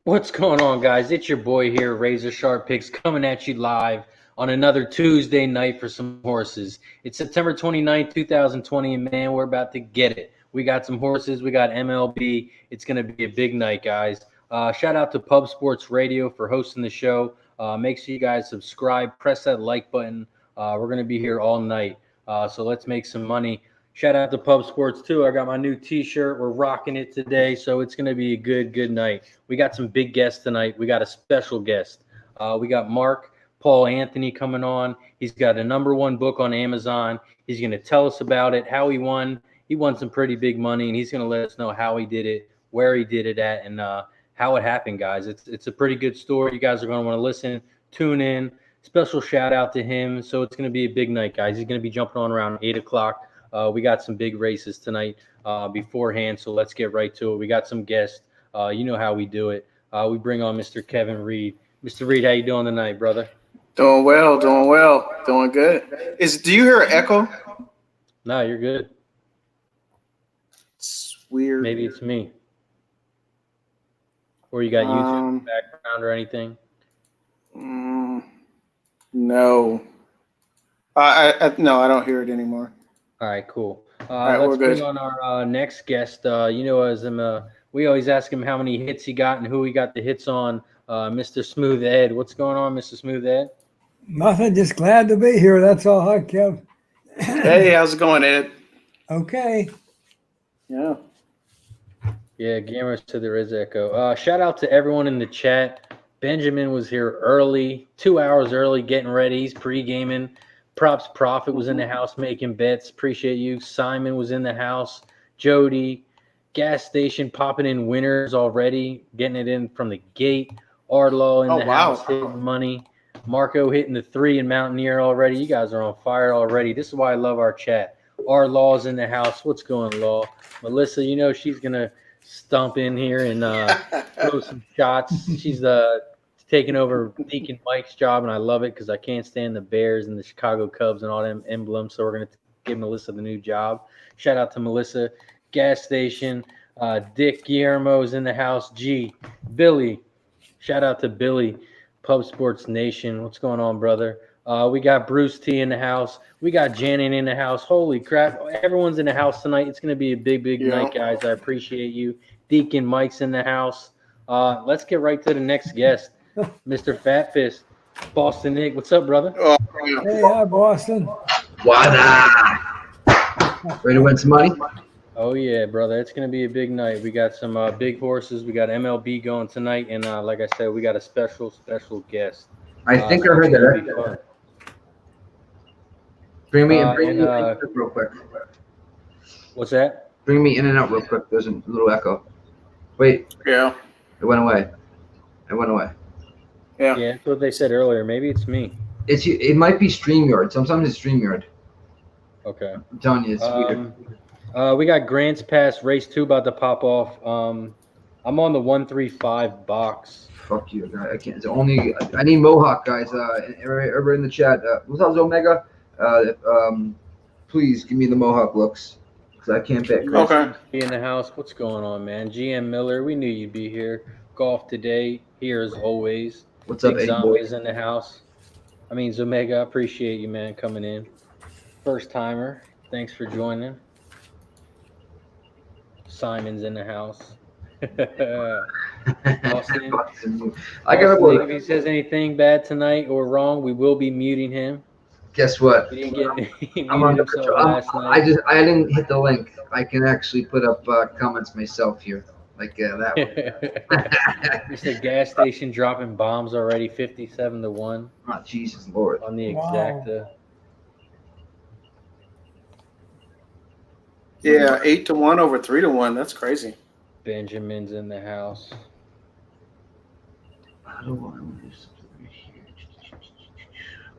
What's going on, guys? It's your boy here, RazorSharpPicks, coming at you live on another Tuesday night for some horses. It's September 29th, 2020, and man, we're about to get it. We got some horses. We got MLB. It's going to be a big night, guys. Shout out to Pub Sports Radio for hosting the show. Make sure you guys subscribe, press that like button. We're going to be here all night, so let's make some money. Shout out to Pub Sports, too. I got my new T-shirt. We're rocking it today, so it's going to be a good night. We got some big guests tonight. We got a special guest. We got Mark Paul Anthony coming on. He's got a #1 book on Amazon. He's going to tell us about it, how he won. He won some pretty big money, and he's going to let us know how he did it, where he did it at, and how it happened, guys. It's a pretty good story. You guys are going to want to listen, tune in. Special shout-out to him. So it's going to be a big night, guys. He's going to be jumping on around 8 o'clock. We got some big races tonight beforehand, so let's get right to it. We got some guests. You know how we do it. We bring on Mr. Kevin Reed. Mr. Reed, how you doing tonight, brother? Doing well, doing good. Do you hear an echo? No, you're good. It's weird. Maybe it's me. Or you got YouTube in the background or anything? No. No, I don't hear it anymore. All right, cool. Right, let's bring on our next guest. We always ask him how many hits he got and who he got the hits on. Mr. Smooth Ed. What's going on, Mr. Smooth Ed? Nothing, just glad to be here. That's all. Hi, Kev. Hey, how's it going, Ed? Okay. Yeah. Yeah, gamers to there is echo. Shout out to everyone in the chat. Benjamin was here early, 2 hours early, getting ready. He's pre-gaming. Props Profit was in the house making bets. Appreciate you. Simon was in the house. Jody. Gas Station popping in winners already, getting it in from the gate. Ardlaw in the house hitting money. Marco hitting the 3 in Mountaineer already. You guys are on fire already. This is why I love our chat. Ardlaw's in the house. What's going, Law? Melissa, you know she's going to stump in here and throw some shots. She's taking over Deacon Mike's job, and I love it because I can't stand the Bears and the Chicago Cubs and all them emblems, so we're going to give Melissa the new job. Shout out to Melissa. Gas Station. Dick Guillermo's in the house. G. Billy. Shout out to Billy. Pub Sports Nation. What's going on, brother? We got Bruce T in the house. We got Janet in the house. Holy crap. Everyone's in the house tonight. It's going to be a big night, guys. I appreciate you. Deacon Mike's in the house. Let's get right to the next guest. Mr. Fat Fist. Boston Nick. What's up, brother? Hey, hi, Boston. What up? Ready to win some money? Oh, yeah, brother. It's going to be a big night. We got some big horses. We got MLB going tonight. And like I said, we got a special guest. I think I heard that. Bring me in and out real quick. What's that? Bring me in and out real quick. There's a little echo. Wait. Yeah. It went away. Yeah. Yeah, that's what they said earlier. Maybe it's me. It might be StreamYard. Sometimes it's StreamYard. Okay. I'm telling you, it's weird. We got Grants Pass race 2 about to pop off. I'm on the 135 box. Fuck you, guy. I can't. It's only. I need Mohawk, guys. Everybody in the chat. What's up, Omega? Please give me the Mohawk looks, because I can't bet. Chris. Okay. Be in the house. What's going on, man? GM Miller, we knew you'd be here. Golf today, here as always. What's up, Big Aiden Zombies boy? in the house. I mean, Zomega, I appreciate you, man, coming in. First timer. Thanks for joining. Simon's in the house. Austin. I gotta Austin, if he says anything bad tonight or wrong, we will be muting him. Guess what? He didn't get he I'm on muted himself last night. I didn't hit the link. I can actually put up comments myself here, like that one. Just a gas station dropping bombs already, 57-1 Oh, Jesus Lord. on the Wow. exacta. Yeah, 8-1 over 3-1. That's crazy. Benjamin's in the house.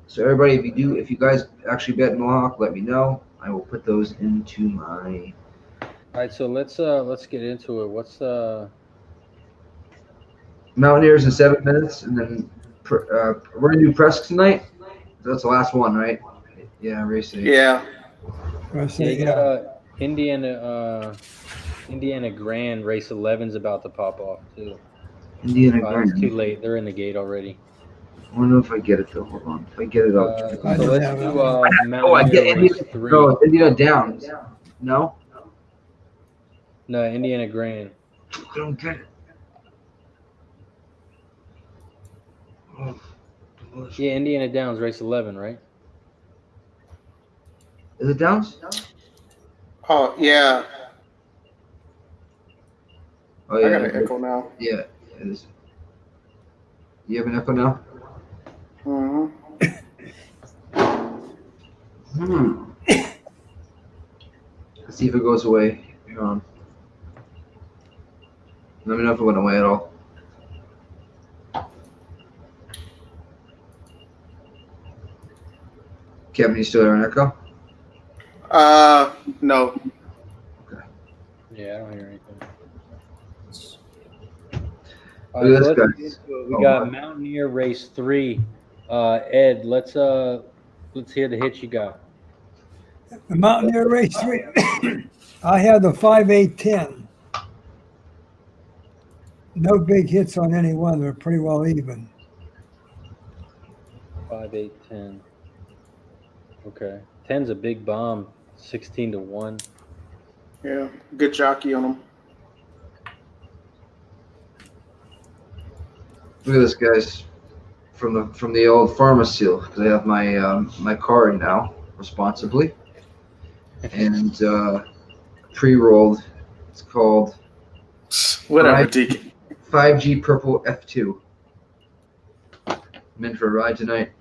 So everybody, if you guys actually bet Mohawk, let me know. I will put those into my. All right, so let's get into it. What's Mountaineers in 7 minutes, and then we're gonna do Presque tonight. That's the last one, right? Yeah, race 8. Yeah. you got Indiana Grand race 11's about to pop off too. Indiana Oh, it's too Grand. late. They're in the gate already. I wonder if I get it though. Hold on. If I get it, I'll. I So didn't let's have do that one. Oh, I Mountaineer get race Indiana. 3. No, Indiana Downs. No, No, Indiana Grand. I don't get it. Oh, Yeah, Indiana Downs race 11, right? is it Downs? Oh, yeah. Oh I yeah. got an echo now. Yeah. It is. You have an echo now? Mm-hmm. Let's see if it goes away. Hang on. Let me know if it went away at all. Kevin, you still hear an echo? No. Yeah, I don't hear anything. Look at this guy. Get into it. We Oh, got my. Mountaineer race 3. Ed, let's hear the hits you got. The Mountaineer Race 3. I had the 5, 8, 10. No big hits on any one. They're pretty well even. 5, 8, 10. Okay. 10's a big bomb. 16-1. Yeah. Good jockey on him. Look at this, guys. From the old pharmacy, because I have my my card now responsibly, and pre-rolled. It's called Whatever, Right. Deacon. 5G Purple F2. I'm in for a ride tonight.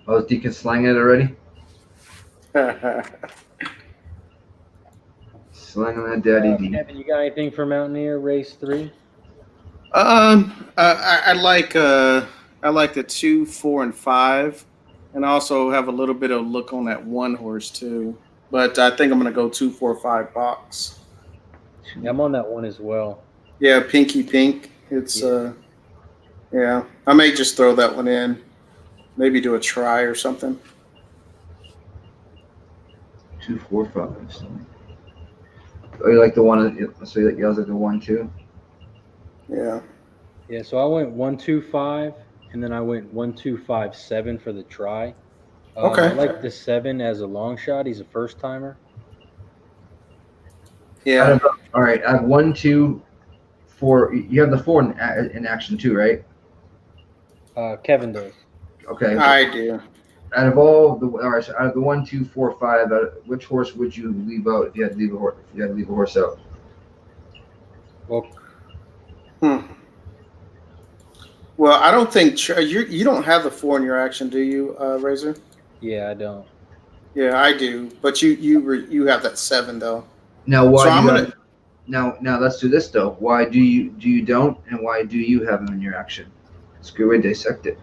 Oh, is Deacon slanging it already? Slanging that daddy D. Kevin, you got anything for Mountaineer race 3? I like the 2, 4, and 5, and I also have a little bit of look on that one horse too. But I think I'm gonna go 2, 4, 5 box. Yeah, I'm on that one as well. Yeah, Pinky Pink. It's yeah. I may just throw that one in. Maybe do a try or something. 2, 4, 5. Oh, you like the one? So you guys like the 1, 2? Yeah. Yeah, so I went 1, 2, 5, and then I went 1, 2, 5, 7 for the try. Okay. I like the 7 as a long shot. He's a first timer. Yeah. All right, I have 1, 2, 4. You have the 4 in action too, right? Kevin does. Okay. I do. Out of all the so out of the 1, 2, 4, 5, which horse would you leave out if you had to leave a horse? If you had to leave a horse out? Well, Well, I don't think you don't have the 4 in your action, do you, Razor? yeah, I don't. Yeah, I do. But you have that 7 though. Now, why? So do I'm you gonna. have, now let's do this though. Why do you don't, and why do you have him in your action? Let's go and dissect it.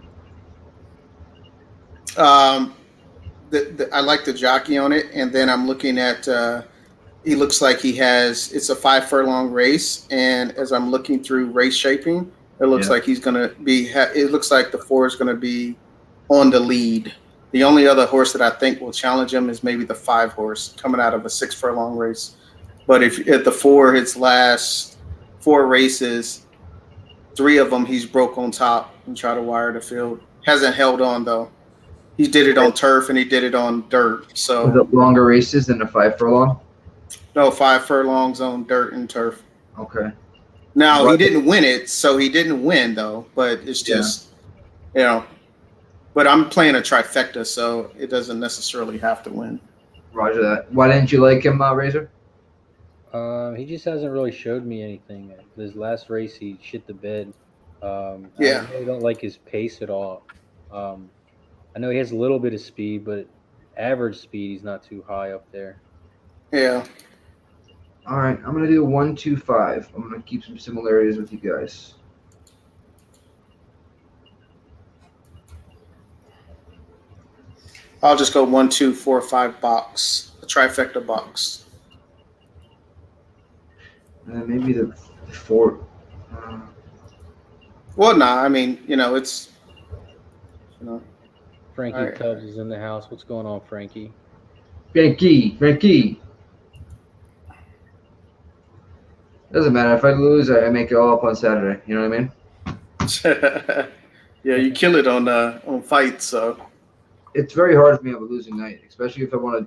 I like the jockey on it, and then I'm looking at. He looks like it's a 5 furlong race, and as I'm looking through race shaping, it looks like he's gonna be. It looks like the 4 is gonna be on the lead. The only other horse that I think will challenge him is maybe the 5 horse coming out of a 6 furlong race. But if at the 4, his last 4 races, 3 of them he's broke on top and try to wire the field. Hasn't held on though. He did it on turf and he did it on dirt. Was So it longer races than a 5 furlong? no, 5 furlongs on dirt and turf. Okay. Now he didn't win it, so he didn't win though. But it's just, But I'm playing a trifecta, so it doesn't necessarily have to win. Roger that. Why didn't you like him, Razor? He just hasn't really showed me anything. His last race, he shit the bed. I really don't like his pace at all. I know he has a little bit of speed, but average speed, he's not too high up there. Yeah. All right, I'm gonna do 1, 2, 5. I'm gonna keep some similarities with you guys. I'll just go 1, 2, 4, 5 box, a trifecta box. Maybe the 4. Well, nah, I mean, it's, Frankie All right. Tubbs is in the house. What's going on, Frankie? Frankie. Doesn't matter. If I lose, I make it all up on Saturday. You know what I mean? Yeah, you kill it on fights. So, It's very hard for me to have a losing night, especially if I want to.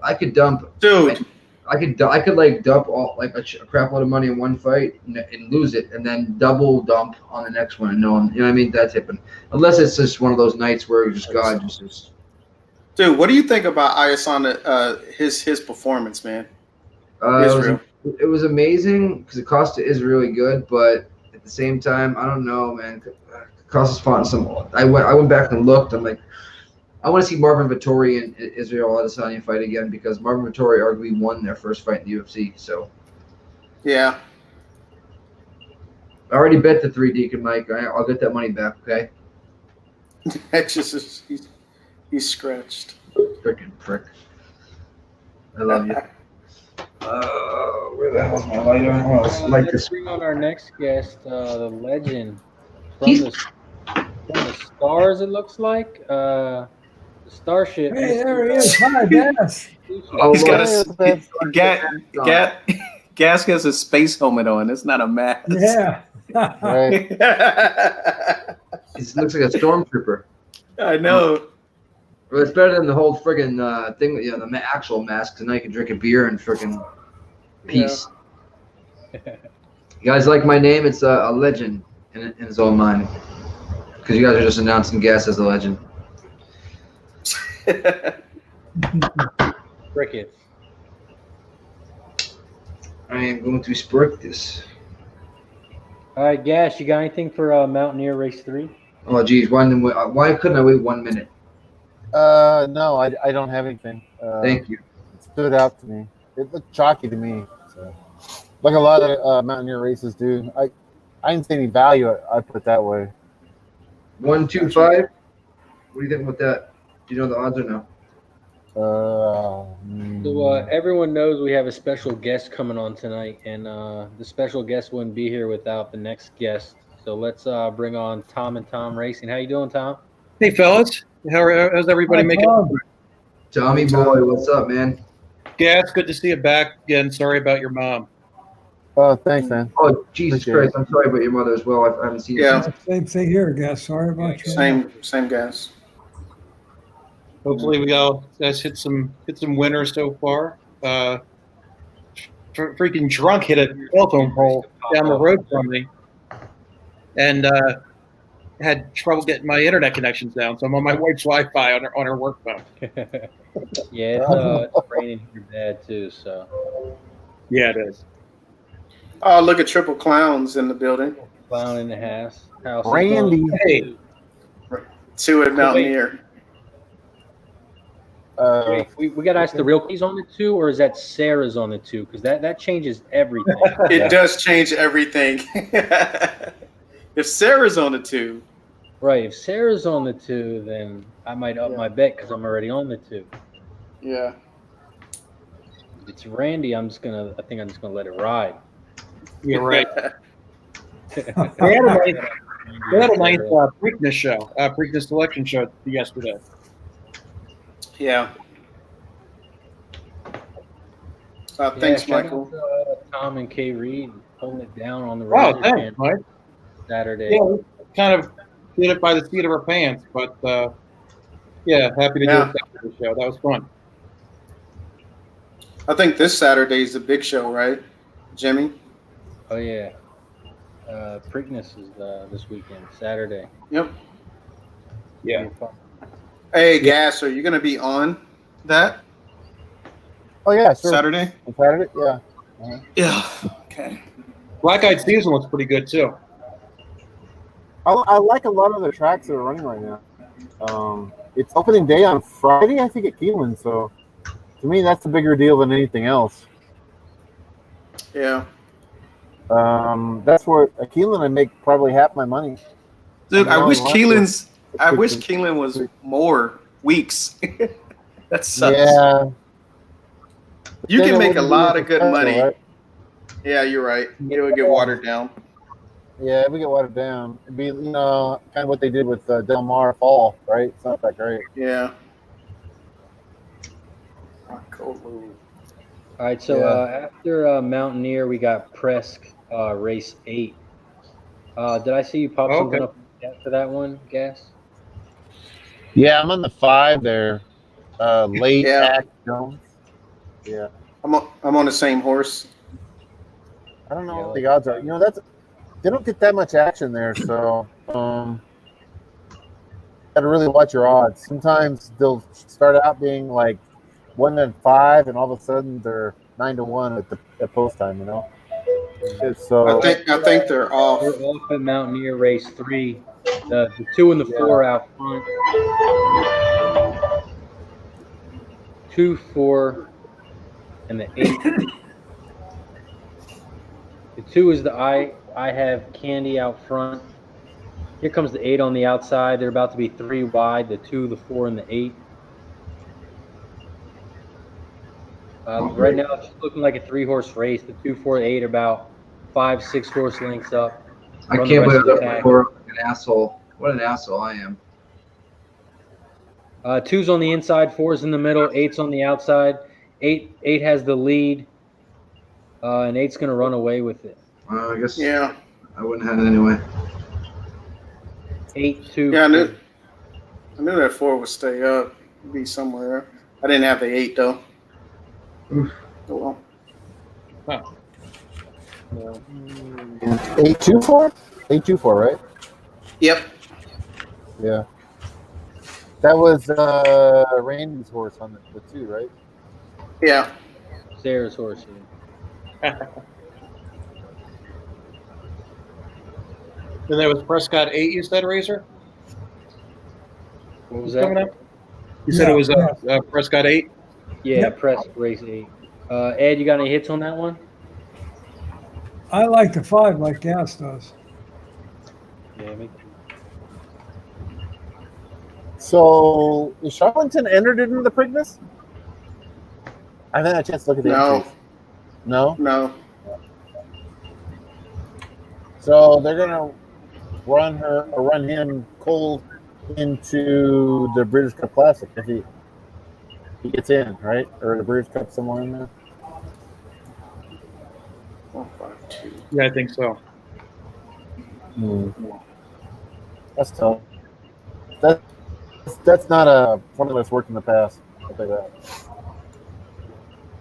I could dump. dude, I could like dump all like a crap load of money in one fight and lose it, and then double dump on the next one, and no one, you know what I mean? That's it. Unless it's just one of those nights where God just. dude, what do you think about Ayasana? His performance, man. Israel. It was amazing because Acosta is really good, but at the same time, I don't know, man. Acosta's fought some. I went back and looked. I'm like, I want to see Marvin Vettori and Israel Adesanya fight again because Marvin Vettori arguably won their first fight in the UFC. So Yeah. I already bet the 3 Deacon Mike. I'll get that money back. Okay. That's just he's scratched. Freaking prick. I love you. Where the hell's my lighter? Oh, like Let's this. bring on our next guest, the legend from the stars. It looks like the Starship. Hey, there he is. Hi, Dennis. Oh, He's got look. Gas has a space helmet on. It's not a mask. Yeah. Right. It looks like a stormtrooper. I know. Well, it's better than the whole friggin' thing. You know, the actual mask. Tonight you can drink a beer and friggin' peace. You guys like my name? It's a legend in his own mind. Because you guys are just announcing Gas as a legend. Crickets. I am going to spark this. All right, Gas, you got anything for Mountaineer Race 3? Oh, geez. Why couldn't I wait 1 minute? No, I don't have anything. Thank you. It stood out to me. It looked chalky to me. So. Like a lot of Mountaineer races do. I didn't see any value. I put it that way. 125. What do you think about that? Do you know the odds or no? So everyone knows we have a special guest coming on tonight, and the special guest wouldn't be here without the next guest. So let's bring on Tom and Tom Racing. How you doing, Tom? Hey, fellas. How's everybody Hi, making Tom. it? Tommy boy, what's up, man? Yeah, it's good to see you back again. Sorry about your mom. Thanks, man. Oh, Jesus Appreciate Christ. I'm sorry about your mother as well. I haven't seen Yeah. her. Same thing here, guys. Sorry about you. Same gas. Hopefully, we all guys hit some winners so far. Freaking drunk hit a telephone pole down the road from me, and had trouble getting my internet connections down. So I'm on my wife's Wi-Fi on her work phone. Yeah, it's raining here bad too. So Yeah, it is. Oh, look at Triple Clowns in the building. clown in the house. Randy. Hey, 2 at Mountaineer. Wait, we got to ask the real keys on the 2, or is that Sarah's on the 2? Because that changes everything. It does change everything. If Sarah's on the 2, Right. If Sarah's on the 2, then I might up my bet because I'm already on the 2. yeah. If it's Randy, I think I'm just gonna let it ride. you're right. They had a nice Preakness show, Preakness selection show yesterday. Yeah. Thanks, shout Michael. out to, Tom and Kay Reed holding it down on the Wow, Razor thanks, Channel Mike. Saturday. Yeah, we kind of did it by the seat of our pants, but yeah, happy to do Yeah. it Saturday show. That was fun. I think this Saturday is the big show, right, Jimmy? Oh yeah. Preakness is this weekend, Saturday. Yep. Yeah. Hey, Gas, are you going to be on that Oh yeah, sure. Saturday? On Saturday, yeah. Yeah. Okay. Black Eyed Season looks pretty good too. I like a lot of the tracks that are running right now. It's opening day on Friday, I think, at Keeneland. So to me, that's a bigger deal than anything else. Yeah. That's where at Keeneland I make probably half my money. Dude, I wish Well, Keeneland was more weeks. That sucks. Yeah. You Then can it make a wouldn't be lot as of good successful, money. right? Yeah, you're right. It would get watered down. Yeah, we get watered down. It'd be, kind of what they did with Del Mar Fall, right? It's not that great. Yeah. Cool move. All right, so after Mountaineer, we got Presk race 8. Did I see you pop Okay. something up for that one, Gas? Yeah, I'm on the 5 there. Late Yeah. Act Jones. Yeah. I'm on the same horse. I don't know Yeah, what the odds are. They don't get that much action there, so gotta really watch your odds. Sometimes they'll start out being like 1-5, and all of a sudden they're 9-1 at post time. So I think they're off. We're off at Mountaineer race 3. The 2 and the 4 out front. 2, 4, and the 8. The 2 is the I have Candy out front. Here comes the 8 on the outside. They're about to be 3 wide. The 2, the 4, and the 8. Right now, it's looking like a 3-horse race. The 2, 4, 8 are about 5, 6 horse lengths up. I from the can't rest believe of the I'm pack. like an asshole. What an asshole I am. 2's on the inside, 4's in the middle, 8's on the outside. 8 has the lead, and 8's going to run away with it. I guess Yeah. I wouldn't have it anyway. 8, 2. Yeah, I knew 4. that 4 would stay up, be somewhere. I didn't have the 8 though. Oof. Oh well. Huh. 8-2-4? 8-2-4, right? Yep. Yeah. That was Randy's horse on the 2, right? Yeah. Sarah's horse. Yeah. Then there was Prescott 8, you said, Razor? What was Coming that? up? You said it was Prescott 8? Yeah, press race 8. Ed, you got any hits on that one? I like the 5 like Gas does. Yeah, me. So is Sharpington entered into the Preakness? I haven't had a chance to look at the entries. No? No. So they're gonna run him cold into the British Cup Classic if he gets in, right? Or the British Cup somewhere in there. 1, 5, 2. Yeah, I think so. That's tough. That's not a formula that's worked in the past. I'll tell you that.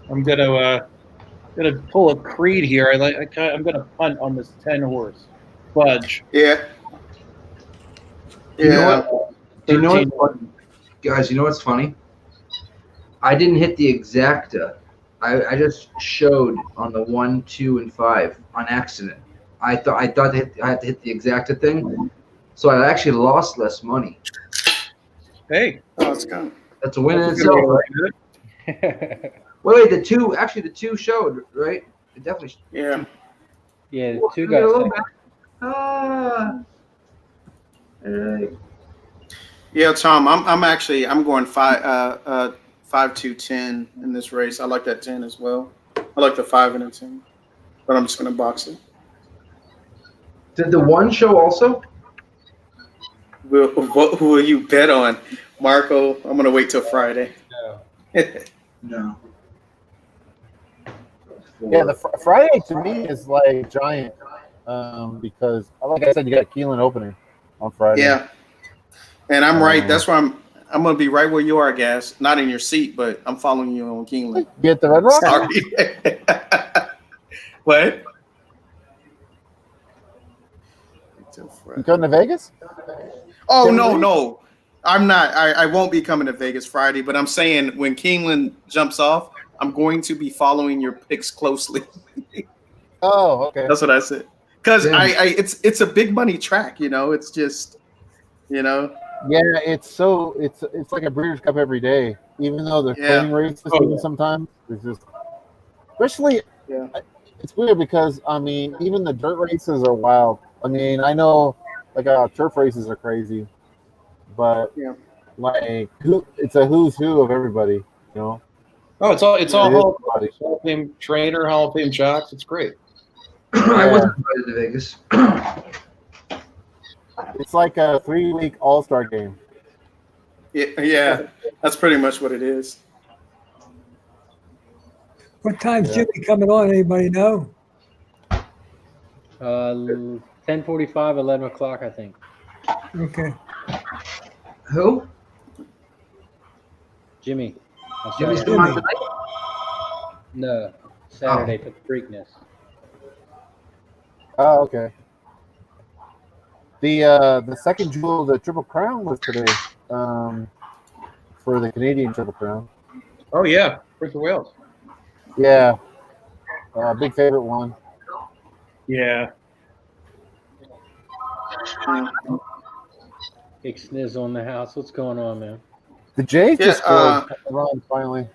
I'm gonna pull a Creed here. I'm gonna punt on this 10 horse. Fudge. Yeah. You know Yeah. what? Do you know what's funny? Guys, you know what's funny? I didn't hit the exacta. I just showed on the 1, 2, and 5 on accident. I thought I had to hit the exacta thing, so I actually lost less money. Hey. Oh, it's gone. That's a win in itself, right? Wait, the 2 showed, right? It definitely. Yeah. Yeah, the 2 Get a little got back. All right. Yeah, Tom. I'm going 5, 2, 10 in this race. I like that 10 as well. I like the 5 and the 10, but I'm just gonna box it. Did the 1 show also? Who will you bet on, Marco? I'm gonna wait till Friday. No. Yeah, the Friday to me is like giant because, like I said, you got Keelan opening on Friday. Yeah, and I'm right. That's why I'm gonna be right where you are, Gas. Not in your seat, but I'm following you on Keeneland. Get the Red Rock? Sorry. What? You going to Vegas? Oh no, I'm not. I won't be coming to Vegas Friday, but I'm saying when Keeneland jumps off, I'm going to be following your picks closely. Oh, okay. That's what I said. Because it's a big money track, It's just, Yeah, it's like a Breeders' Cup every day. Even though they're playing races sometimes, it's just, especially, it's weird because even the dirt races are wild. I know like turf races are crazy, but it's a who's who of everybody, Oh, it's all Hall of Fame trainer, Hall of Fame jocks. It's great. I wasn't invited to Vegas. It's like a 3-week All-Star game. Yeah, that's pretty much what it is. What time's Jimmy coming on? Anybody know? 10:45, 11 o'clock, I think. Okay. Who? Jimmy. On Jimmy's Saturday. coming on Jimmy. tonight? No, Saturday for the Preakness. Oh, okay. The second jewel of the Triple Crown was today for the Canadian Triple Crown. Oh yeah, Prince of Wales. Yeah, big favorite one. Yeah. Big sniz on the house. What's going on, man? The Jays Yeah, just scored a run finally.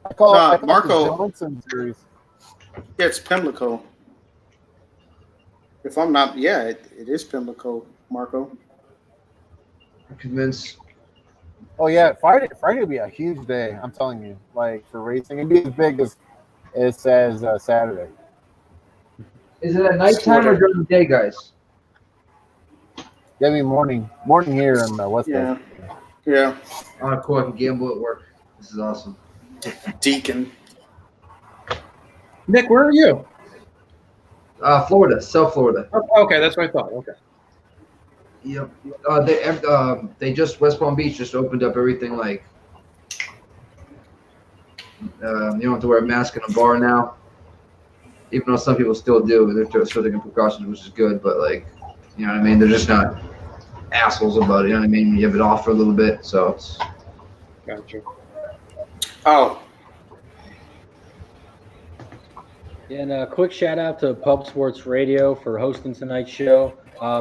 I call it the Marco. Johnson series. Yeah, it's Pimlico. If I'm not, it is Pimlico, Marco. I'm convinced. Oh yeah, Friday will be a huge day. I'm telling you, like for racing, it'd be as big as it says Saturday. Is it at nighttime or during the day, guys? Yeah, be morning here in the West Coast. Yeah. Oh, cool. I can gamble at work. This is awesome. Deacon. Nick, where are you? Florida, South Florida. Oh, okay, that's what I thought. Okay. Yep. They just West Palm Beach just opened up everything like you don't have to wear a mask in a bar now. Even though some people still do, they're still taking precautions, which is good. But like, you know what I mean? They're just not assholes about it. You know what I mean? You have it off for a little bit, so it's. Gotcha. Oh, Yeah, and a quick shout out to Pub Sports Radio for hosting tonight's show.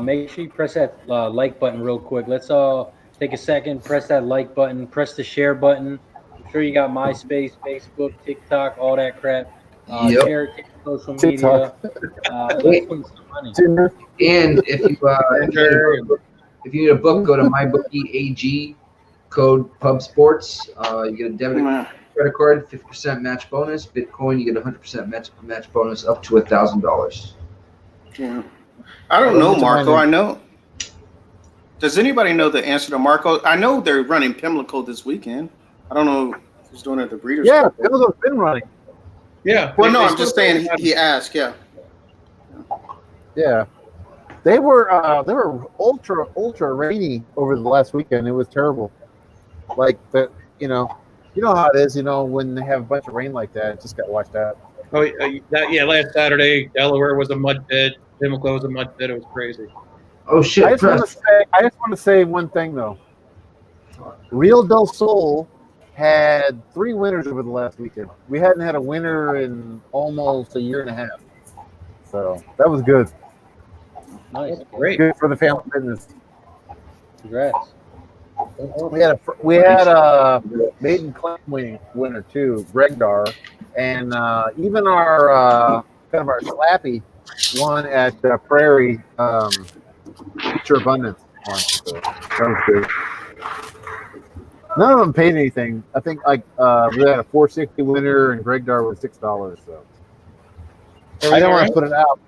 Make sure you press that like button real quick. Let's all take a second, press that like button, press the share button. I'm sure you got MySpace, Facebook, TikTok, all that crap. Yep. Share it to social media. Let's win some money. And if you need a book, go to MyBookieAG, code PubSports. You get a debit credit card, 50% match bonus. Bitcoin, you get 100% match bonus up to $1,000. yeah. I don't know, Marco. I know. Does anybody know the answer to Marco? I know they're running Pimlico this weekend. I don't know who's doing it at the Breeders' Yeah, Cup. Pimlico's been running. Yeah. Well, no, they I'm just still- saying he asked. Yeah. Yeah, they were ultra rainy over the last weekend. It was terrible. Like you know how it is. When they have a bunch of rain like that, it just got washed out. Oh, last Saturday, Delaware was a mud pit. Pimlico was a mud pit. It was crazy. Oh shit! I just want to say one thing though. Real Del Sol had 3 winners over the last weekend. We hadn't had a winner in almost a year and a half. So that was good. Nice. Great. Good for the family business. Congrats. We had a maiden claim winner too, Greg Dar, and even our kind of our slappy one at Prairie Future Abundance one. So that was good. None of them paid anything. I think we had a $4.60 winner and Greg Dar was $6. So I don't want to put it out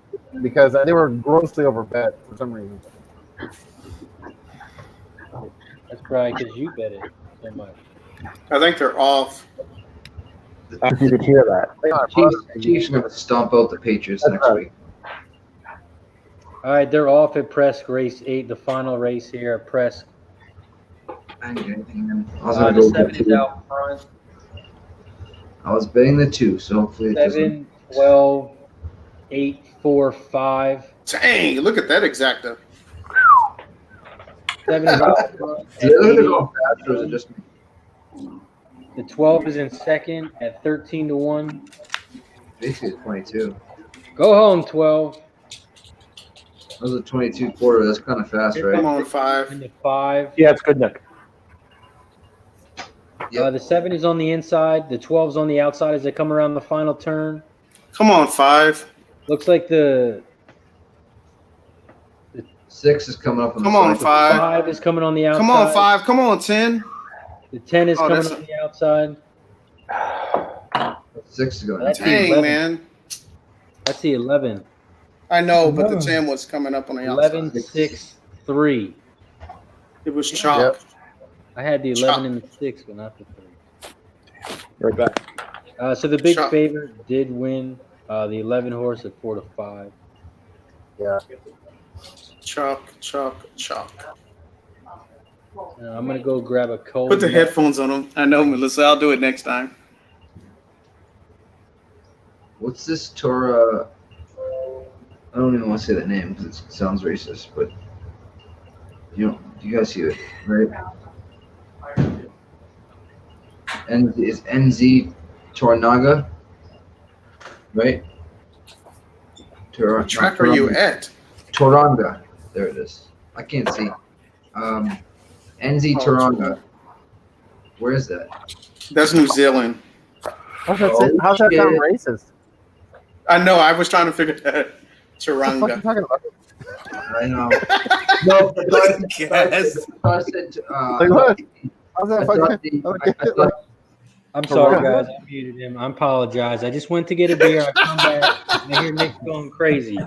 because they were grossly overbet for some reason. That's probably because you bet it so much. I think they're off. If you could hear that. Chiefs are going to stomp out the Patriots next week. All right, they're off at Press Race 8, the final race here at Press. I didn't get anything in. I was going to The go 7 with is the out front. 2. I was betting the 2, so hopefully it doesn't. 7, 12, 8, 4, 5. Dang, look at that exacta. 7 is out front. Is it going to go fast, or is it just me? The 12 is in second at 13-1. Basically 22. Go home, 12. That was a 22 quarter. That's kind of fast, Come right? on, 5. And the 5. Yeah, it's good, Nick. Yep. The 7 is on the inside. The 12 is on the outside as they come around the final turn. Come on, 5. Looks like the 6 is coming up on the Come on, side. 5. 5 is coming on the outside. Come on, 5. Come on, 10. The 10 is Oh, coming that's on the outside. 6 is going. That's the Dang, 11. man. That's the 11. I know, but the 11. 10 was coming up on the 11, outside. 6, 3. It was chalk. I had the 11 and the 6, but not the 3. Right back. So the big Chuck. favorite did win. The 11 horse at 4-5. Yeah. Chalk. I'm gonna go grab a cold. Put the headphones on them. I know, Melissa. I'll do it next time. What's this Torah? I don't even want to say that name because it sounds racist, but you guys see it, right? And it's NZ Toranaga, right? What track are you at? Toranga. There it is. I can't see. NZ Toranga. Where is that? That's New Zealand. How's that sound racist? I know. I was trying to figure that. What the fuck are you Turanga. talking about? I know. No, Yes. I said. Like what? How's that fucking? I thought I'm sorry, guys. I muted him. I apologize. I just went to get a beer. I come back and I hear Nick going crazy.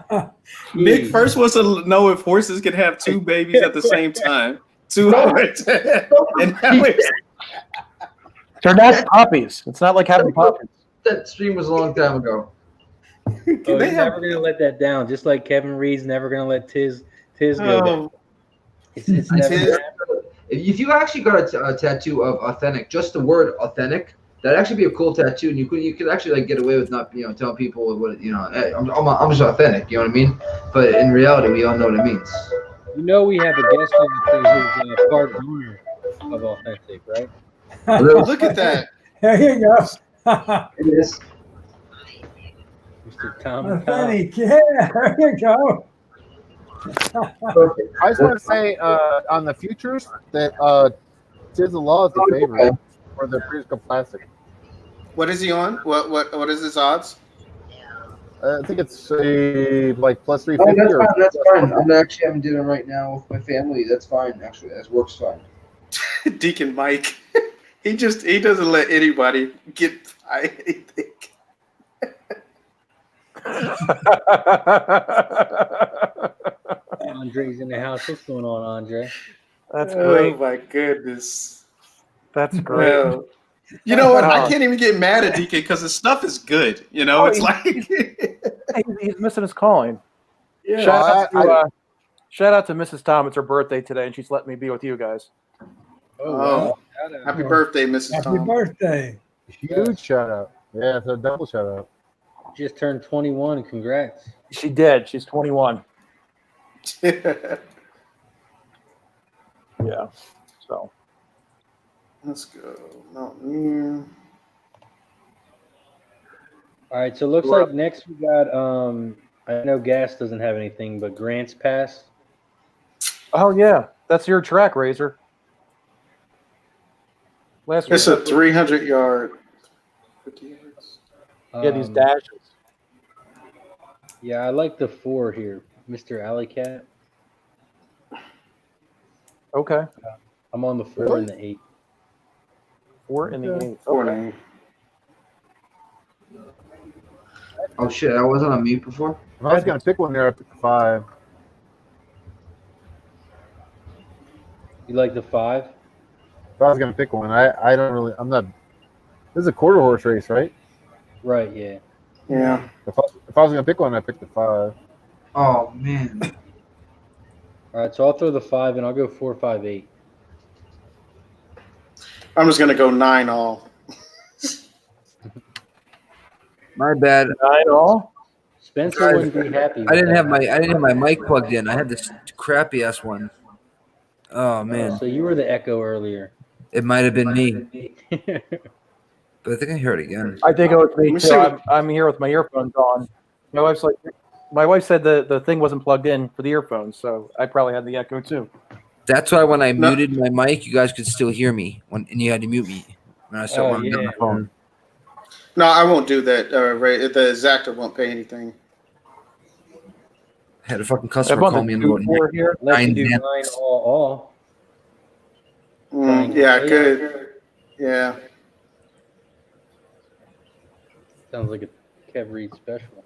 Nick first wants to know if horses can have two babies at the same time. 200. And now it's They're not puppies. It's not like having puppies. that stream was a long time ago. Oh, he's never gonna let that down. Just like Kevin Reed's never gonna let Tiz go down. It's never Tiz- gonna happen. If you actually got a tattoo of authentic, just the word authentic, that'd actually be a cool tattoo, and you could actually like get away with not telling people what hey, I'm just authentic. You know what I mean? But in reality, we all know what it means. You know we have a guest on the who's part owner of Authentic, right? look at that. There you go. It is. Mr. Tom. Authentic. Yeah, there you go. Perfect. I just want to say on the futures that Tiz the Law is the favorite for the Breeders' Cup Classic. What is he on? What is his odds? I think it's like plus Oh, 350. that's fine. I'm actually having dinner right now with my family. That's fine. Actually, that works fine. Deacon Mike. He doesn't let anybody get by anything. Andre's in the house. What's going on, Andre? That's Oh great. my goodness. That's great. Well, you know what? I can't even get mad at Deacon because his stuff is good. It's like He's missing his calling. yeah. Shout out to Mrs. Tom. It's her birthday today, and she's letting me be with you guys. Oh, happy birthday, Mrs. Happy Tom. birthday. Huge shout out. Yeah, it's a double shout out. Just turned 21. Congrats. She did. She's 21. Yeah. So Let's go. Mountaineer. All right. So it looks like next we got I know Gas doesn't have anything, but Grants Pass. oh yeah, that's your track, Razor. Last It's week. a 300-yard. 50 yards. Yeah, these dashes. Yeah, I like the 4 here, Mr. Alley Cat. Okay. I'm on the 4 and the 8. 4 in the 8. Four Okay. name. Oh shit! I wasn't on mute before. If I was gonna pick one there, I'd pick 5. You like the 5? If I was gonna pick one, I don't really. I'm not. This is a quarter horse race, right? Right. Yeah. Yeah. If I was gonna pick one, I'd pick the 5. Oh man. All right. So I'll throw the 5 and I'll go 4, 5, 8. I'm just gonna go 9 all. My bad. 9 all. Spencer wouldn't be happy. I didn't have my mic plugged in. I had this crappy ass one. Oh man, So you were the echo earlier. it might have been me, but I think I heard it again. I think it was me Let me too. see what- I'm here with my earphones on. My wife said the thing wasn't plugged in for the earphones, so I probably had the echo too. That's why when I No. muted my mic, you guys could still hear me, and you had to mute me when I started running on yeah. the phone. No, I won't do that. Ray. The exactor won't pay anything. I had a fucking I customer want call the me in 2, about 4 here. Let's Nine do 9 minutes. all. Yeah, good. Yeah. Sounds like a Kev Reed special.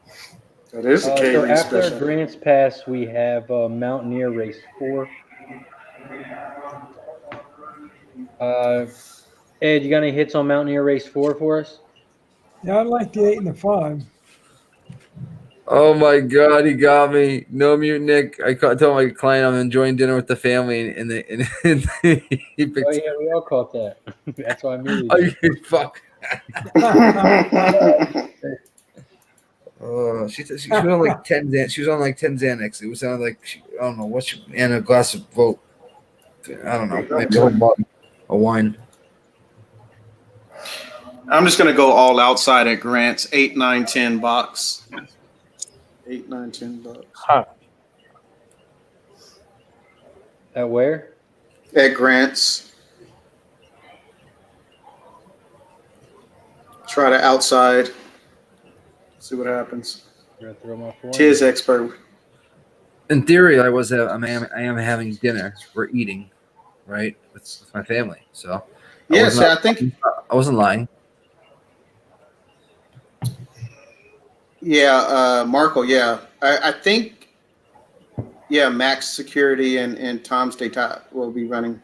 That is a So K-Reed after special. Grants Pass, we have Mountaineer Race 4. Ed, you got any hits on Mountaineer Race 4 for us? Yeah, I like the 8 and the 5. Oh my God, he got me. No mute, Nick. I told my client I'm enjoying dinner with the family, and he picked. Oh yeah, we all caught that. That's why I muted Oh, you. you fuck. Oh, she was on like 10. She was on like 10 Xanax. It was sounded like I don't know what and a glass of boat. I don't know, maybe a whole bottle of wine. I'm just gonna go all outside at Grants. 8, 9, 10 bucks. 8, 9, 10 bucks. Huh. At where? At Grants. Try to outside. See what happens. You're gonna throw my 4. Tiz expert. In theory, I am having dinner. We're eating, right, with my family. So Yes, I think. I wasn't lying. Yeah, Marco. Yeah, I think. Yeah, Max Security and Tom's Data will be running.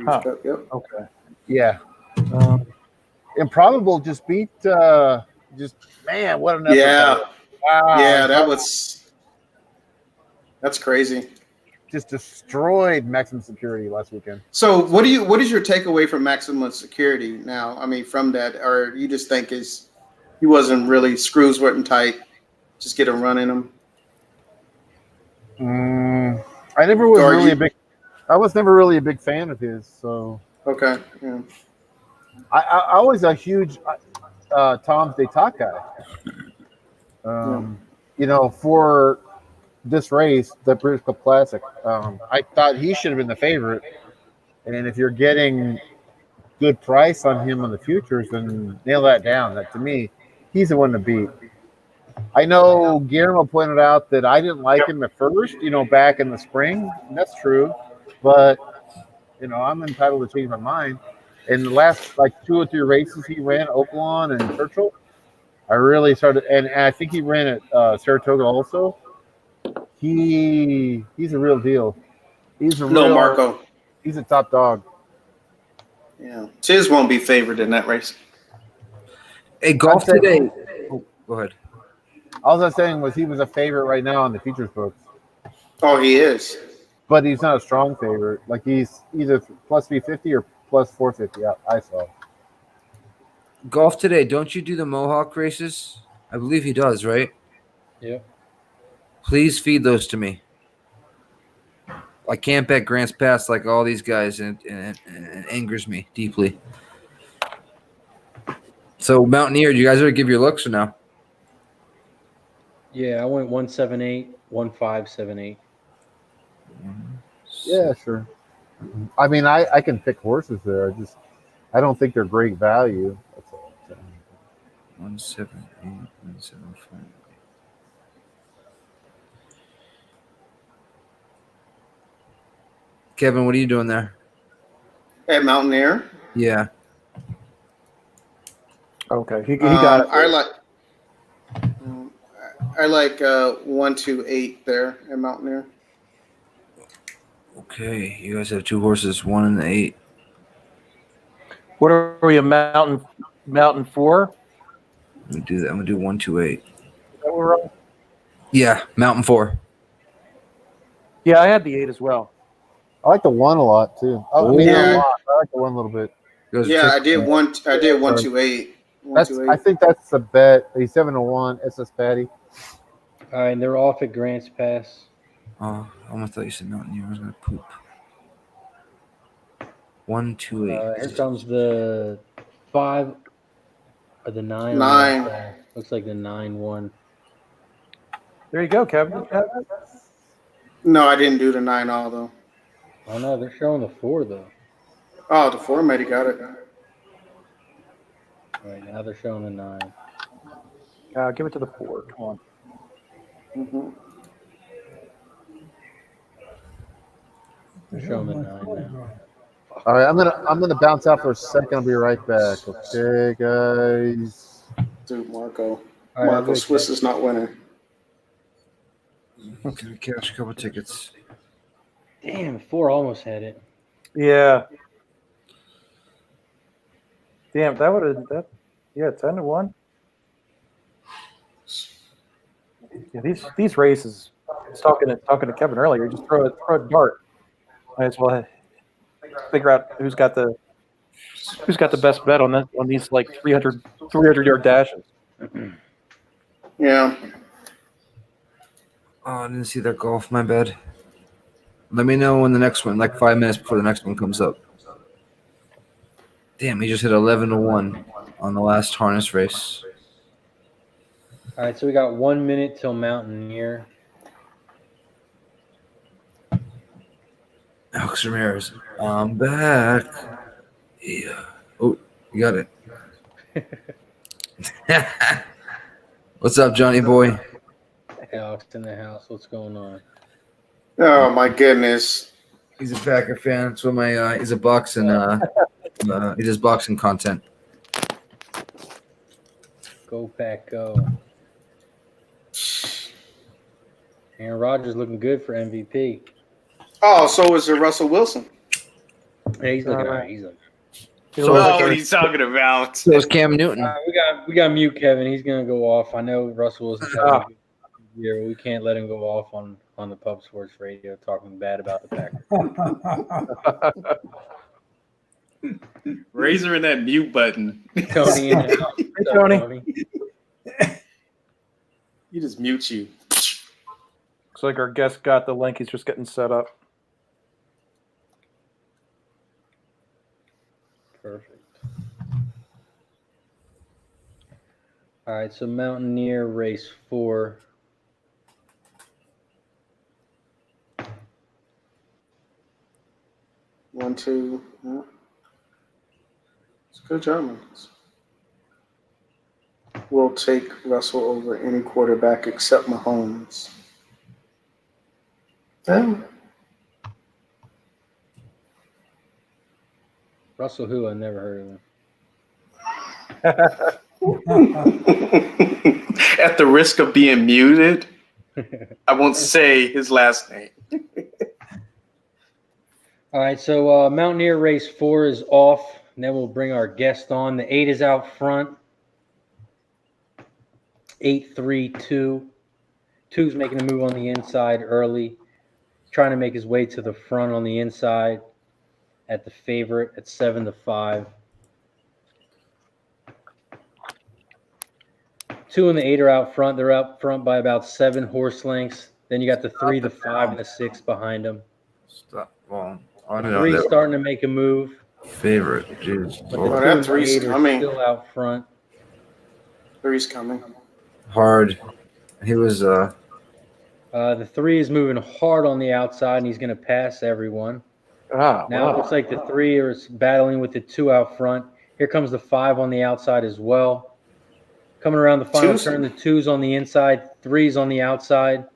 Huh. Yep. Okay. Yeah. Improbable just beat. Man, what an effort! Yeah. Wow. Yeah, that's crazy. Just destroyed Maximum Security last weekend. So what is your takeaway from Maximum Security now? I mean, from that, or you just think he wasn't really, screws weren't tight, just get a run in him? I never was Or really you- a big. I was never really a big fan of his. So Okay. Yeah. I was a huge Tom's Data guy. You know, for this race, the British Cup Classic, I thought he should have been the favorite. And if you're getting good price on him on the futures, then nail that down. That to me, he's the one to beat. I know Guillermo pointed out that I didn't like him at first, back in the spring. And that's true. But, I'm entitled to change my mind. In the last, 2 or 3 races he ran, Oaklawn and Churchill, I really started, and I think he ran at Saratoga also. He's a real deal. He's Marco. He's a top dog. Yeah. Tiz won't be favored in that race. Hey, golf I'm saying- today. Oh, go ahead. All I was saying was he was a favorite right now on the futures books, Oh, he is. but he's not a strong favorite. Like he's either plus 350 or plus 450. I saw. Golf today. Don't you do the Mohawk races? I believe he does, right? Yep. Please feed those to me. I can't bet Grants Pass like all these guys, and it angers me deeply. So, Mountaineer, do you guys ever give your looks or no? Yeah, I went 178, 1578. Yeah, sure. I mean, I can pick horses there. I don't think they're great value. That's all I'm saying. 178, 175. Kevin, what are you doing there? At Mountaineer. Yeah. Okay. He got it. I like 128 there at Mountaineer. Okay, you guys have 2 horses, 1 and 8. What are we, a mountain 4? Let me do that. I'm gonna do 128. Is that what we're on? Yeah, Mountain 4. Yeah, I had the 8 as well. I like the 1 a lot too. I mean, Yeah. not a lot. I like the 1 a little bit. You guys are Yeah, I taking- did 128. I think that's the bet. He's 7-1. SS Patty. All right, and they're off at Grants Pass. Oh, I almost thought you said Mountaineer. I was gonna poop. 128. Here comes the 5 or the 9. 9. Looks like the 9-1. There you go, Kevin. No, I didn't do the 9 all though. Oh no, they're showing the 4 though. Oh, the 4 might have got it. All right, now they're showing the 9. Give it to the 4. Come on. Mm-hmm. They're showing the 9 now. All right, I'm gonna bounce out for a second. I'll be right back. Okay, guys. Dude, Marco. All right, Marco I'll Swiss is not winning. Okay, cash a couple tickets. Damn, 4 almost had it. Yeah. Damn, that would have. Yeah, 10-1. Yeah, these races. I was talking to Kevin earlier. Just throw a dart. Might as well figure out who's got the best bet on these like 300 yard dashes. Yeah. Oh, I didn't see that golf. My bad. Let me know when the next one, like 5 minutes before the next one comes up. Damn, he just hit 11-1 on the last harness race. All right, so we got 1 minute till Mountaineer. Alex Ramirez, I'm back. Yeah. Oh, you got it. What's up, Johnny boy? Alex in the house. What's going on? Oh my goodness. He's a Packer fan. So he's a Bucks and he does boxing content. Go Pack, go. Aaron Rodgers looking good for MVP. Oh, so is it Russell Wilson? Yeah, he's looking all right. He's looking. So what he's talking about. So is Cam Newton. We got mute Kevin. He's gonna go off. I know Russell Wilson's having a good year. We can't let him go off on the Pub Sports Radio talking bad about the Packers. Razor in that mute button. Tony in the house. Hey, Tony. He just mutes you. Looks like our guest got the link. He's just getting set up. Perfect. All right, so Mountaineer race 4. One, two. Yeah. It's a good job, man. We'll take Russell over any quarterback except Mahomes. Yeah. Russell who? I never heard of him. At the risk of being muted, I won't say his last name. All right, so Mountaineer race 4 is off, and then we'll bring our guest on. The 8 is out front. 8-3-2. 2's making a move on the inside early, trying to make his way to the front on the inside at the favorite at 7-5. 2 and the 8 are out front. They're out front by about 7 horse lengths. Then you got the 3, the 5, and the 6 behind them. Stop. Well, I don't 3 know. starting to make a move. Favorite. Jeez. But Oh, the 2 that and the 3's 8 are coming. still out front. 3's coming. Hard. He was The 3 is moving hard on the outside, and he's going to pass everyone. Now it looks like the 3 are battling with the 2 out front. Here comes the 5 on the outside as well. Coming around the final turn, the 2's on the inside, 3's on the outside.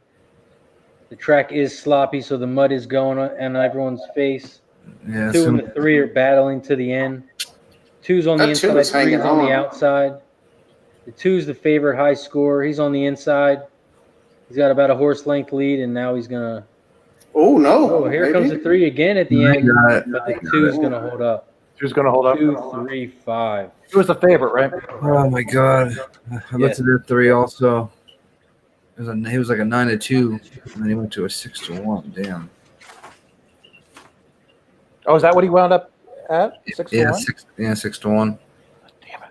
The track is sloppy, so the mud is going on everyone's face. yeah. 2 and the 3 are battling to the end. 2's on the That 2 inside, is 3 hanging is on the on. outside. The 2's the favorite high scorer. He's on the inside. He's got about a horse length lead, and now he's going to Oh, no. Oh, here comes the 3 again at the end, but the 2's going to hold up. Who's going to hold up? 2, 3, 5. He was the favorite, right? Oh my God! I looked at that 3 also. He was like a 9-2, and then he went to a 6-1. Damn. Oh, is that what he wound up at? 6-1? Yeah, 6-1. Damn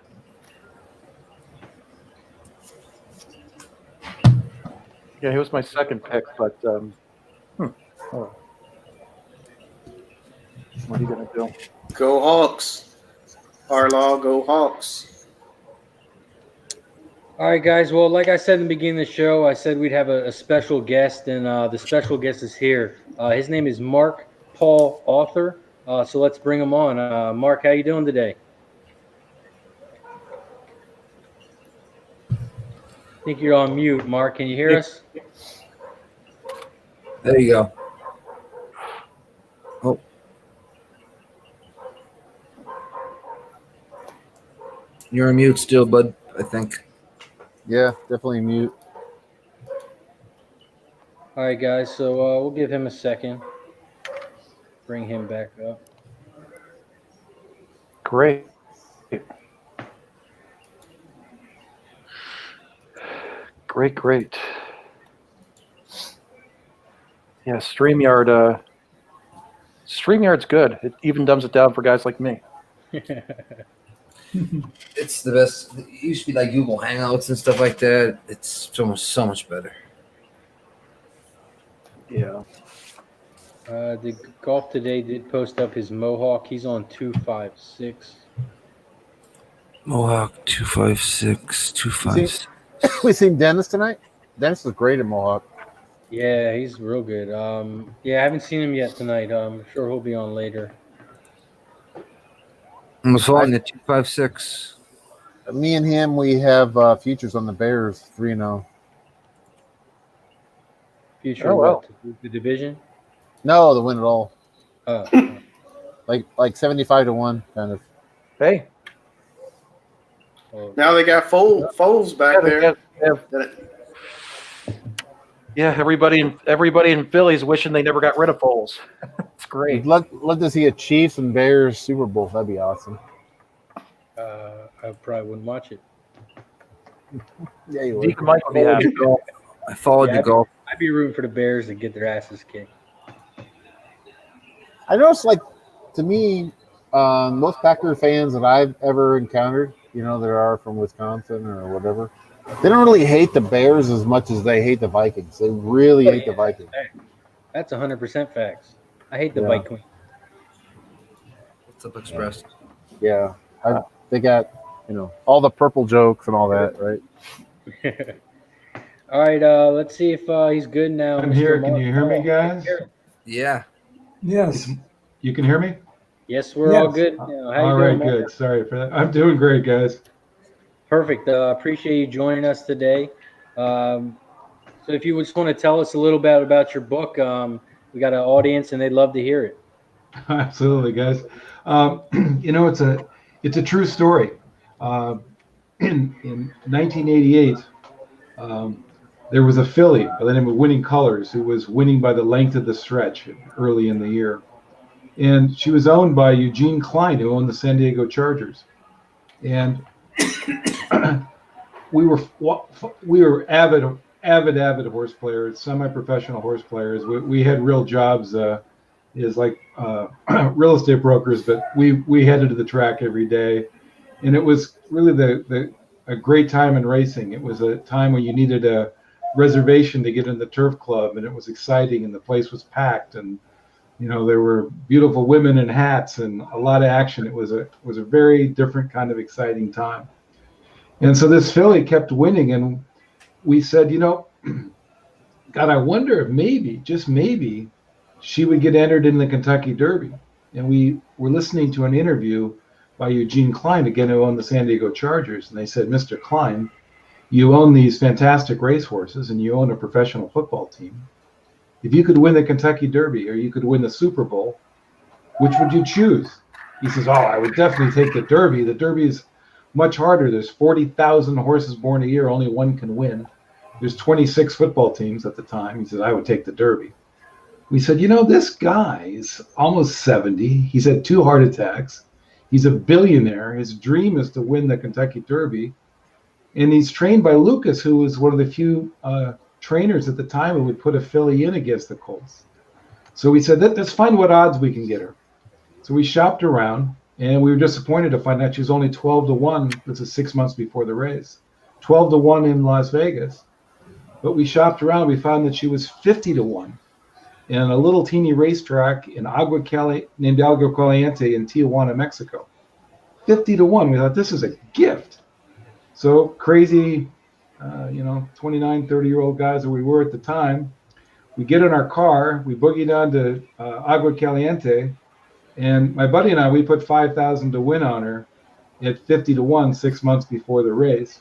it. Yeah, he was my second pick, but oh. What are you gonna do? Go Hawks. Harlaw, go Hawks. All right, guys. Well, like I said in the beginning of the show, I said we'd have a special guest, and the special guest is here. His name is Mark Paul Author. So let's bring him on. Mark, how you doing today? I think you're on mute, Mark. Can you hear us? There you go. Oh. You're on mute still, bud, I think. Yeah, definitely mute. All right, guys. So we'll give him a second. Bring him back up. Great. Great. Yeah, StreamYard's good. It even dumbs it down for guys like me. It's the best. It used to be like Google Hangouts and stuff like that. It's so much better. Yeah. The Golf Today did post up his Mohawk. He's on 256. Mohawk 256, 256. We seen Dennis tonight. Dennis was great at Mohawk. Yeah, he's real good. Yeah, I haven't seen him yet tonight. I'm sure he'll be on later. I'm following the 256. Me and him, we have futures on the Bears 3-0. Future Oh, wow. what? The division? No, the win it all. Oh. Like 75 to 1 kind of. Hey. Well, Now they got Foles back there. Yeah, everybody in Philly's wishing they never got rid of Foles. It's great. I'd love to see a Chiefs and Bears Super Bowl. That'd be awesome. I probably wouldn't watch it. Yeah, you would. Deacon Mike would be happy. I followed the golf. I'd be rooting for the Bears to get their asses kicked. I noticed, like, to me, most Packer fans that I've ever encountered, there are from Wisconsin or whatever, they don't really hate the Bears as much as they hate the Vikings. They really hate the Vikings. That's 100% facts. I hate the Bike Queen. What's up, Express? Yeah. They got, all the purple jokes and all that, right? All right, let's see if he's good now. I'm Mr. here. Mark. Can you hear me, guys? Yeah. Yes. You can hear me? Yes, we're all good. How you All doing, right, Mark? good. Sorry for that. I'm doing great, guys. Perfect. Appreciate you joining us today. So if you just want to tell us a little bit about your book, we got an audience and they'd love to hear it. Absolutely, guys. It's a true story. In 1988, there was a filly by the name of Winning Colors who was winning by the length of the stretch early in the year. And she was owned by Eugene Klein, who owned the San Diego Chargers. And we were avid horse players, semi-professional horse players. We had real jobs as like real estate brokers, but we headed to the track every day. And it was really a great time in racing. It was a time when you needed a reservation to get in the turf club, and it was exciting, and the place was packed, and there were beautiful women in hats and a lot of action. It was a very different kind of exciting time. And so this filly kept winning, and we said, God, I wonder if maybe, just maybe, she would get entered in the Kentucky Derby. And we were listening to an interview by Eugene Klein, again, who owned the San Diego Chargers. And they said, Mr. Klein, you own these fantastic racehorses and you own a professional football team. If you could win the Kentucky Derby or you could win the Super Bowl, which would you choose? He says, I would definitely take the Derby. The Derby is much harder. There's 40,000 horses born a year. Only one can win. There's 26 football teams at the time. He says, I would take the Derby. We said, this guy is almost 70. He's had 2 heart attacks. He's a billionaire. His dream is to win the Kentucky Derby. And he's trained by Lucas, who was one of the few trainers at the time who would put a filly in against the Colts. So we said, let's find what odds we can get her. So we shopped around, and we were disappointed to find out she was only 12 to 1. This is 6 months before the race. 12 to 1 in Las Vegas. But we shopped around. We found that she was 50 to 1 in a little teeny racetrack named Agua Caliente in Tijuana, Mexico. 50 to 1. We thought, this is a gift. So crazy, 29, 30-year-old guys that we were at the time, we get in our car, we boogie down to Agua Caliente, and my buddy and I, we put $5,000 to win on her at 50 to 1 6 months before the race.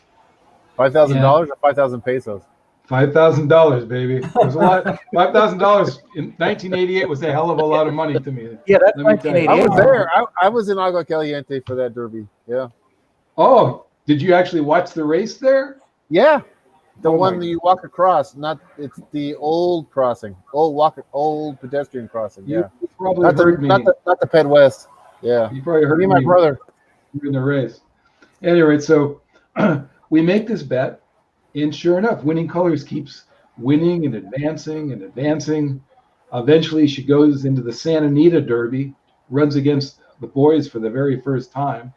$5,000 or 5,000 pesos? $5,000, baby. It was a lot. $5,000 in 1988 was a hell of a lot of money to me. Yeah, that's 1988. I was there. I was in Agua Caliente for that Derby. Yeah. Oh, did you actually watch the race there? Yeah. The one that you walk across, it's the old crossing, old pedestrian crossing. Yeah. You probably heard me. Not the Ped West. Yeah. You probably heard me and my brother in the race. Anyway, so we make this bet, and sure enough, Winning Colors keeps winning and advancing and advancing. Eventually, she goes into the Santa Anita Derby, runs against the boys for the very first time,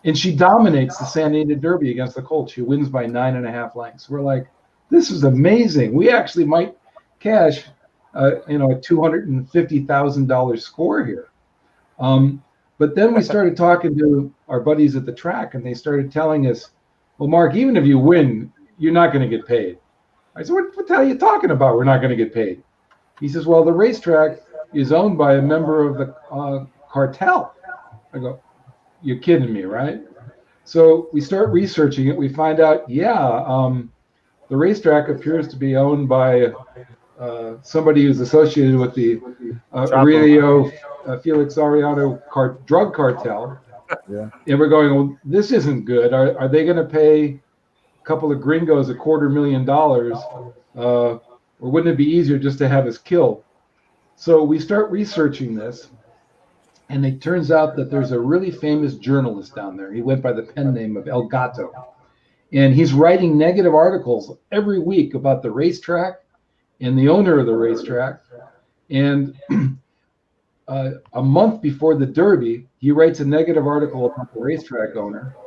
and she dominates the Santa Anita Derby against the colts. She wins by 9.5 lengths. We're like, this is amazing. We actually might cash, a $250,000 score here. But then we started talking to our buddies at the track, and they started telling us, well, Mark, even if you win, you're not going to get paid. I said, what the hell are you talking about? We're not going to get paid. He says, well, the racetrack is owned by a member of the cartel. I go, you're kidding me, right? So we start researching it. We find out, the racetrack appears to be owned by somebody who's associated with the Aurelio Felix Arellano drug cartel. Yeah. And we're going, well, this isn't good. Are they going to pay a couple of gringos $250,000? Or wouldn't it be easier just to have us killed? So we start researching this, and it turns out that there's a really famous journalist down there. He went by the pen name of El Gato. And he's writing negative articles every week about the racetrack and the owner of the racetrack. And a month before the Derby, he writes a negative article about the racetrack owner.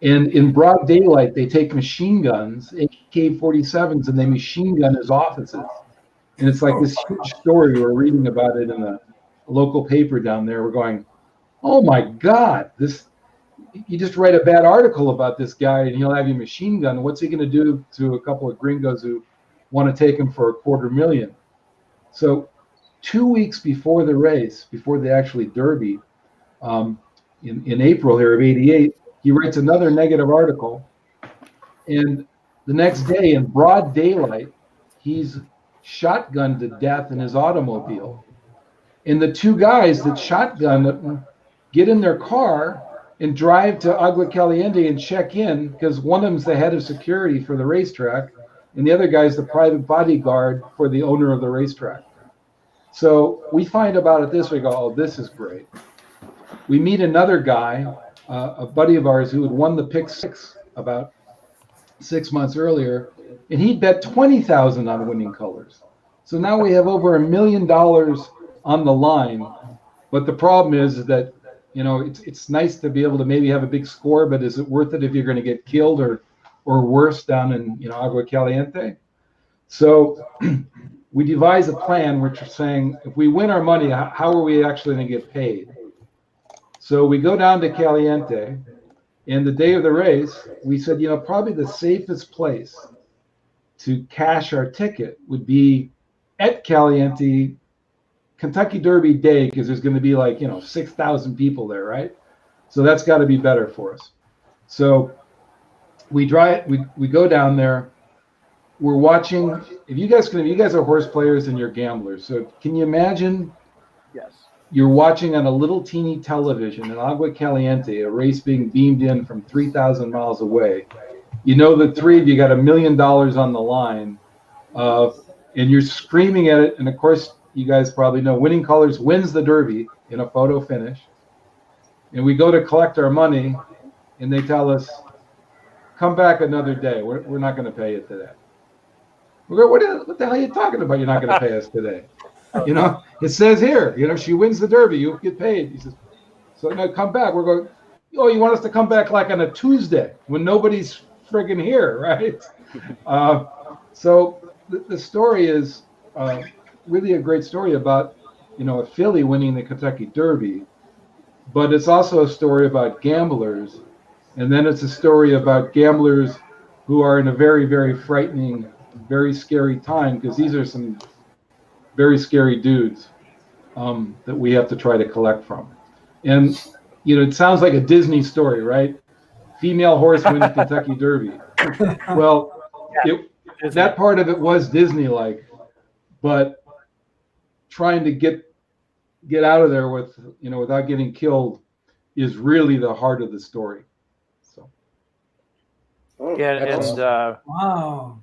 And in broad daylight, they take machine guns, AK-47s, and they machine gun his offices. And it's like this huge story. We're reading about it in a local paper down there. We're going, oh my God, you just write a bad article about this guy and he'll have you machine gun. What's he going to do to a couple of gringos who want to take him for $250,000? So 2 weeks before the race, before the actually Derby, in April here of '88, he writes another negative article. And the next day in broad daylight, he's shotgunned to death in his automobile. And the two guys that shotgunned him get in their car and drive to Agua Caliente and check in, because one of them's the head of security for the racetrack, and the other guy's the private bodyguard for the owner of the racetrack. So we find about it this way, go, oh, this is great. We meet another guy, a buddy of ours who had won the Pick Six about 6 months earlier, and he bet $20,000 on winning colors. So now we have over $1 million on the line. But the problem is that, it's nice to be able to maybe have a big score, but is it worth it if you're going to get killed or worse down in Agua Caliente? So we devise a plan which is saying, if we win our money, how are we actually going to get paid? So we go down to Caliente, and the day of the race, we said, probably the safest place to cash our ticket would be at Caliente, Kentucky Derby day, because there's going to be 6,000 people there, right? So that's got to be better for us. So we go down there. We're watching. If you guys are horse players and you're gamblers, so can you imagine? Yes. You're watching on a little teeny television in Agua Caliente, a race being beamed in from 3,000 miles away. The three of you got $1 million on the line, and you're screaming at it. And of course, you guys probably know Winning Colors wins the Derby in a photo finish. And we go to collect our money, and they tell us, come back another day. We're not going to pay you today. We go, what the hell are you talking about? You're not going to pay us today. It says here, she wins the Derby, you get paid. He says, so no, come back. We're going, oh, you want us to come back like on a Tuesday when nobody's friggin' here, right? So the story is really a great story about, a filly winning the Kentucky Derby, but it's also a story about gamblers. And then it's a story about gamblers who are in a very, very frightening, very scary time, because these are some very scary dudes that we have to try to collect from. And, it sounds like a Disney story, right? Female horse wins Kentucky Derby. Well, that part of it was Disney-like, but trying to get out of there with, without getting killed is really the heart of the story. So. Yeah, and Wow.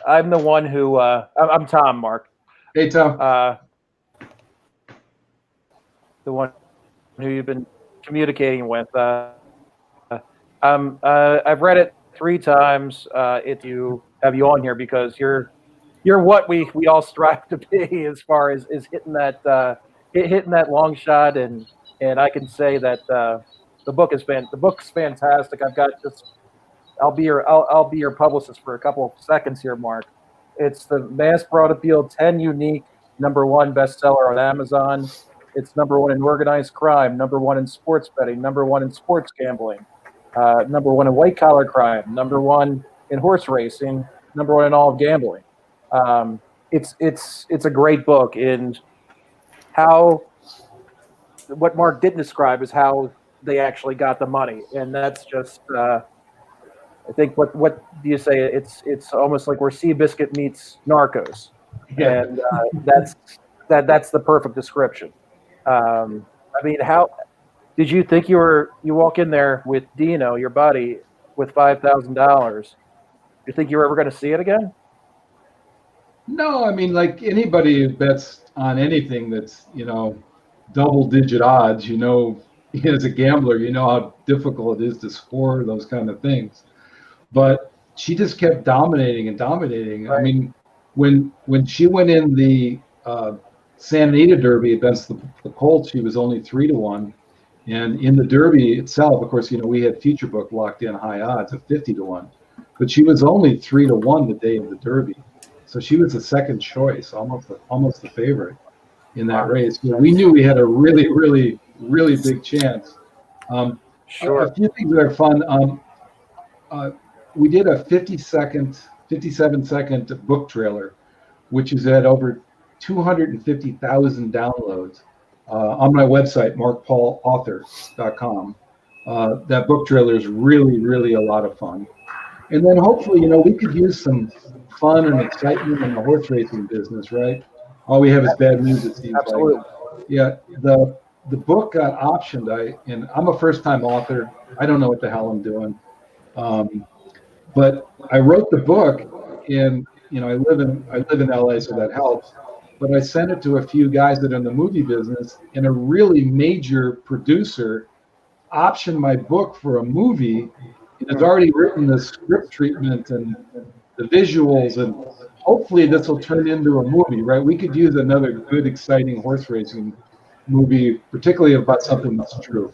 I'm the one who I'm Tom, Mark. Hey, Tom. The one who you've been communicating with. I've read it 3 times. If you have you on here because you're you're what we all strive to be as far as hitting that long shot, and I can say that the book's fantastic. I've got just I'll be your publicist for a couple of seconds here, Mark. It's the mass broad appeal 10 unique #1 bestseller on Amazon. It's #1 in organized crime, #1 in sports betting, #1 in sports gambling, #1 in white collar crime, #1 in horse racing, #1 in all of gambling. It's a great book. And how what Mark didn't describe is how they actually got the money, and that's just I think what do you say? It's almost like where Seabiscuit meets Narcos, Yeah. and that's the perfect description. I mean, how did you think you walk in there with Dino, your buddy, with $5,000? You think you were ever going to see it again? No, I mean, like anybody who bets on anything that's, double-digit odds, as a gambler, you know how difficult it is to score those kind of things. But she just kept dominating and dominating. Right. I mean, when she went in the Santa Anita Derby against the Colts, she was only 3-1. And in the Derby itself, of course, we had Future Book locked in high odds of 50-1. But she was only 3-1 the day of the Derby. So she was the second choice, almost the favorite in that race. So we knew we had a really, really, really big chance. Sure. A few things that are fun. We did a 57-second book trailer, which has had over 250,000 downloads on my website, markpaulauthor.com. That book trailer is really, really a lot of fun. And then hopefully, we could use some fun and excitement in the horse racing business, right? All we have is bad news, it seems Absolutely. like. Yeah, the book got optioned. And I'm a first-time author. I don't know what the hell I'm doing. But I wrote the book, and I live in LA, so that helps. But I sent it to a few guys that are in the movie business, and a really major producer optioned my book for a movie, and has already written the script treatment and the visuals, and hopefully this will turn into a movie, right? We could use another good, exciting horse racing movie, particularly about something that's true.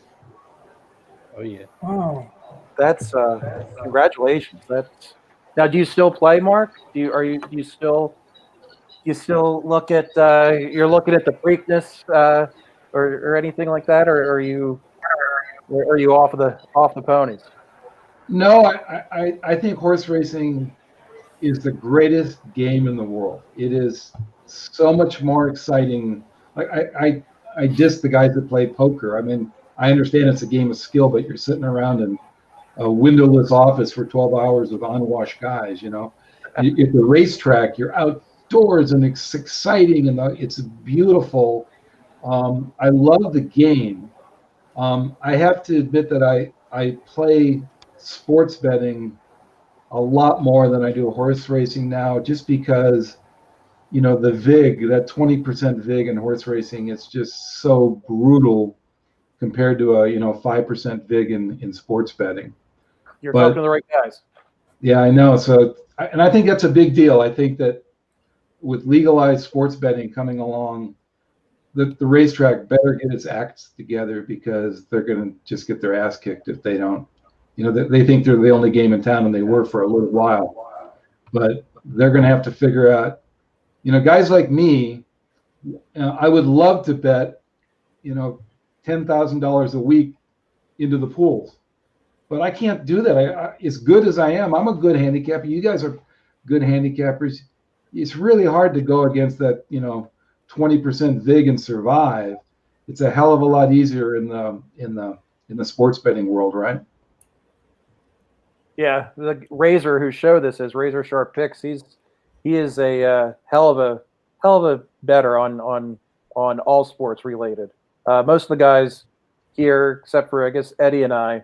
Oh yeah. Wow. That's congratulations. Now. Do you still play, Mark? Do you still look at you're looking at the Preakness or anything like that, or are you off the ponies? No, I think horse racing is the greatest game in the world. It is so much more exciting. Like I diss the guys that play poker. I mean, I understand it's a game of skill, but you're sitting around in a windowless office for 12 hours with unwashed guys. At the racetrack, you're outdoors and it's exciting and it's beautiful. I love the game. I have to admit that I play sports betting a lot more than I do horse racing now, just because the VIG, that 20% VIG in horse racing, it's just so brutal compared to a 5% VIG in sports betting. You're talking to the right guys. Yeah, I know. So, and I think that's a big deal. I think that with legalized sports betting coming along, the racetrack better get its acts together, because they're going to just get their ass kicked if they don't. They think they're the only game in town, and they were for a little while. But they're going to have to figure out, guys like me, I would love to bet, $10,000 a week into the pools. But I can't do that. As good as I am, I'm a good handicapper. You guys are good handicappers. It's really hard to go against that, 20% VIG and survive. It's a hell of a lot easier in the sports betting world, right? Yeah, the Razor who showed this is RazorSharpPicks. He is a hell of a bettor on all sports related. Most of the guys here, except for I guess Eddie and I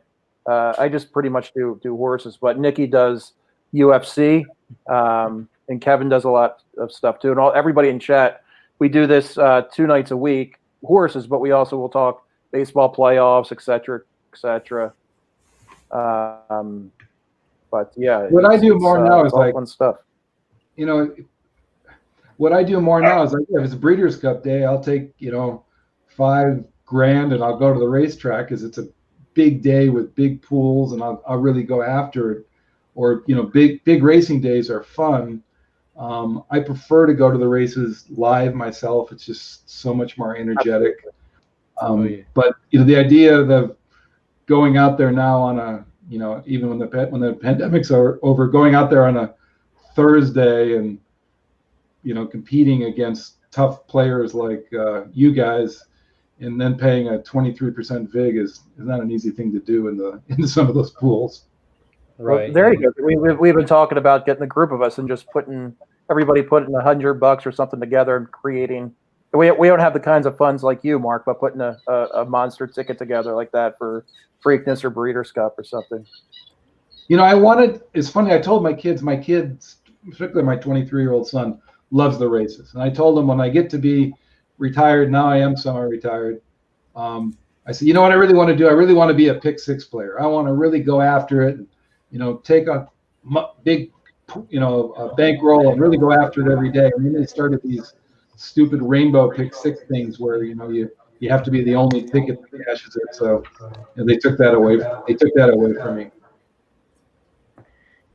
just pretty much do horses. But Nikki does UFC, and Kevin does a lot of stuff too. And everybody in chat, we do this 2 nights a week, horses, but we also will talk baseball playoffs, etc., etc. But yeah, what I do more now is like fun stuff. what I do more now is like, if it's a Breeders' Cup day, I'll take, $5 grand and I'll go to the racetrack because it's a big day with big pools and I'll really go after it. Or, big racing days are fun. I prefer to go to the races live myself. It's just so much more energetic. But, the idea of going out there now on a, even when the pandemics are over, going out there on a Thursday and, competing against tough players like you guys, and then paying a 23% vig is not an easy thing to do in some of those pools. Right. Well, there you go. We've been talking about getting a group of us and just putting $100 or something together and creating. We don't have the kinds of funds like you, Mark, but putting a monster ticket together like that for Preakness or Breeders' Cup or something. It's funny, I told my kids, particularly my 23-year-old son, loves the races. And I told him when I get to be retired, now I am semi-retired, I said, what I really want to do? I really want to be a pick six player. I want to really go after it, and, take a big, a bankroll and really go after it every day. And then they started these stupid rainbow pick six things where, you have to be the only ticket that cashes it. So they took that away. They took that away from me.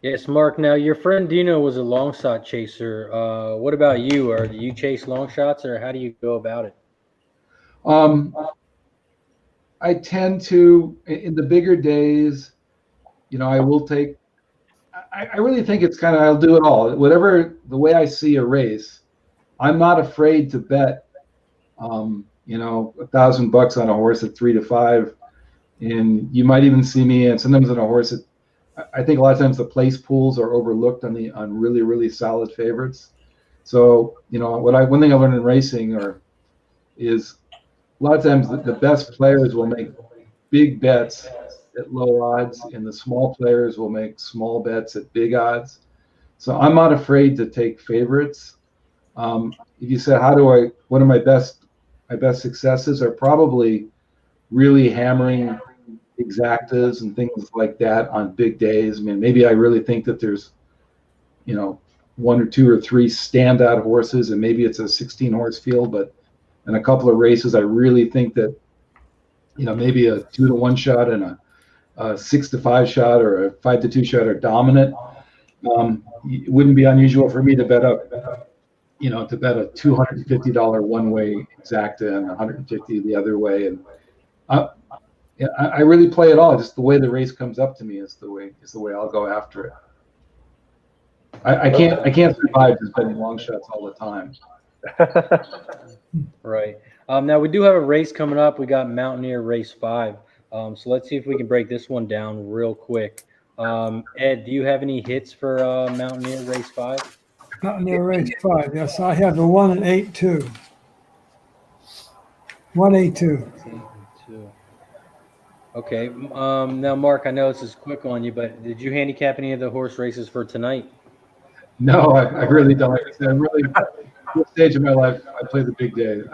Yes, Mark. Now, your friend Dino was a long shot chaser. What about you? Do you chase long shots, or how do you go about it? I tend to, in the bigger days, I will take. I really think it's kind of, I'll do it all. Whatever the way I see a race, I'm not afraid to bet. $1,000 on a horse at 3 to 5, and you might even see me, and sometimes on a horse at. I think a lot of times the place pools are overlooked on really, really solid favorites. So, one thing I learned in racing is a lot of times the best players will make big bets at low odds, and the small players will make small bets at big odds. So I'm not afraid to take favorites. If you said, what are my best successes are probably really hammering exactas and things like that on big days. I mean, maybe I really think that there's, 1 or 2 or 3 standout horses, and maybe it's a 16-horse field, but in a couple of races, I really think that, maybe a 2-to-1 shot and a 6-to-5 shot or a 5-to-2 shot are dominant. It wouldn't be unusual for me to bet up, to bet a $250 one-way exacta and $150 the other way, and I really play it all. Just the way the race comes up to me is the way I'll go after it. I can't survive just betting long shots all the time. Right. Now we do have a race coming up. We got Mountaineer Race 5. So let's see if we can break this one down real quick. Ed, do you have any hits for Mountaineer Race 5? Mountaineer Race 5. Yes, I have the 1 and 8-2. 1-8-2. Okay. Now, Mark, I know this is quick on you, but did you handicap any of the horse races for tonight? No, I really don't. I'm really, at this stage of my life, I play the big days.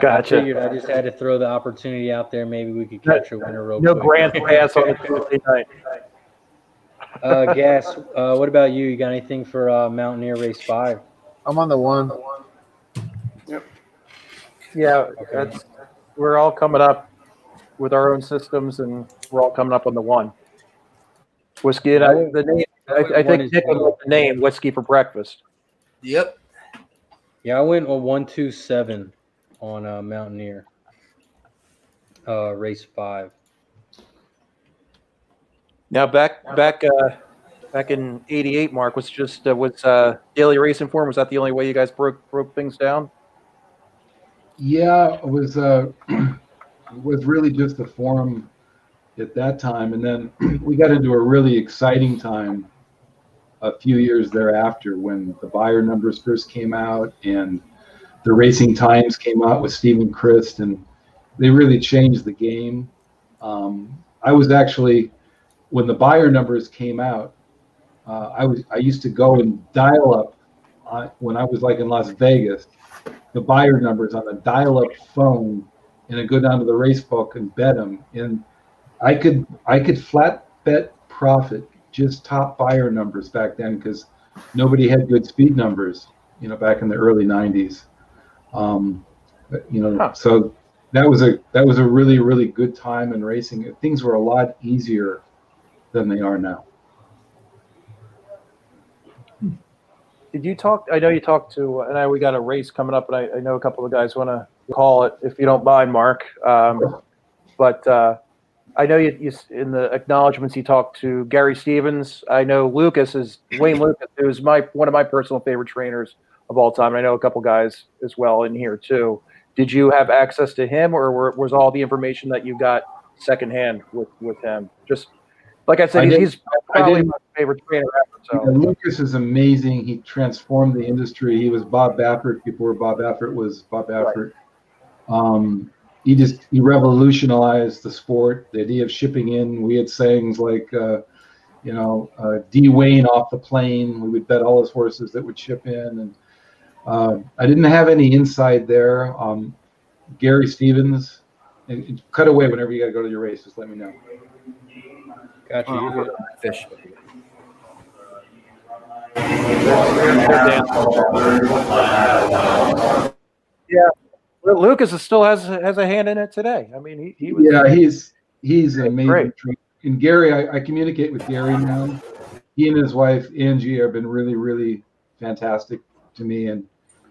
Gotcha. I figured I just had to throw the opportunity out there. Maybe we could catch a winner real no quick. Grants Pass on the Tuesday night. Gas, what about you? You got anything for Mountaineer Race 5? I'm on the 1. Yep. Yeah, we're all coming up with our own systems, and we're all coming up on the 1. Whiskey, and the name. I think Nick wrote the name Whiskey for Breakfast. Yep. Yeah, I went on 1-2-7 on Mountaineer Race 5. Now back in '88, Mark, was just daily racing form. Was that the only way you guys broke things down? Yeah, it was really just the form at that time, and then we got into a really exciting time a few years thereafter when the buyer numbers first came out and the Racing Times came out with Stephen Christ, and they really changed the game. I was actually, when the buyer numbers came out, I used to go and dial up when I was like in Las Vegas, the buyer numbers on a dial-up phone, and I'd go down to the race book and bet them. And I could flat bet profit just top buyer numbers back then, because nobody had good speed numbers, back in the early 90s. So that was a really, really good time in racing. Things were a lot easier than they are now. Did you talk? I know you talked to, and we got a race coming up, and I know a couple of guys want to call it, if you don't mind, Mark. But I know you in the acknowledgments you talked to Gary Stevens. I know Wayne Lucas, who's one of my personal favorite trainers of all time. And I know a couple guys as well in here too. Did you have access to him, or was all the information that you got secondhand with him? Just like I said, he's probably my favorite trainer ever. So Lucas is amazing. He transformed the industry. He was Bob Baffert before Bob Baffert was Bob Baffert. Right. He revolutionized the sport. The idea of shipping in. We had sayings like, D. Wayne off the plane. We would bet all his horses that would ship in, and I didn't have any inside there. Gary Stevens, and cut away whenever you got to go to your race. Just let me know. Gotcha. You're good. Fish. Yeah. Well, Lucas still has a hand in it today. I mean, he was. Yeah, he's amazing. And Gary, I communicate with Gary now. He and his wife Angie have been really, really fantastic to me. And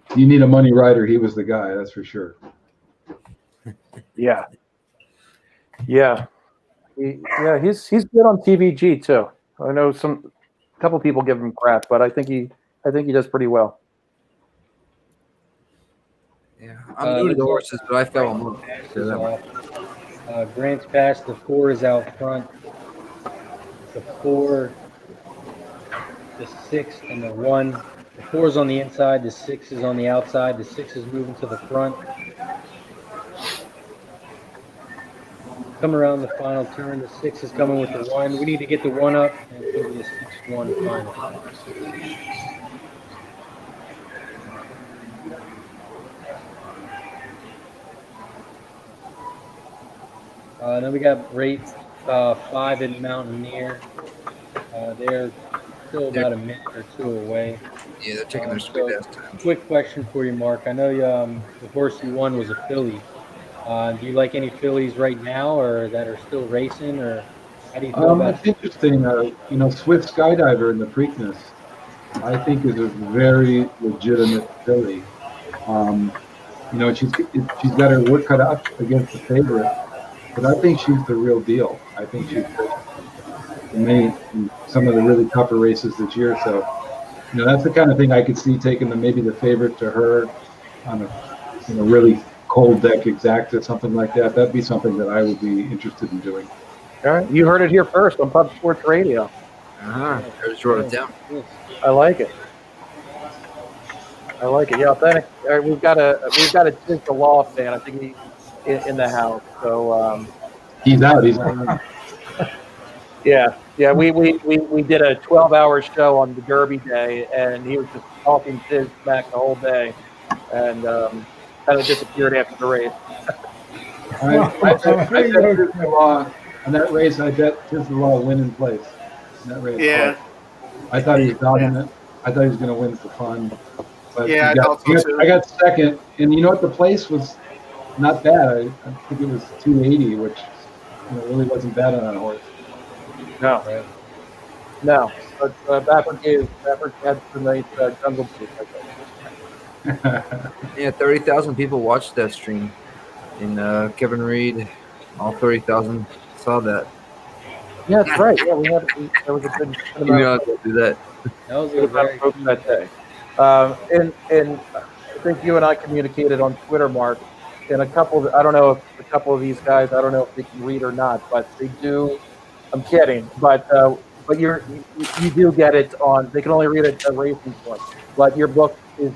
if you need a money rider, he was the guy. That's for sure. Yeah. Yeah. He's good on TVG too. I know a couple people give him crap, but I think he does pretty well. Yeah, I'm new to the horses, but I fell in love. Grants Pass, the 4 is out front. The 4, the 6, and the 1. The 4 is on the inside. The 6 is on the outside. The 6 is moving to the front. Come around the final turn. The 6 is coming with the 1. We need to get the 1 up, and it's going to be a 6-1 final. Then we got rate 5 in Mountaineer. They're still about a minute or two away. Yeah, they're taking their sweet ass time. Quick question for you, Mark. I know the horse you won was a filly. Do you like any fillies right now, or that are still racing, or how do you feel about It's interesting. Swift Skydiver in the Preakness, I think, is a very legitimate filly. She's got her work cut out against the favorite. But I think she's the real deal. I think she's in some of the really tougher races this year. So, that's the kind of thing I could see taking maybe the favorite to her on a really cold deck exacta, something like that. That'd be something that I would be interested in doing. All right, you heard it here first on Pub Sports Radio. I just wrote it down. I like it. Yeah, authentic. All right, we've got a Tiz the Law fan. I think he. In the house, so he's out. He's out. Yeah. We did a 12-hour show on the Derby day, and he was just talking Tiz back the whole day, and kind of disappeared after the race. I bet Tiz the Law on that race. I bet Tiz the Law win in place in that race. Yeah. I thought he was dominant. I thought he was going to win for fun. But yeah, I got second, and you know what? The place was not bad. I think it was 280, which really wasn't bad on a horse. No. Right. No. But Baffert had some nice jungle juice, I think. Yeah, 30,000 people watched that stream. And Kevin Reed, all 30,000 saw that. Yeah, that's right. Yeah, there was a good amount. You know how to do that. That was a very good that day. And I think you and I communicated on Twitter, Mark. And I don't know if a couple of these guys, I don't know if they can read or not, but they do. I'm kidding, but you do get it on. They can only read it at Racing Point, but your book is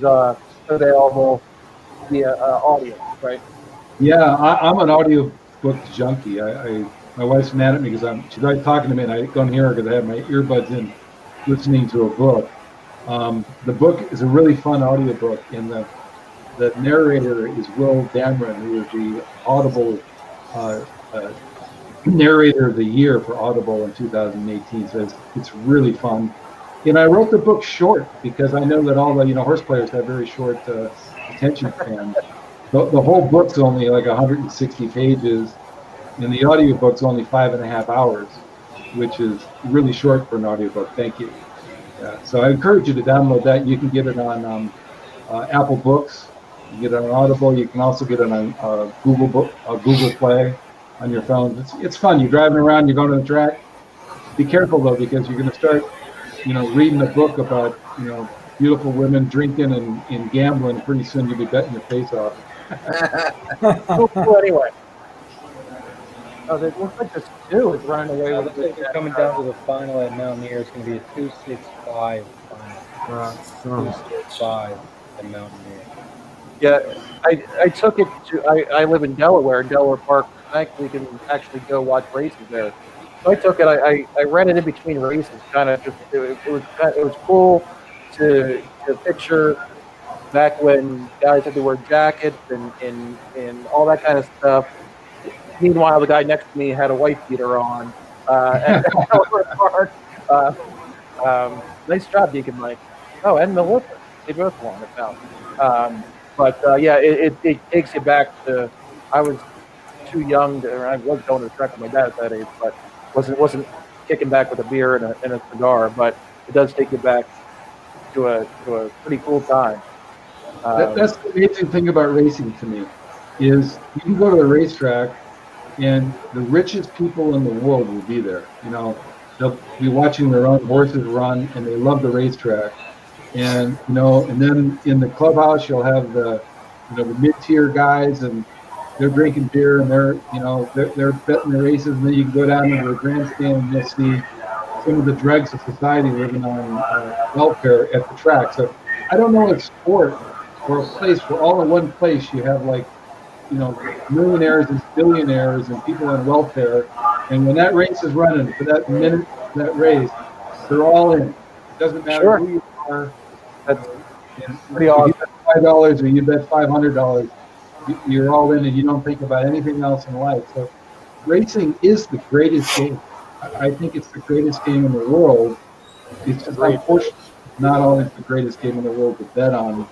available via audio, right? Yeah, I'm an audio book junkie. My wife's mad at me because she's always talking to me, and I don't hear her because I have my earbuds in, listening to a book. The book is a really fun audio book, and the narrator is Will Dameron, who is the Audible narrator of the year for Audible in 2018. So it's really fun. I wrote the book short because I know that all the horse players have very short attention spans. The whole book's only like 160 pages, and the audiobook's only 5.5 hours, which is really short for an audiobook. Thank you. Yeah, so I encourage you to download that. You can get it on Apple Books. You can get it on Audible. You can also get it on Google Play on your phone. It's fun. You're driving around. You're going to the track. Be careful though, because you're going to start, reading a book about, beautiful women drinking and gambling. Pretty soon you'll be betting your face off. Well, anyway. Oh, it looks like this two is running away with it. They're coming down to the final at Mountaineer. It's going to be a 2-6-5 final. 2-6-5 at Mountaineer. Yeah, I took it to. I live in Delaware, Delaware Park. We can actually go watch races there. So I took it. I ran it in between races. Kind of just it was cool to picture back when guys had to wear jackets and all that kind of stuff. Meanwhile, the guy next to me had a wife beater on. At Delaware Park. Nice job, Deacon Mike. Oh, and Melissa. They both won it now. But yeah, it takes you back to. I was too young to. I was going to the track with my dad at that age, but wasn't kicking back with a beer and a cigar. But it does take you back to a pretty cool time. That's the amazing thing about racing to me, is you can go to the racetrack, and the richest people in the world will be there. They'll be watching their own horses run, and they love the racetrack. And and then in the clubhouse you'll have the mid-tier guys, and they're drinking beer, and they're betting the races. And then you can go down into the grandstand and you'll see some of the dregs of society living on welfare at the track. So I don't know a sport or a place where all in one place you have millionaires and billionaires and people on welfare, and when that race is running for that minute, that race, they're all in. It doesn't matter who you are. That's pretty awesome. You bet $5 or you bet $500, you're all in, and you don't think about anything else in life. So racing is the greatest game. I think it's the greatest game in the world. It's just unfortunately not always the greatest game in the world to bet on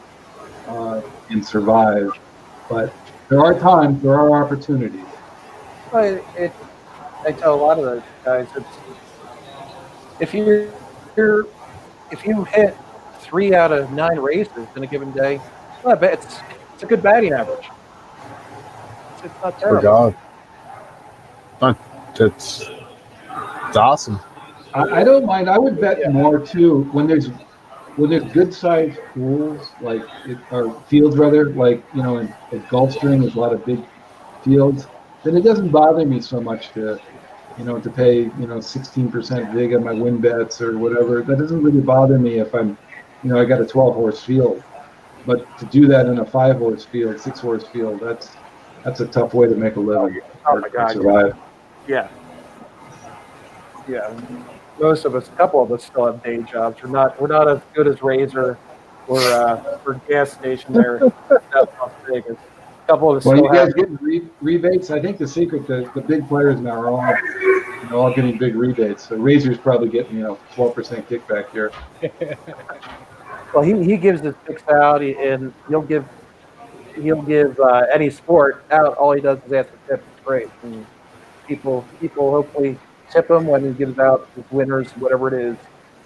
and survive. But there are times, there are opportunities. Well, I tell a lot of those guys, if you hit 3 out of 9 races in a given day, well, I bet it's a good batting average. It's not terrible. God. It's awesome. I don't mind. I would bet more too when there's good sized pools, or fields rather, in Gulfstream, there's a lot of big fields. Then it doesn't bother me so much to pay 16% vig on my win bets or whatever. That doesn't really bother me if I'm I got a 12-horse field. But to do that in a 5-horse field, 6-horse field, that's a tough way to make a living. Oh my God! Survive. Yeah. Most of us, a couple of us, still have day jobs. We're not as good as Razor or gas station there. That's Las Vegas. A couple of us. Well, still you guys have getting rebates? I think the secret, the big players now are all getting big rebates. So Razor's probably getting 12% kickback here. Well, he gives his picks out, and he'll give any sport out. All he does is ask for tips. It's great, and people hopefully tip him when he gives out his winners, whatever it is.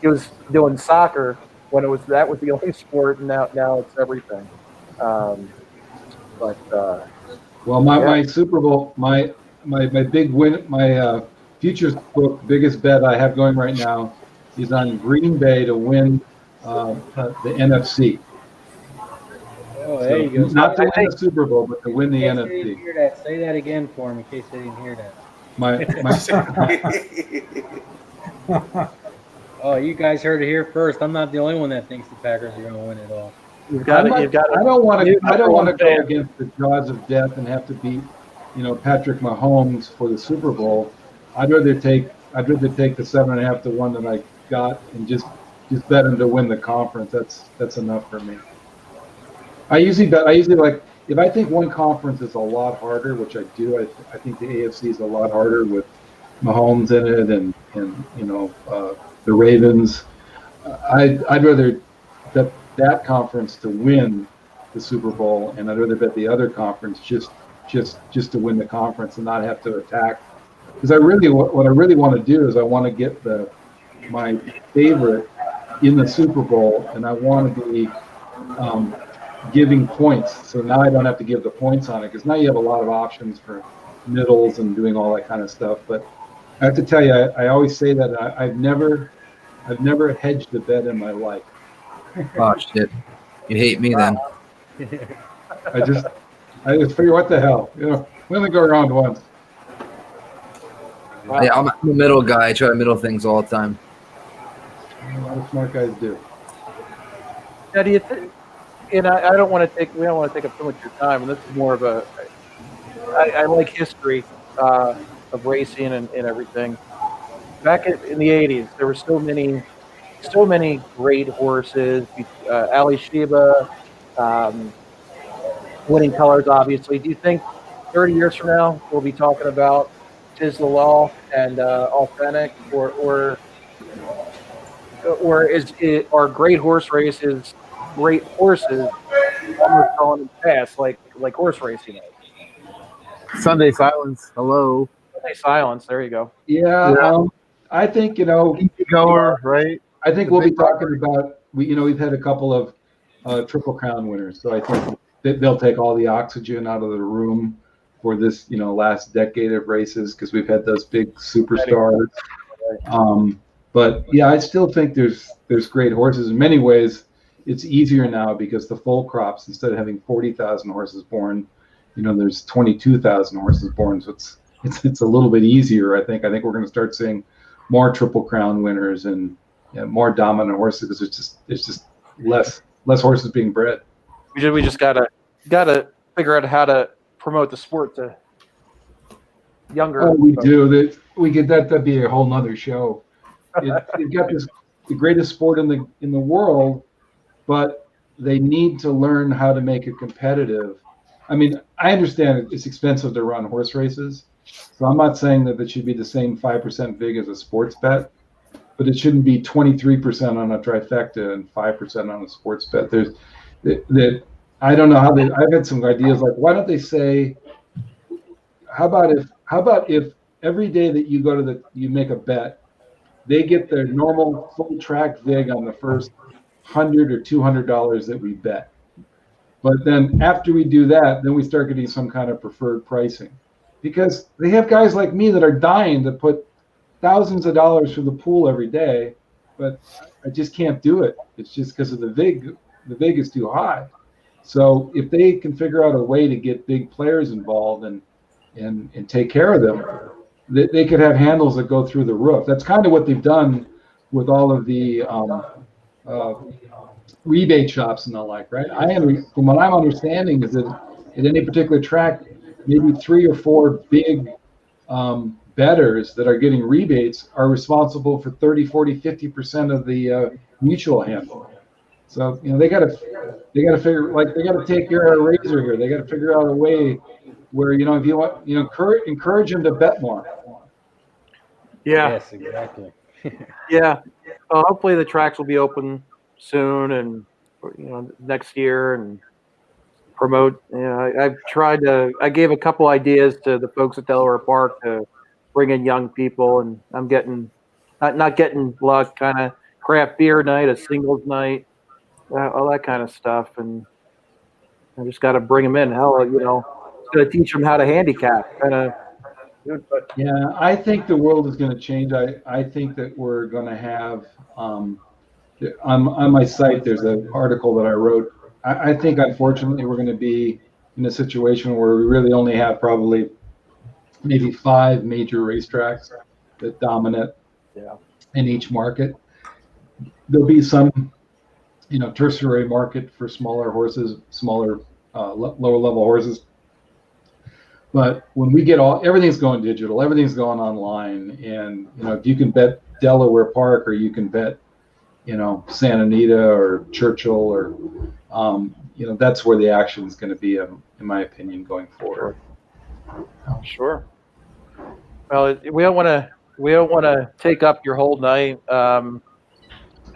He was doing soccer when that was the only sport, and now it's everything. Well, my Super Bowl, my big win, my futures book, biggest bet I have going right now is on Green Bay to win the NFC. Oh, there you go. Not to win the Super Bowl, but to win the NFC. Didn't hear that. Say that again for me, in case I didn't hear that. Oh, you guys heard it here first. I'm not the only one that thinks the Packers are going to win it all. You've got it. I don't want to go against the jaws of death and have to beat, Patrick Mahomes for the Super Bowl. I'd rather take the 7.5 to 1 that I got and just bet him to win the conference. That's enough for me. I usually like, if I think one conference is a lot harder, which I do. I think the AFC is a lot harder with Mahomes in it and the Ravens. I'd rather bet that conference to win the Super Bowl, and I'd rather bet the other conference just to win the conference and not have to attack. Because what I really want to do is I want to get my favorite in the Super Bowl, and I want to be giving points. So now I don't have to give the points on it, because now you have a lot of options for middles and doing all that kind of stuff. But I have to tell you, I always say that I've never hedged a bet in my life. Oh shit! You hate me then. I just figure, what the hell, we only go around once. Yeah, I'm a middle guy. I try to middle things all the time. A lot of smart guys do. Now, do you think? And I don't want to take. We don't want to take up too much of your time. And this is more of a. I like history of racing and everything. Back in the '80s, there were so many great horses. Ali Sheba, Winning Colors, obviously. Do you think 30 years from now we'll be talking about Tis the Law and Authentic, or are great horse races great horses almost calling them past like horse racing is? Sunday Silence. Hello. Sunday Silence. There you go. Yeah. I think goer, right? I think we'll be talking about we've had a couple of Triple Crown winners, so I think they'll take all the oxygen out of the room for this last decade of races, because we've had those big superstars. But yeah, I still think there's great horses. In many ways, it's easier now because the full crops, instead of having 40,000 horses born, there's 22,000 horses born. So it's a little bit easier. I think we're going to start seeing more Triple Crown winners and more dominant horses, because it's just less horses being bred. We just gotta figure out how to promote the sport to younger. Oh, we do. That'd be a whole nother show. You've got the greatest sport in the world, but they need to learn how to make it competitive. I mean, I understand it's expensive to run horse races, so I'm not saying that it should be the same 5% vig as a sports bet, but it shouldn't be 23% on a trifecta and 5% on a sports bet. I don't know how I've had some ideas, like, why don't they say, how about if every day that you go to you make a bet, they get their normal full track vig on the first $100 or $200 that we bet. But then after we do that, then we start getting some kind of preferred pricing, because they have guys like me that are dying to put thousands of dollars for the pool every day, but I just can't do it. It's just because of the vig. The vig is too high. So if they can figure out a way to get big players involved and take care of them, they could have handles that go through the roof. That's kind of what they've done with all of the rebate shops and the like, right? From what I'm understanding is that at any particular track, maybe 3 or 4 big bettors that are getting rebates are responsible for 30, 40, 50% of the mutual handle. So they got to figure, like, they got to take care of Razor here. They got to figure out a way where if you want encourage them to bet more. Yeah. Yes, exactly. Yeah. Hopefully the tracks will be open soon, and next year, and promote. I gave a couple ideas to the folks at Delaware Park to bring in young people, and I'm getting not getting luck. Kind of craft beer night, a singles night, all that kind of stuff, and I just got to bring them in. Hell, it's going to teach them how to handicap. Yeah, I think the world is going to change. I think that we're going to have on my site, there's an article that I wrote. I think, unfortunately, we're going to be in a situation where we really only have probably maybe 5 major racetracks that dominate in each market. There'll be some, tertiary market for smaller horses, smaller, lower level horses. But when we get everything's going digital, everything's going online, and if you can bet Delaware Park, or you can bet, Santa Anita or Churchill, or that's where the action is going to be, in my opinion, going forward. Sure. Well, we don't want to take up your whole night.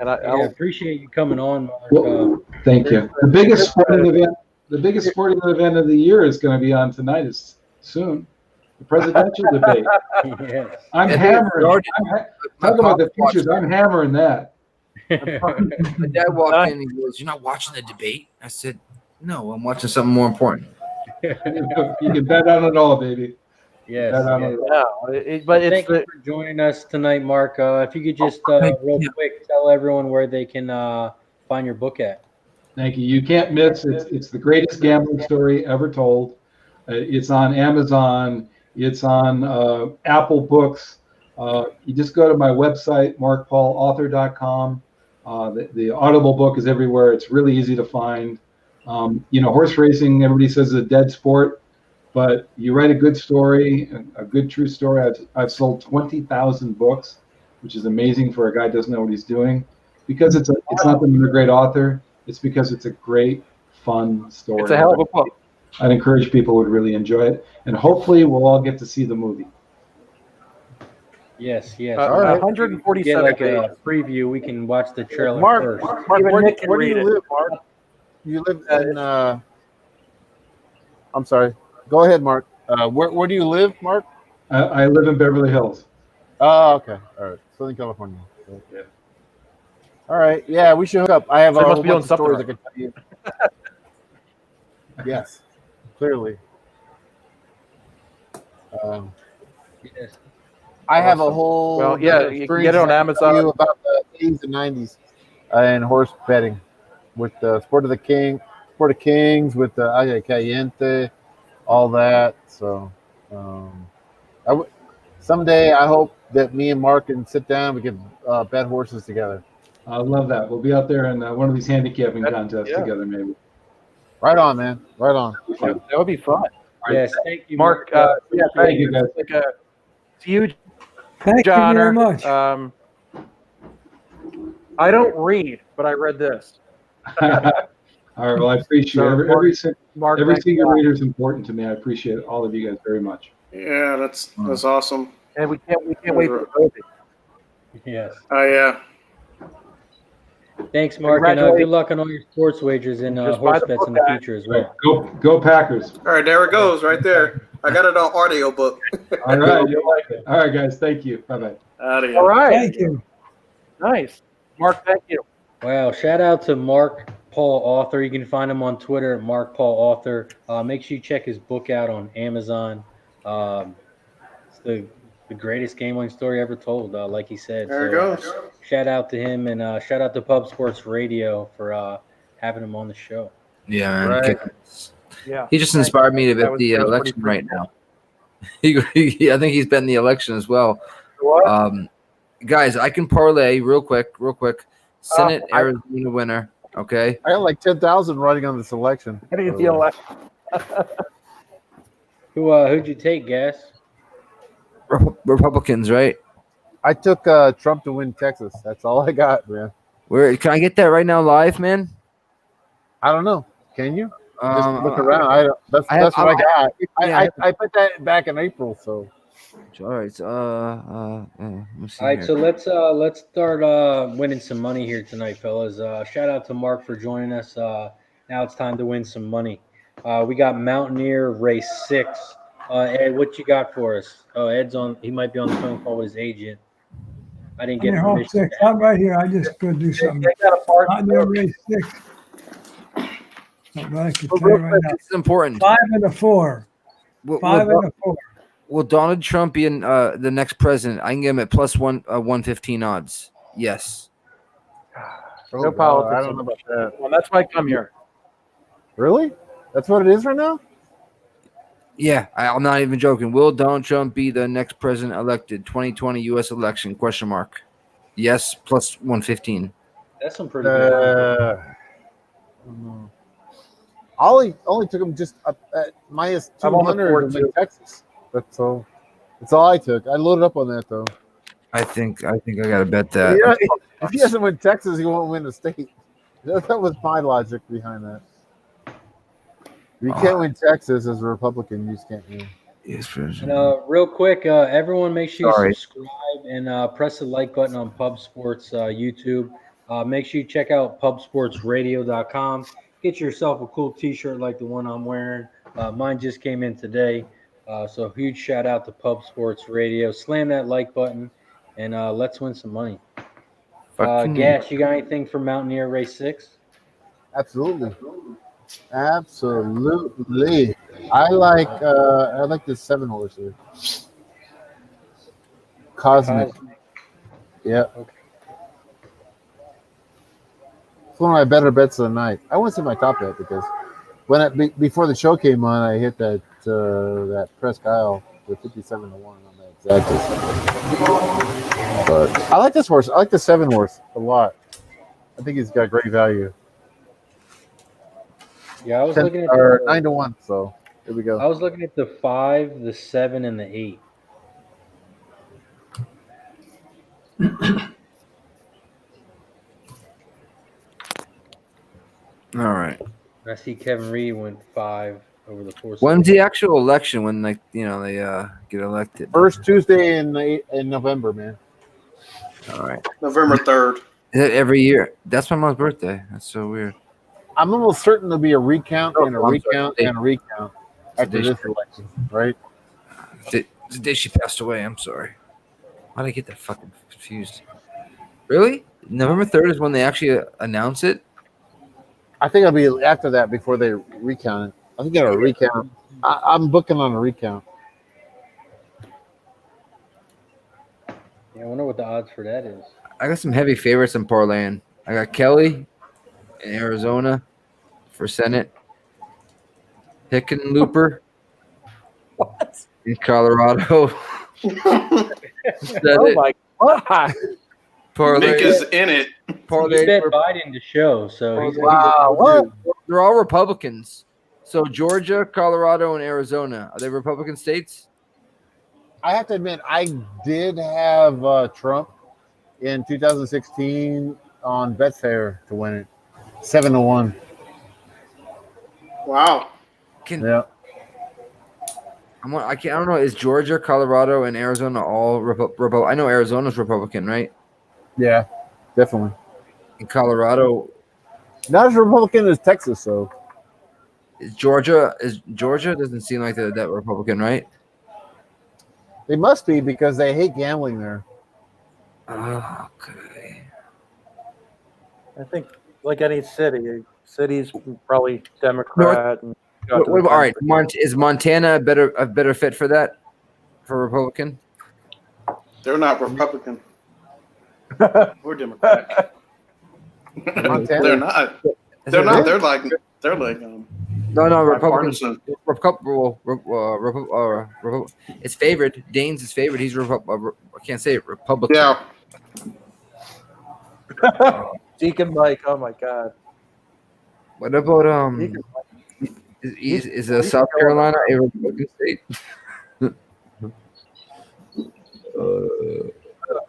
And Yeah, appreciate you coming on, Mark. Well, thank you. The biggest sporting event of the year is going to be on tonight. Is soon the presidential debate. Yes. I'm Yeah, hammering. My Talk about pop the futures. watched I'm hammering that. My dad walked in and he goes, "You're not watching the debate?" I said, "No, I'm watching something more important." You can bet on it all, baby. Yes. Bet on yes. it all. No, but it's Thank you for joining us tonight, Mark. If you could just real quick tell everyone where they can find your book at. Thank you. You can't miss. It's the greatest gambling story ever told. It's on Amazon. It's on Apple Books. You just go to my website, markpaulauthor.com. The Audible book is everywhere. It's really easy to find. Horse racing, everybody says is a dead sport, but you write a good story, a good true story. I've sold 20,000 books, which is amazing for a guy who doesn't know what he's doing. Because it's not that I'm a great author. It's because it's a great, fun story. It's a hell of a book. I'd encourage people would really enjoy it, and hopefully we'll all get to see the movie. Yes. All right. 147 Get like days. a preview. We can watch the trailer Mark, first. where Nick can do read you it. live, Mark? You live in. I'm sorry. Go ahead, Mark. Where do you live, Mark? I live in Beverly Hills. Oh, okay. All right. Southern California. Yeah. All right. Yeah, we should hook up. I have So a you whole must be doing bunch of stories I something can tell you. Yes, clearly. Yes. I have a Awesome. whole. Well, yeah, you can get it on Amazon. You about the 80s and 90s and horse betting with the Sport of Kings, with the Aga Caliente, all that. So, someday I hope that me and Mark can sit down. We can bet horses together. I love that. We'll be out there in one of these handicapping contests together, maybe. Right on, man. Right on. That would be fun. Yes. Thank you, Mark. Mark. Thank you, guys. It's a huge Thank you honor. very much. I don't read, but I read this. All right. Well, I appreciate So, every Mark, thank single you. reader is important to me. I appreciate all of you guys very much. Yeah, that's awesome. And we can't wait for the movie. Yes. Yeah. Thanks, Mark, and good luck on all your sports wagers and Just buy horse the bets book, in the guys. future as well. Go Packers. All right, there it goes, right there. I got it on audio book. All right. You'll like it. All right, guys. Thank you. Bye-bye. Out of here. All right. Thank you. Nice. Mark, thank you. Wow. Shout out to Mark Paul Author. You can find him on Twitter at Mark Paul Author. Make sure you check his book out on Amazon. It's the greatest gambling story ever told, like he said. There it goes. Shout out to him, and shout out to Pub Sports Radio for having him on the show. Yeah, man. Right. Yeah. He just inspired me to bet the that was election pretty right now. I think he's betting the election as well. What? Guys, I can parlay real quick. Senate Arizona winner. Okay. I got like 10,000 running on this election. I didn't feel like Who'd you take, Gas? Republicans, right? I took Trump to win Texas. That's all I got, man. Where can I get that right now live, man? I don't know. Can you? Just look around. That's what I got. I put that back in April, so. All right. All right, so let's start winning some money here tonight, fellas. Shout out to Mark for joining us. Now it's time to win some money. We got Mountaineer Race 6. Ed, what you got for us? Oh, Ed's on. He might be on the phone call with his agent. I didn't get permission. I'm right here. I just go do something. Mountaineer Race 6. I can tell you right now. This is important. 5 and a 4. 5 and a 4. Will Donald Trump be the next president? I can get him at plus 115 odds. Yes. no politics. I don't know about that. Well, that's why I come here. Really? That's what it is right now? Yeah, I'm not even joking. Will Donald Trump be the next president elected 2020 U.S. election? ? Yes, plus 115. That's some pretty good. Ollie only took him just up at minus I'm on the 200 board, in too. Texas. That's all I took. I loaded up on that though. I think I gotta bet that. Yeah, if he doesn't win Texas, he won't win the state. That was my logic behind that. If you can't win Texas as a Republican, you just can't win. Yes, And, real quick, everyone, make sure you subscribe and press the like button on Pub Sports YouTube. Make sure you check out pubsportsradio.com. Get yourself a cool T-shirt like the one I'm wearing. Mine just came in today. So huge shout out to Pub Sports Radio. Slam that like button, and let's win some money. Gas, you got anything for Mountaineer Race 6? Absolutely. Absolutely. I like the 7 horse here. Cosmic. Yeah. Okay. It's one of my better bets of the night. I wouldn't say my top bet because before the show came on, I hit that Presque Isle with 57 to 1 on that exactly. But I like this horse. I like the 7 horse a lot. I think he's got great value. Yeah, I was looking at 9 to 1. So here we go. I was looking at the 5, the 7, and the 8. All right. I see Kevin Reed went 5 over the 4. When's the actual election? When they get elected? First Tuesday in November, man. All right. November 3rd. Is that every year? That's my mom's birthday. That's so weird. I'm almost certain there'll be a recount and a recount and a recount after this election, right? The day she passed away. I'm sorry. Why did I get that fucking confused? Really? November 3rd is when they actually announce it? I think it'll be after that before they recount it. I think they'll recount. I'm booking on a recount. Yeah, I wonder what the odds for that is. I got some heavy favorites in parlaying. I got Kelly in Arizona for Senate. Hickenlooper in Colorado. Oh my God. Parlay. Nick is in it. He bet Biden to show, so he's What? They're all Republicans. So Georgia, Colorado, and Arizona. Are they Republican states? I have to admit, I did have Trump in 2016 on Betfair to win it, 7 to 1. Wow. Yeah. I don't know. Is Georgia, Colorado, and Arizona all Republican? I know Arizona's Republican, right? Yeah, definitely. In Colorado, not as Republican as Texas, though. Georgia doesn't seem like that Republican, right? They must be because they hate gambling there. Okay. I think, like any city, cities probably Democrat. All right, is Montana a better fit for that? For Republican? They're not Republican. We're Democrat. They're not. They're not. They're like. No, Republican. It's favored. Danes is favored. He's I can't say it. Republican. Yeah. Deacon Mike. Oh my God. What about is South Carolina a Republican state?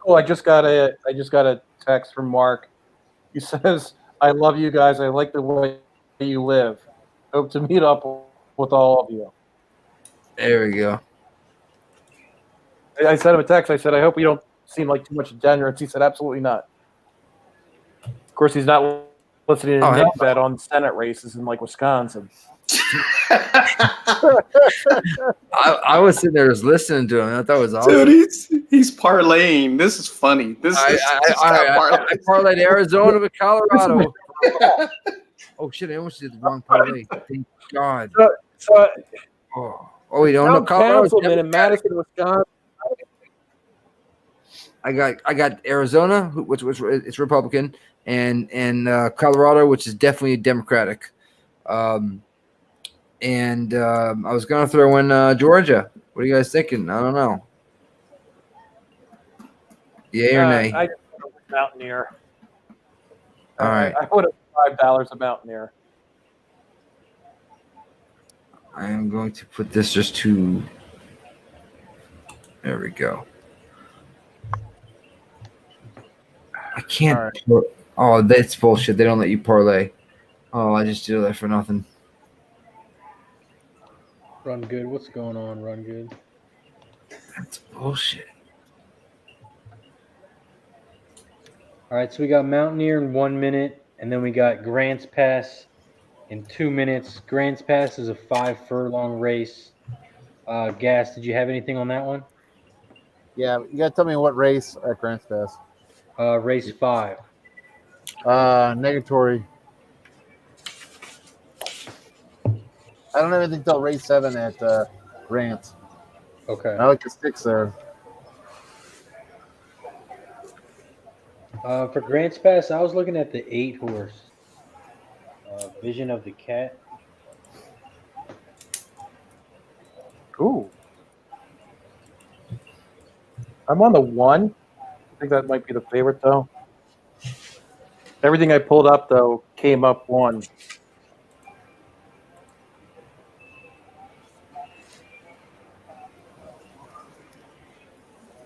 Oh, I just got a text from Mark. He says, "I love you guys. I like the way you live. Hope to meet up with all of you." There we go. I sent him a text. I said, "I hope we don't seem like too much degenerates." He said, "Absolutely not." Of course, he's not listening to Nick bet on Senate races in like Wisconsin. I was sitting there just listening to him. I thought it was awesome. Dude, he's parlaying. This is funny. I parlayed Arizona with Colorado. Oh shit! I almost did the wrong parlay. Thank God. We don't know Colorado. Councilman in Madison, Wisconsin. I got Arizona, which it's Republican, and Colorado, which is definitely Democratic. And I was gonna throw in Georgia. What are you guys thinking? I don't know. Yay or nay? I Mountaineer. All right. I put $5 a Mountaineer. I am going to put this just to. There we go. I can't. Right. Oh, that's bullshit. They don't let you parlay. Oh, I just did that for nothing. Run Good. What's going on, Run Good? That's bullshit. All right, so we got Mountaineer in 1 minute, and then we got Grants Pass in 2 minutes. Grants Pass is a 5 furlong race. Gas, did you have anything on that one? Yeah, you gotta tell me what race at Grants Pass. Race 5. Negatory. I don't have anything till race 7 at Grants. Okay. I like the 6 there. For Grants Pass, I was looking at the 8 horse. Vision of the Cat. Ooh. I'm on the 1. I think that might be the favorite, though. Everything I pulled up, though, came up 1.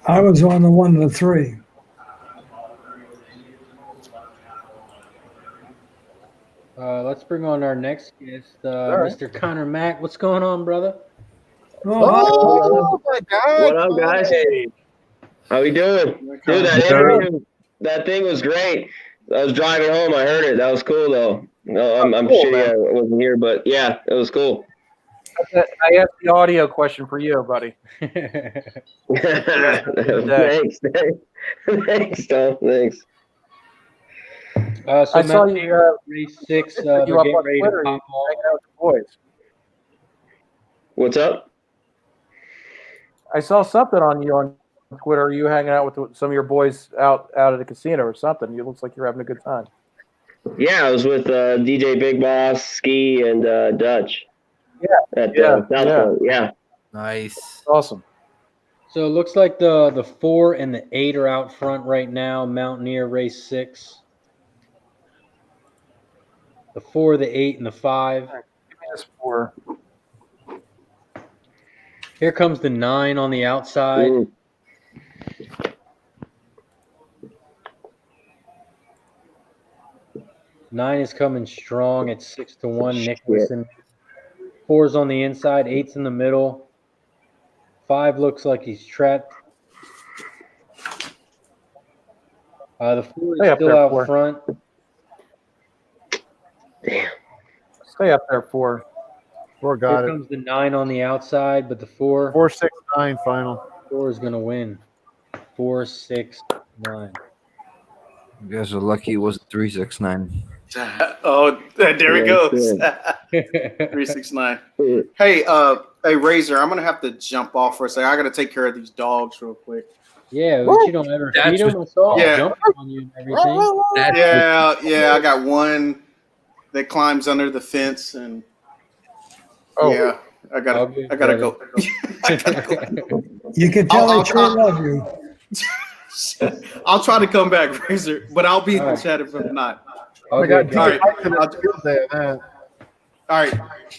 I was on the 1 to 3. Let's bring on our next guest, right. Mr. Connor Mack. What's going on, brother? Oh my God! What up, guys? How we doing? Dude, that thing was great. I was driving home. I heard it. That was cool, though. No, I'm cool, shitty man. I wasn't here, but yeah, it was cool. I asked the audio question for you, buddy. Thanks. Thanks, Tom. Thanks. So I saw you. race 6. You They're up getting on ready Twitter, to you pop off. hanging out with the boys. What's up? I saw something on you on Twitter. You hanging out with some of your boys out at the casino or something. It looks like you're having a good time. Yeah, I was with DJ Big Boss, Ski, and Dutch. Yeah. At South Point. Yeah. Nice. Awesome. So it looks like the 4 and the 8 are out front right now. Mountaineer race 6. The 4, the 8, and the 5. Give me this 4. Here comes the 9 on the outside. Ooh. Nine is coming strong at 6-1. Nicholson. 4's on the inside. 8's in the middle. 5 looks like he's trapped. The 4 is still out front. Damn. Stay up there, 4. 4 got Here it. comes the 9 on the outside, but the 4. 4, 6, 9 final. 4 is going to win. 4, 6, 9. You guys are lucky it wasn't 369. Oh, there we go. Yeah. 369. Hey, Razor, I'm gonna have to jump off for a second. I gotta take care of these dogs real quick. Yeah, but you don't ever feed them. It's all jumping on you and everything. Yeah. I got one that climbs under the fence, and yeah, I gotta go. You can tell they sure love you. I'll try to come back, Razor, but I'll be in the chat if I'm not. Oh my God! All right. All Right.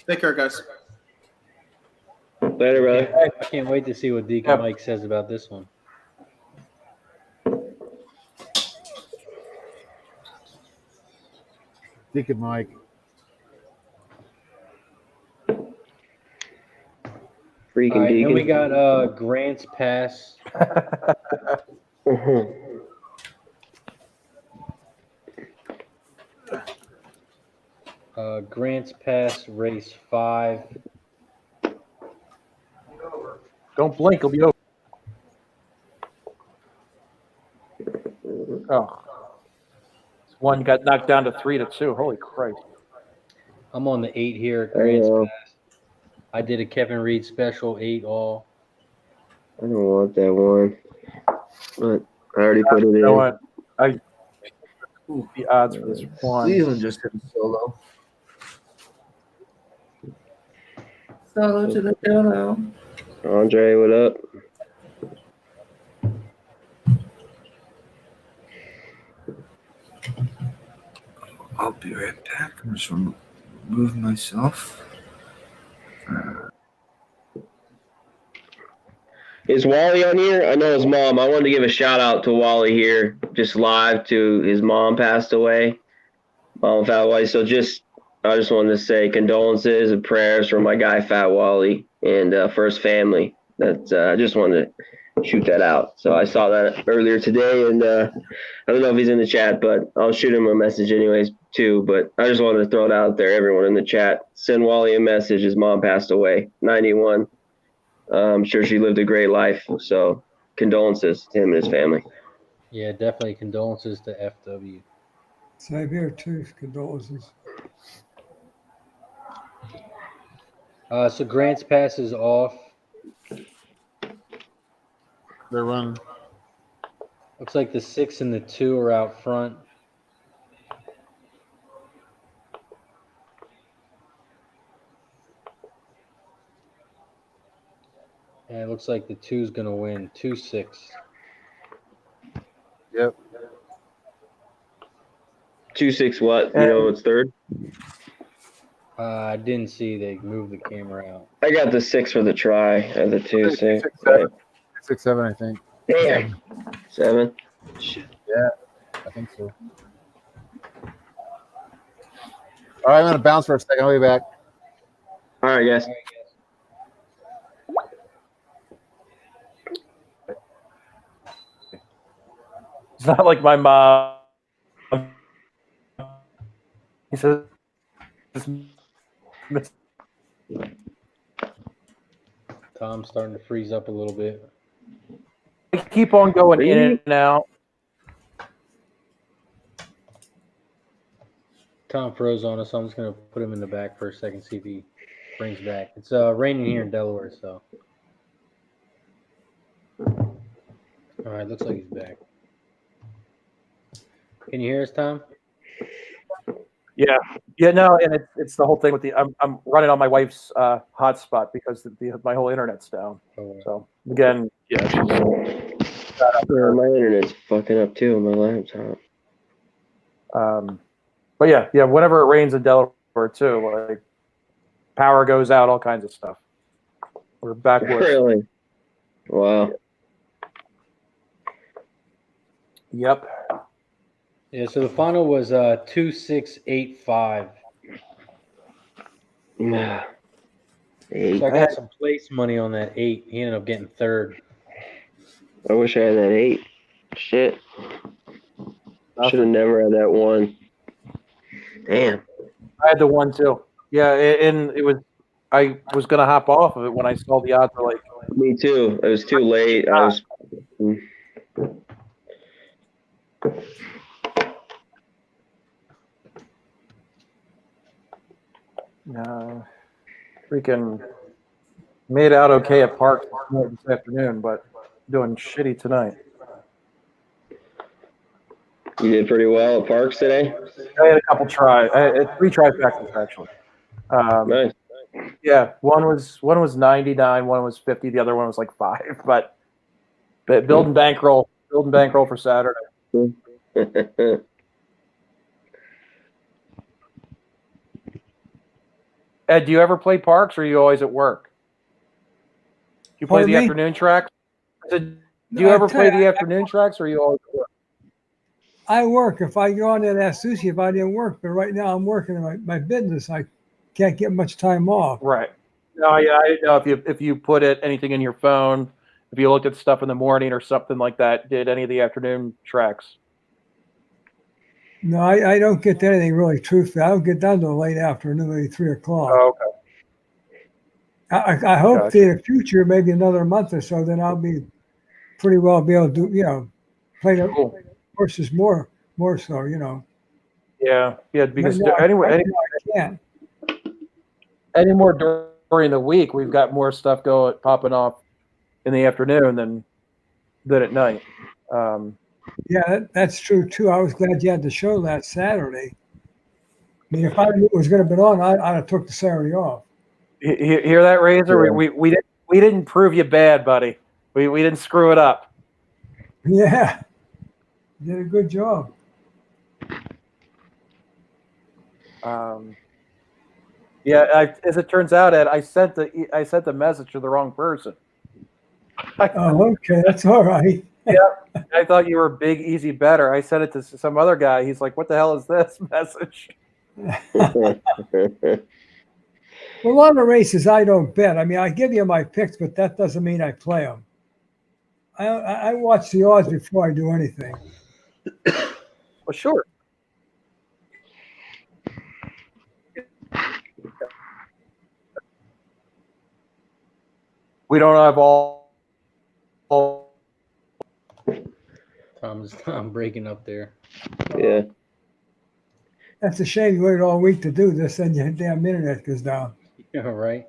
Take care, guys. Later, brother. I can't wait to see what Deacon Mike says about this one. Deacon Mike. Freaking All right, Deacon. then we got Grants Pass. Grants Pass race 5. Don't blink, it'll be over. Oh. One got knocked down to 3-2. Holy Christ. I'm on the 8 here at Grants Pass. I did a Kevin Reed special 8 all. I don't want that one, but I already put it in. You know what? The odds for this one. Cleveland just hit a solo. Solo to the pillow. Andre, what up? I'll be right back. I'm just remove myself. Is Wally on here? I know his mom. I wanted to give a shout out to Wally here, just live to his mom passed away. Mom Fat Wally. So I just wanted to say condolences and prayers for my guy Fat Wally and for his family. I just wanted to shoot that out. So I saw that earlier today, and I don't know if he's in the chat, but I'll shoot him a message anyways too. But I just wanted to throw it out there. Everyone in the chat, send Wally a message. His mom passed away, 91. I'm sure she lived a great life. So condolences to him and his family. Yeah, definitely condolences to FW. Same here too. Condolences. So Grants Pass is off. They're running. Looks like the 6 and the 2 are out front. And it looks like the 2's going to win 2-6. Yep. 2-6 what? You know what's third? I didn't see they moved the camera out. I got the 6 for the try and the 2-6. 6-7, I think. Damn. 7. Yeah, I think so. All right, I'm gonna bounce for a second. I'll be back. All right, guys. It's not like my mom. He says, Tom's starting to freeze up a little bit. I keep on going in and out. Tom froze on us, so I'm just going to put him in the back for a second, see if he brings back. It's raining here in Delaware, so. All right, looks like he's back. Can you hear us, Tom? Yeah, no, and it's the whole thing with the I'm running on my wife's hotspot because my whole internet's down. So again, yeah. My internet's fucking up too on my laptop. But yeah, whenever it rains in Delaware too, like power goes out, all kinds of stuff. We're backwards. Really? Wow. Yep. Yeah, so the final was 2-6-8-5. Yeah. So I got some place money on that 8. He ended up getting third. I wish I had that 8. Shit. Should have never had that 1. Damn. I had the 1 too. Yeah, and it was I was gonna hop off of it when I saw the odds were like. Me too. It was too late. I was. Freaking made out okay at Park this afternoon, but doing shitty tonight. You did pretty well at Parks today? I had a couple tries. I had 3 trifectas actually. Nice. Yeah, one was 99, one was 50, the other one was like 5. But building bankroll for Saturday. Ed, do you ever play Parks, or are you always at work? Do you play the afternoon tracks? Do you ever play the afternoon tracks, or are you always at work? I work. If I go on there and ask Susie if I didn't work, but right now I'm working in my business. I can't get much time off. Right. No, yeah, I didn't know if you put anything in your phone, if you looked at stuff in the morning or something like that. Did any of the afternoon tracks? No, I don't get to anything really truthfully. I don't get down to late afternoon, maybe 3 o'clock. Oh, okay. I hope in the future, maybe another month or so, then I'll be pretty well be able to do, play the horses more so, Yeah, because right now, anyway, I can't. Any more during the week, we've got more stuff popping off in the afternoon than at night. Yeah, that's true too. I was glad you had the show that Saturday. I mean, if I knew it was going to be on, I'd have took the Saturday off. Hear that, Razor? Yeah. We didn't prove you bad, buddy. We didn't screw it up. Yeah, you did a good job. As it turns out, Ed, I sent the message to the wrong person. Oh, okay, that's all right. Yeah, I thought you were Big Easy Better. I sent it to some other guy. He's like, "What the hell is this message?" Well, a lot of races I don't bet. I mean, I give you my picks, but that doesn't mean I play them. I watch the odds before I do anything. Well, sure. We don't have all. I'm breaking up there. Yeah. That's a shame you waited all week to do this, and your damn internet goes down. Yeah, right.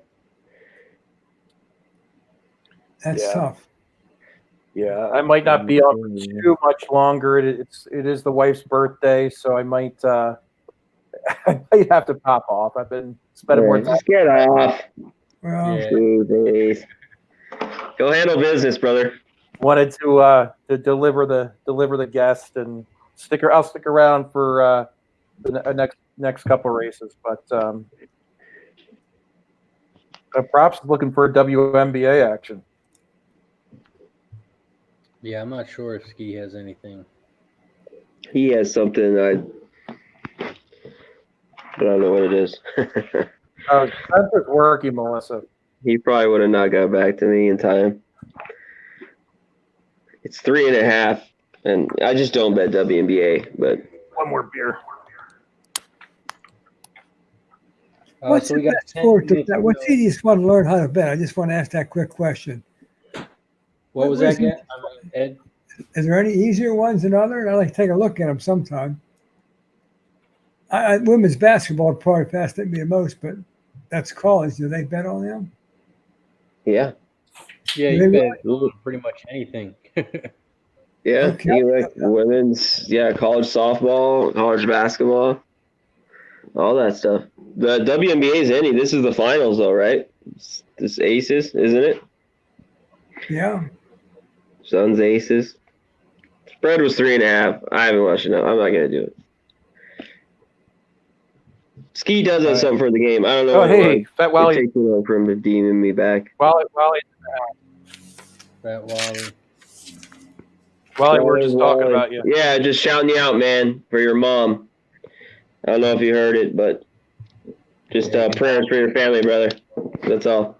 That's Yeah. tough. Yeah, I might not be on for too much longer. It is the wife's birthday, so I might I might have to pop off. I've been spending more time. Just get off. Well, Yeah. Jeez. Go handle business, brother. Wanted to deliver the guest and I'll stick around for the next couple races, but props looking for WNBA action. Yeah, I'm not sure if Ski has anything. He has something but I don't know what it is. Spencer's working, Melissa. He probably would have not got back to me in time. It's 3.5, and I just don't bet WNBA, but One more beer. what's So the we got best 10 sport to minutes bet? to What's go. the easiest one to learn how to bet? I just want to ask that quick question. What was What that is it? again, Ed? Is there any easier ones than others? I like to take a look at them sometime. Women's basketball would probably fascinate me the most, but that's college. Do they bet on them? yeah. Yeah, you bet pretty much anything. Yeah, Okay. you like women's, college softball, college basketball, all that stuff. The WNBA's any. This is the finals, though, right? This Aces, isn't it? Yeah. Suns Aces. Spread was 3.5. I haven't watched it. I'm not gonna do it. Ski does have something for the game. I don't know. Oh, hey, Fat Wally. It takes too long for him to demon me back. Wally, Fat Wally. we're just talking about you. Yeah, just shouting you out, man, for your mom. I don't know if you heard it, but just prayers for your family, brother. That's all.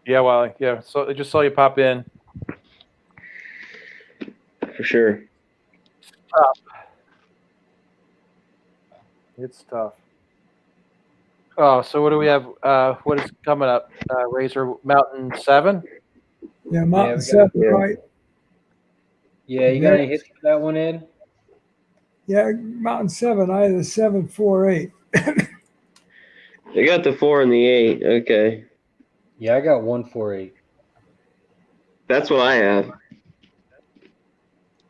Yeah, Wally. Yeah, so I just saw you pop in. For sure. It's tough. Oh, so what do we have? What is coming up? Razor Mountain 7? Yeah, Mountain 7, right? Yeah, you got any hits for that one, Ed? Yeah, Mountain 7. I had a 748. They got the 4 and the 8. Okay. Yeah, I got 148. That's what I have.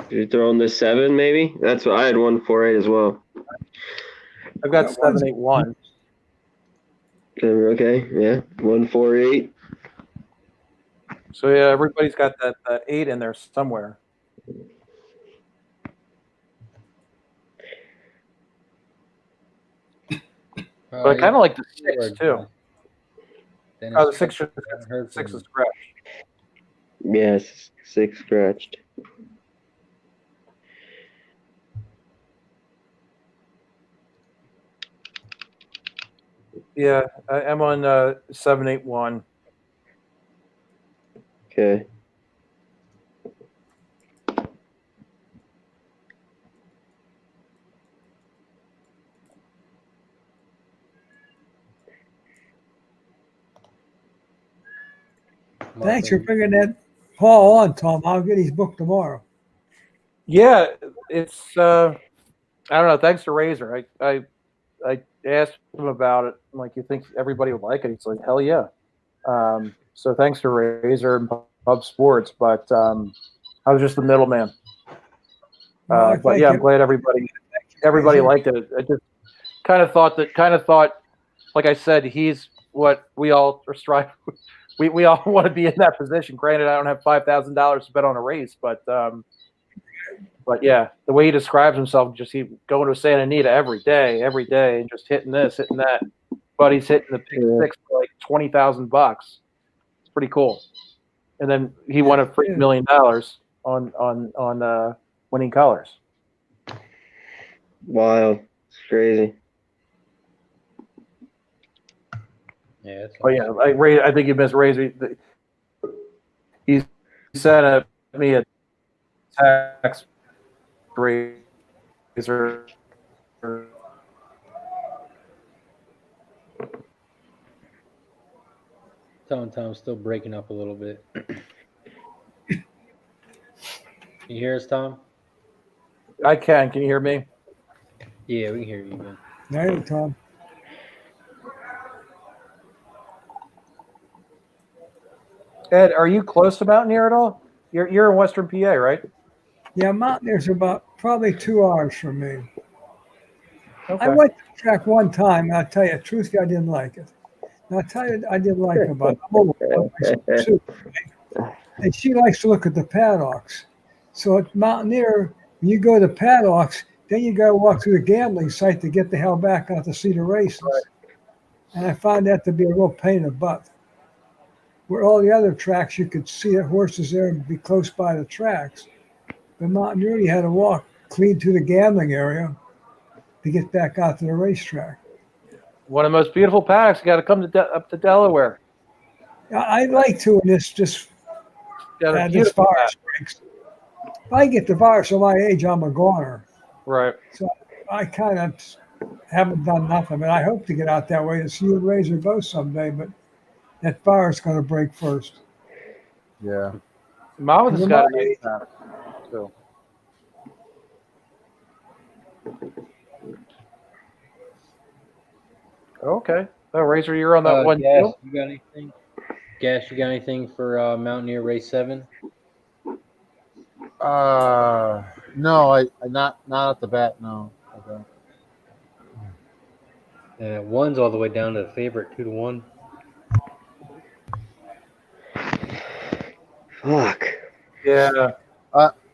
You're throwing the 7, maybe? That's what I had 148 as well. I've got 781. Okay, yeah. 148. So yeah, everybody's got that 8 in there somewhere. But I kind of like the 6 too. The 6 is scratched. Yes, 6 scratched. Yeah, I'm on 781. Okay. Thanks for bringing that Paul on, Tom. I'll get his book tomorrow. Yeah, it's I don't know. Thanks to Razor, I asked him about it. I'm like, you think everybody would like it? He's like, hell yeah. So thanks to Razor and Pub Sports, but I was just the middleman. But yeah, I'm glad everybody liked it. I just kind of thought, like I said, he's what we all are striving. We all want to be in that position. Granted, I don't have $5,000 to bet on a race, but yeah, the way he describes himself, just he going to Santa Anita every day, and just hitting this, hitting that. But he's hitting the pick 6 for like $20,000. It's pretty cool. And then he won a free $1 million on winning colors. Wow, it's crazy. Yeah. Oh yeah, I think you missed Razor. He sent me a text razor. Tom's still breaking up a little bit. You hear us, Tom? I can. Can you hear me? Yeah, we can hear you again. Hey, Tom. Ed, are you close to Mountaineer at all? You're in Western PA, right? Yeah, Mountaineer's about probably 2 hours from me. Okay. I went to the track one time, and I'll tell you, truthfully, I didn't like it. And I'll tell you, I didn't like it about it. I'm over my suit, right? And she likes to look at the paddocks. So at Mountaineer, when you go to the paddocks, then you got to walk through the gambling site to get the hell back out to see the races. Right. And I found that to be a real pain in the butt. Where all the other tracks, you could see the horses there and be close by the tracks. But Mountaineer, you had to walk clean to the gambling area to get back out to the racetrack. One of the most beautiful paddocks. You got to come up to Delaware. I'd like to, and this just Got a this beautiful virus breaks. If I get the virus at my age, I'm a goner. Right. So I kind of haven't done nothing, but I hope to get out that way to see you and Razor both someday, but that virus going to break first. Yeah. Mama has You're got a my nice age. paddock. So. Okay. Oh, Razor, you're on that one Gas, deal? you got anything? Gas, you got anything for Mountaineer Race 7? No, I not at the bat. No, I don't. And one's all the way down to the favorite, 2-1. Fuck. Yeah.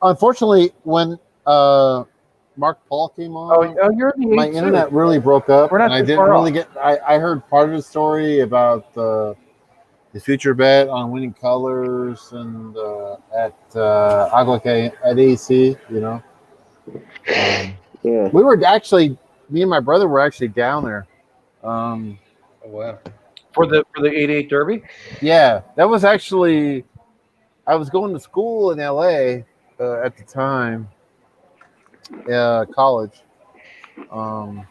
Unfortunately, when Mark Paul came on, Oh, you're in the my 8-2. internet really broke up, We're not and I too didn't far really off. get. I heard part of the story about the future bet on winning colors and at AC. You know, Yeah. we were actually, me and my brother were actually down there. Oh, wow. For the 88 Derby? Yeah, that was actually. I was going to school in LA at the time, college, and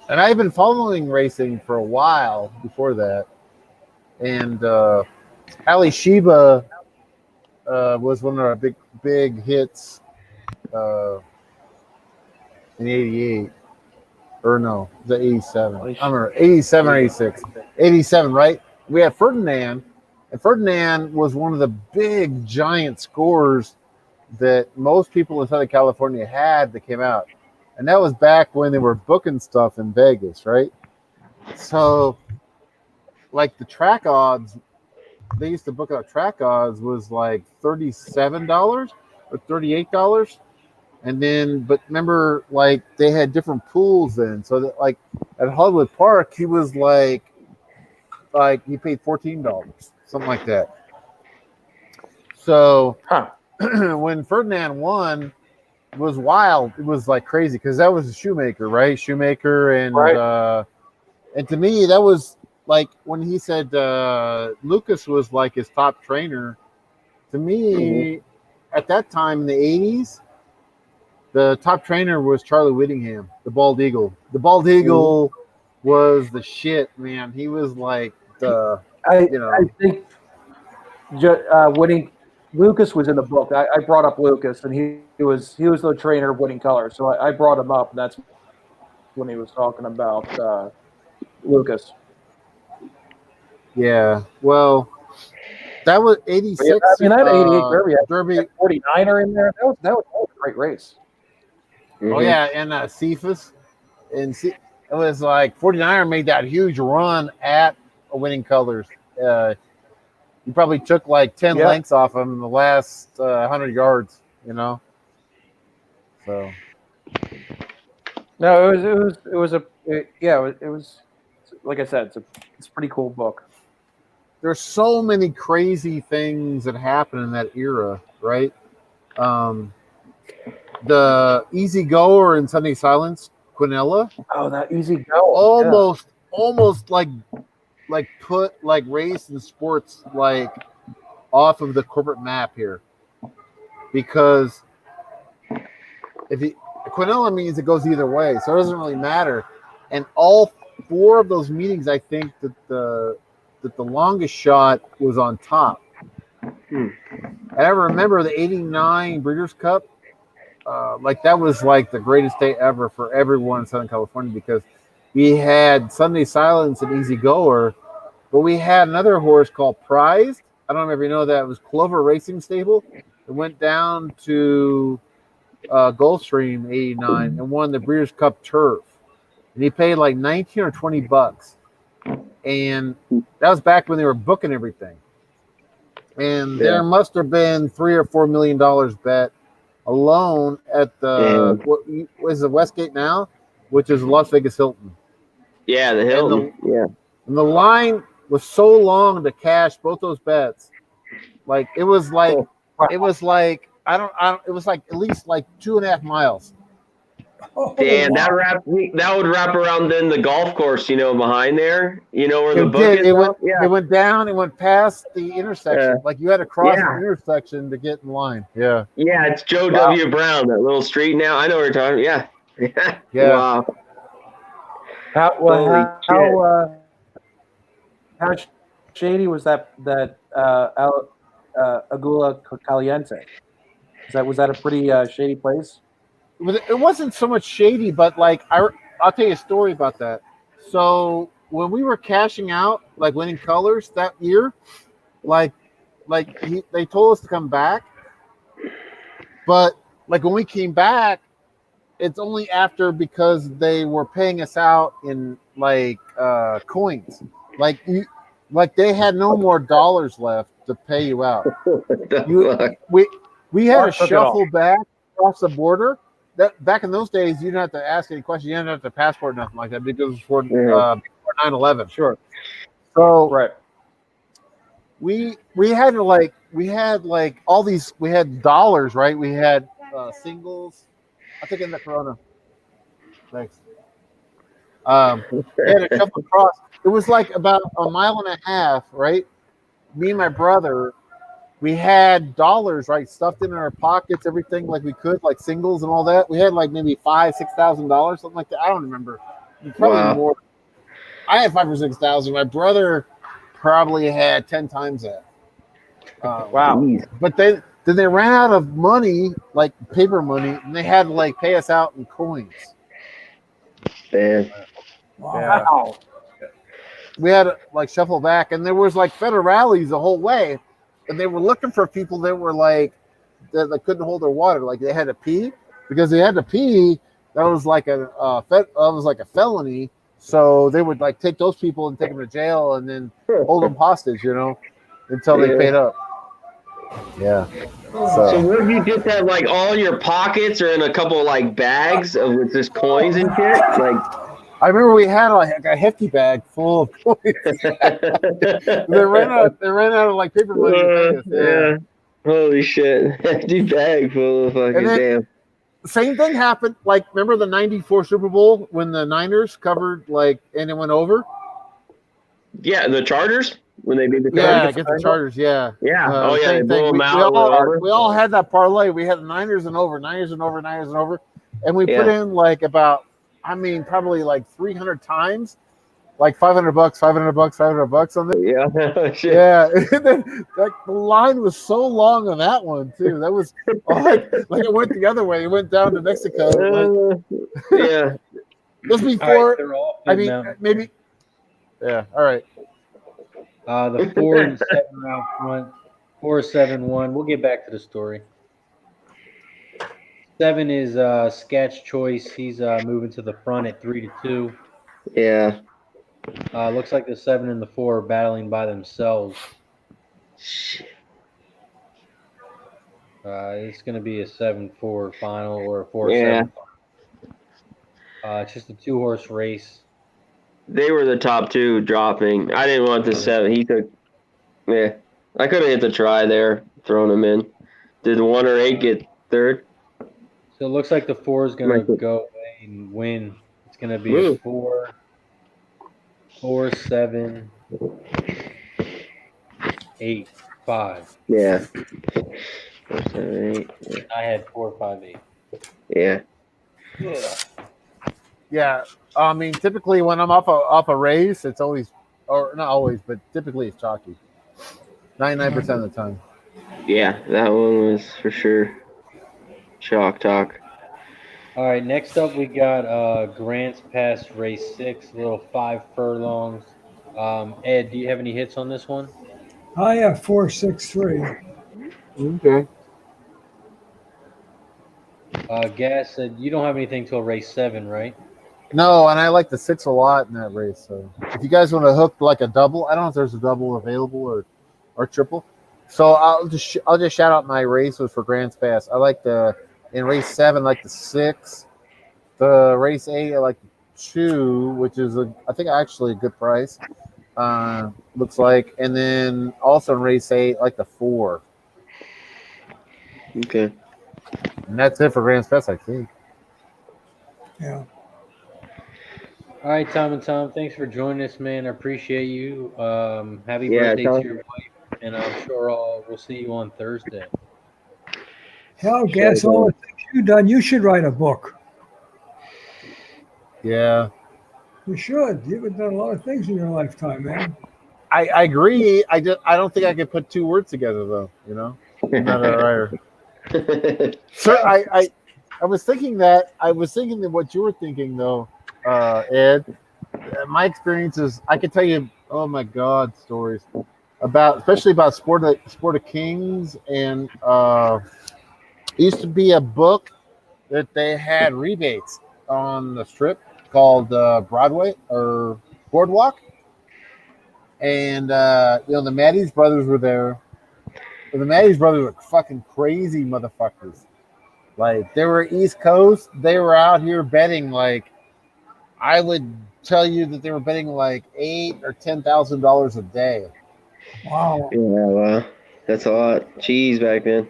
I've been following racing for a while before that. And Ali Sheba was one of our big hits in '88, or no, the '87. I remember '87 or '86, '87, right? We had Ferdinand. And Ferdinand was one of the big, giant scores that most people in Southern California had that came out. And that was back when they were booking stuff in Vegas, right? So, like the track odds, they used to book out track odds was like $37 or $38. And then, but remember, like they had different pools then. So that, like at Hollywood Park, he was like he paid $14. Something like that. So when Ferdinand won, it was wild. It was like crazy because that was a Shoemaker, right? Shoemaker and Right. And to me that was like when he said Lucas was like his top trainer. To me, at that time in the '80s, the top trainer was Charlie Whittingham, the Bald Eagle. The Bald Eagle was the shit, man. He was like the I think winning Lucas was in the book. I brought up Lucas, and he was the trainer of Winning Colors. So I brought him up, and that's when he was talking about Lucas. Yeah, well, that was '86. Yeah, I mean, that '88 Derby, that 49er in there. That was a great race. Oh yeah, and Cephas, and it was like 49er made that huge run at Winning Colors. You probably took like 10 lengths off him in the last 100 yards, you know. So no, it was like I said, it's a pretty cool book. There's so many crazy things that happened in that era, right? The Easy Goer in Sunday Silence, Quinella. Oh, that Easy Go. Almost like put like race and sports like off of the corporate map here, because Quinella means it goes either way, so it doesn't really matter. And all 4 of those meetings, I think that the longest shot was on top. And I remember the '89 Breeders' Cup. Like that was like the greatest day ever for everyone in Southern California, because we had Sunday Silence and Easy Goer, but we had another horse called Prized. I don't know if you know that. It was Clover Racing Stable. It went down to Gulfstream '89 and won the Breeders' Cup Turf. And he paid like 19 or 20 bucks. And that was back when they were booking everything. And there must have been $3 or $4 million bet alone at the what is the Westgate now, which is Las Vegas Hilton. Yeah, the Hilton. And the line was so long to cash both those bets. Like it was like it was like it was like at least like 2.5 miles. Damn, that would wrap around then the golf course, behind there, where the book is. It went down, it went past the intersection. Like you had to cross the intersection to get in line. Yeah. Yeah, it's Joe W. Brown, that little street now. I know what you're talking about. Yeah. Wow. How shady was that Agula Caliente? Was that a pretty shady place? It wasn't so much shady, but like I'll tell you a story about that. So when we were cashing out, like winning colors that year, they told us to come back, but like when we came back, it's only after, because they were paying us out in like coins, like they had no more dollars left to pay you out. We had to shuffle back across the border. That back in those days, you didn't have to ask any questions. You didn't have to passport, nothing like that, because it was before 9/11. Sure. So we had all these. We had dollars, right? We had singles. I think in the Corona. Thanks. We had to shuffle across. It was like about 1.5 miles, right? Me and my brother. We had dollars, right, stuffed in our pockets, everything like we could, like singles and all that. We had like maybe $5,000-$6,000, something like that. I don't remember. Probably more. I had 5,000 or 6,000. My brother probably had 10 times that. Wow. But then they ran out of money, like paper money, and they had to like pay us out in coins. Man. Wow. We had to like shuffle back, and there was like federales the whole way. And they were looking for people that were like that couldn't hold their water, like they had to pee, because they had to pee. That was like a felony. So they would like take those people and take them to jail, and then hold them hostage, until they paid up. Yeah. So where did you get that? Like all in your pockets, or in a couple like bags with just coins and shit? Like. I remember we had like a hefty bag full of coins. They ran out of like paper money. Yeah. Holy shit. Hefty bag full of fucking damn. Same thing happened. Like, remember the '94 Super Bowl when the Niners covered and it went over? Yeah, the Chargers when they beat the Chargers. Yeah, against the Chargers. Yeah. Yeah. They blew them out. We all had that parlay. We had the Niners and over, and we put in like about. Probably like 300 times, like $500, $500 on this. Yeah, shit. Yeah. The line was so long on that one too. That was like it went the other way. It went down to Mexico. Yeah. Just before. Right, maybe. Yeah. All right. The 4 and 7 round front, 4-7-1. We'll get back to the story. 7 is Sketch Choice. He's moving to the front at 3-2. Yeah. Looks like the 7 and the 4 are battling by themselves. It's going to be a 7-4 final or a 4-7. It's just a 2-horse race. They were the top 2 dropping. I didn't want the 7. He took. Yeah, I could have hit the try there, thrown him in. Did 1 or 8 get third? So it looks like the 4 is going to go away and win. It's going to be a 4, 7, 8 5. Yeah. 4, 7, 8. Yeah. I had 4, 5, 8. Yeah. Yeah. Yeah, I mean, typically when I'm off a race, it's always, or not always, but typically it's chalky. 99% of the time. Yeah, that one was for sure chalk talk. All right, next up we got Grants Pass Race 6, little 5 furlongs. Ed, do you have any hits on this one? I have 463. Okay. Gas said you don't have anything till race 7, right? No, and I like the 6 a lot in that race. So if you guys want to hook like a double, I don't know if there's a double available or triple. So I'll just shout out my races for Grants Pass. I like in race 7, like the 6. The race 8, I like the 2, which is I think actually a good price. Looks like, and then also in race 8, like the 4. Okay. And that's it for Grants Pass, I think. Yeah. All right, Tom and Tom, thanks for joining us, man. I appreciate you. Happy Yeah, birthday to your wife, and I'm sure we'll see you on Thursday. Hell, Gas, all the things you've done, you should write a book. Yeah. You should. You've done a lot of things in your lifetime, man. I agree. I don't think I could put 2 words together though. You know, I'm not a writer. Sir, I was thinking that what you were thinking though, Ed. My experiences, I could tell you. Oh my God, stories especially about Sport of Kings, and it used to be a book that they had rebates on the strip called Broadway or Boardwalk. And the Maddies brothers were there. The Maddies brothers were fucking crazy motherfuckers. Like, they were East Coast. They were out here betting, like, I would tell you that they were betting like $8,000 or $10,000 a day. Wow. Yeah, wow. That's a lot. Jeez, back then.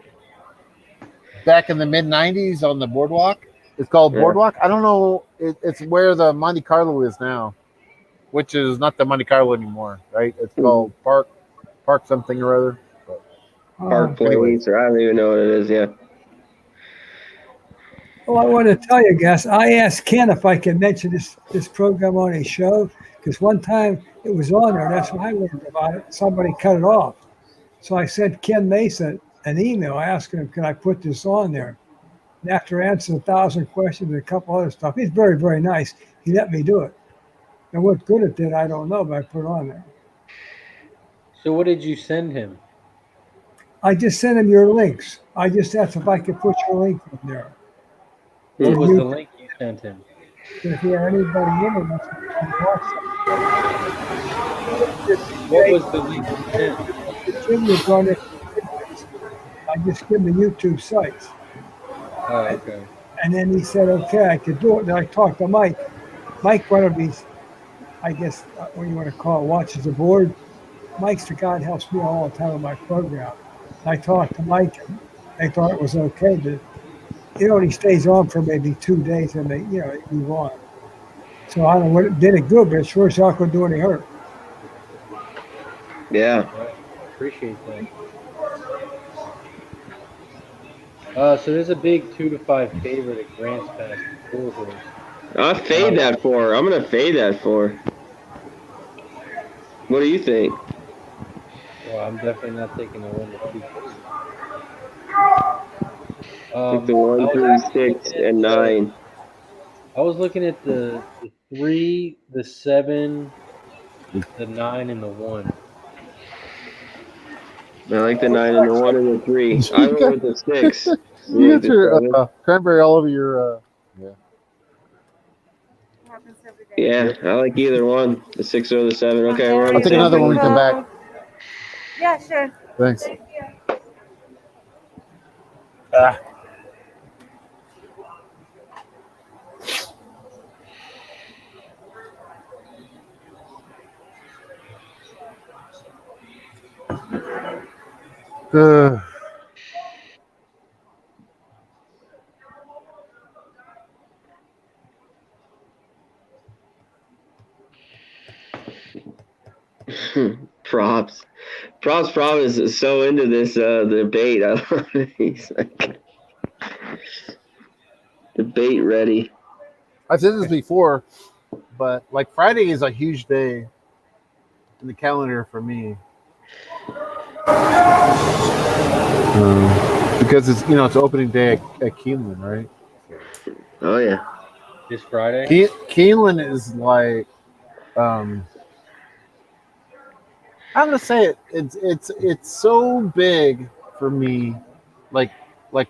Back in the mid '90s on the boardwalk. It's called Boardwalk. I don't know. It's where the Monte Carlo is now, which is not the Monte Carlo anymore, right? It's called Park something or other. But, Park Place, or I don't even know what it is. Yeah. Well, I want to tell you, Gas, I asked Ken if I could mention this program on his show, because one time it was on there. That's why I learned about it. Somebody cut it off. So I sent Ken Mason an email asking him, can I put this on there? And after answering 1,000 questions and a couple other stuff, he's very, very nice. He let me do it. And what good it did, I don't know, but I put it on there. So what did you send him? I just sent him your links. I just asked if I could put your link in there. What was the link you sent him? If you have anybody interested in watching. What was the link you sent? Jimmy brought it. I just give him the YouTube sites. Oh, okay. And then he said, okay, I could do it. Then I talked to Mike. Mike, one of these, I guess, what you want to call it, watches the board. Mike's the guy that helps me all the time with my program. I talked to Mike, and they thought it was okay. But it only stays on for maybe 2 days, and they move on. So I don't know what it did it good, but it sure as hell couldn't do any hurt. Yeah. Appreciate that. So there's a big 2 to 5 favorite at Grants Pass. I'll fade that for. I'm gonna fade that for. What do you think? Well, I'm definitely not taking the 1 to 2. Take the 1, 3, 6, and 9. I was looking at the 3, the 7, the 9, and the 1. I like the 9 and the 1 and the 3. I went with the 6. You got your cranberry all over your. Yeah, I like either one, the 6 or the 7. Okay, we're on I'll take another one when we come back. Yeah, sure. Thanks. Props. Props is so into this debate. He's like debate ready. I've said this before, but like Friday is a huge day in the calendar for me. Because it's it's opening day at Keeneland, right? Oh yeah. This Friday. Keeneland is like I'm gonna say it. It's so big for me, like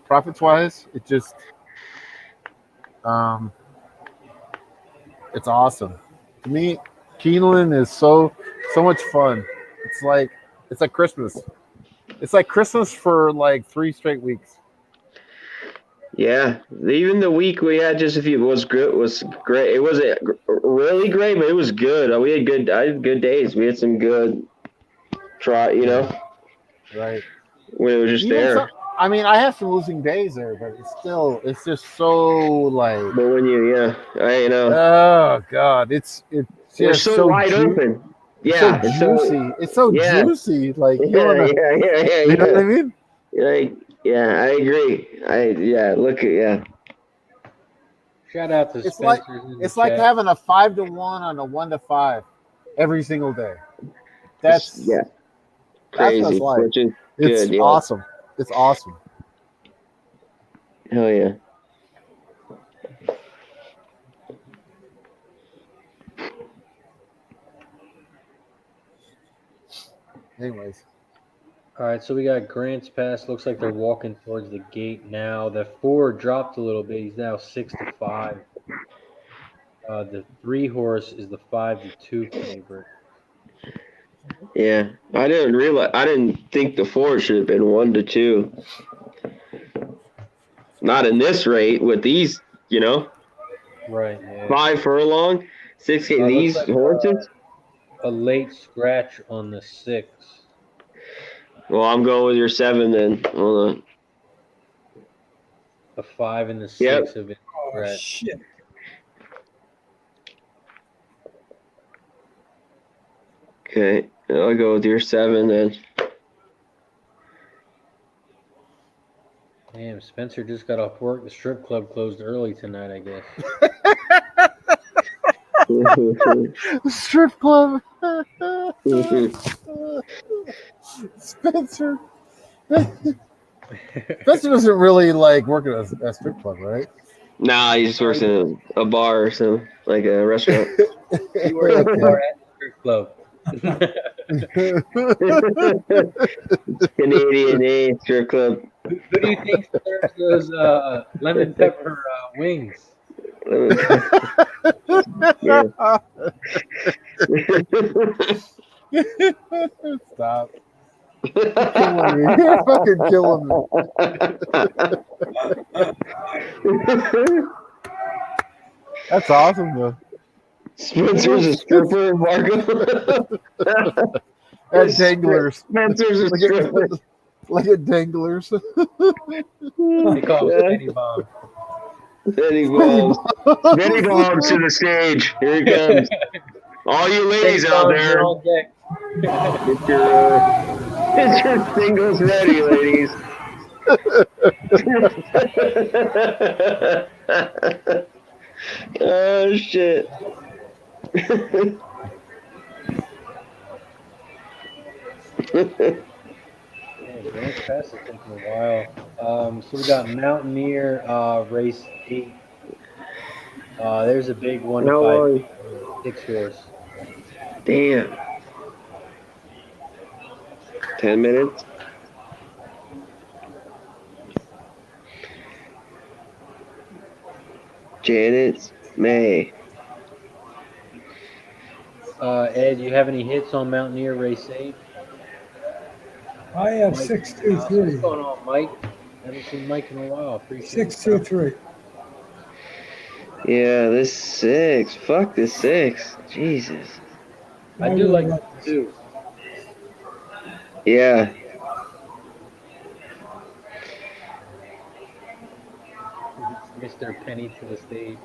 profits wise. It just it's awesome to me. Keeneland is so much fun. It's like Christmas. It's like Christmas for like 3 straight weeks. Yeah, even the week we had just a few was great. It wasn't really great, but it was good. I had good days. We had some good try. Right. When it was just there. I mean, I have some losing days there, but it's just so like. But when I know. Oh God, it's just so wide open. Yeah, it's so juicy. It's so juicy. Like you know what I mean? Like, yeah, I agree. Shout out to Spencer. It's like having a 5-1 on a 1-5 every single day. That's crazy. That's what it's like. Which is it's good, awesome. It's awesome. Hell yeah. Anyways. All right, so we got Grants Pass. Looks like they're walking towards the gate now. The 4 dropped a little bit. He's now 6-5. The 3 horse is the 5-2 favorite. Yeah, I didn't think the 4 should have been 1-2. Not in this rate with these, Right. Yeah. 5 furlong, 6. These like, horses. A late scratch on the 6. Well, I'm going with your 7 then. Hold on. The 5 and the 6 have been scratched. Oh, shit. Okay, I'll go with your 7 then. Damn, Spencer just got off work. The strip club closed early tonight, I guess. Strip club. Spencer. Spencer doesn't really like working at a strip club, right? Nah, he just works in a bar or something, like a restaurant. He works at a bar at the strip club. Canadian strip club. Who do you think serves those lemon pepper wings? Stop. You're fucking killing me. That's awesome, though. Spencer's a stripper, Marco. At Danglers. Spencer's a stripper. Like at Danglers. They call it Benny Bomb. Benny Bombs. Benny Bombs to the stage. Here he comes. All you ladies out there. Get your singles ready, ladies. Oh, shit. Grants Pass is taking a while. So we got Mountaineer race 8. There's a big 1-5 6 horse. Damn. 10 minutes. Janet May. Ed, you have any hits on Mountaineer race 8? I have Mike, 6-2-3. what's going on, Mike? Haven't seen Mike in a while. Appreciate it. 6-2-3. Yeah, this 6. Fuck this 6. Jesus. I do like it too. Yeah. Mr. Penny to the stage.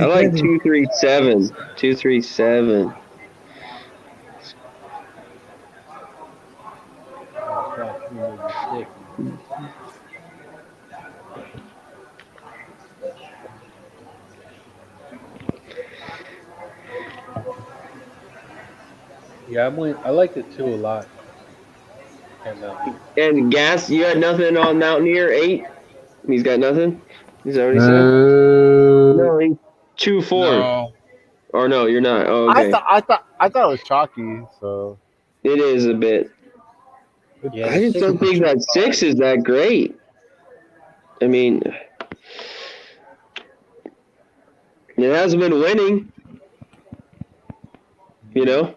I like 237. 237. thought 3, maybe 6. Yeah, I liked it too a lot. And Gas, you had nothing on Mountaineer 8? He's got nothing? He's already said? No, he's 2-4. No. Or no, you're not. Oh, okay. I thought it was chalky, so It is a bit. Yeah, I just don't think that 6 is that great. I mean, it hasn't been winning. You know?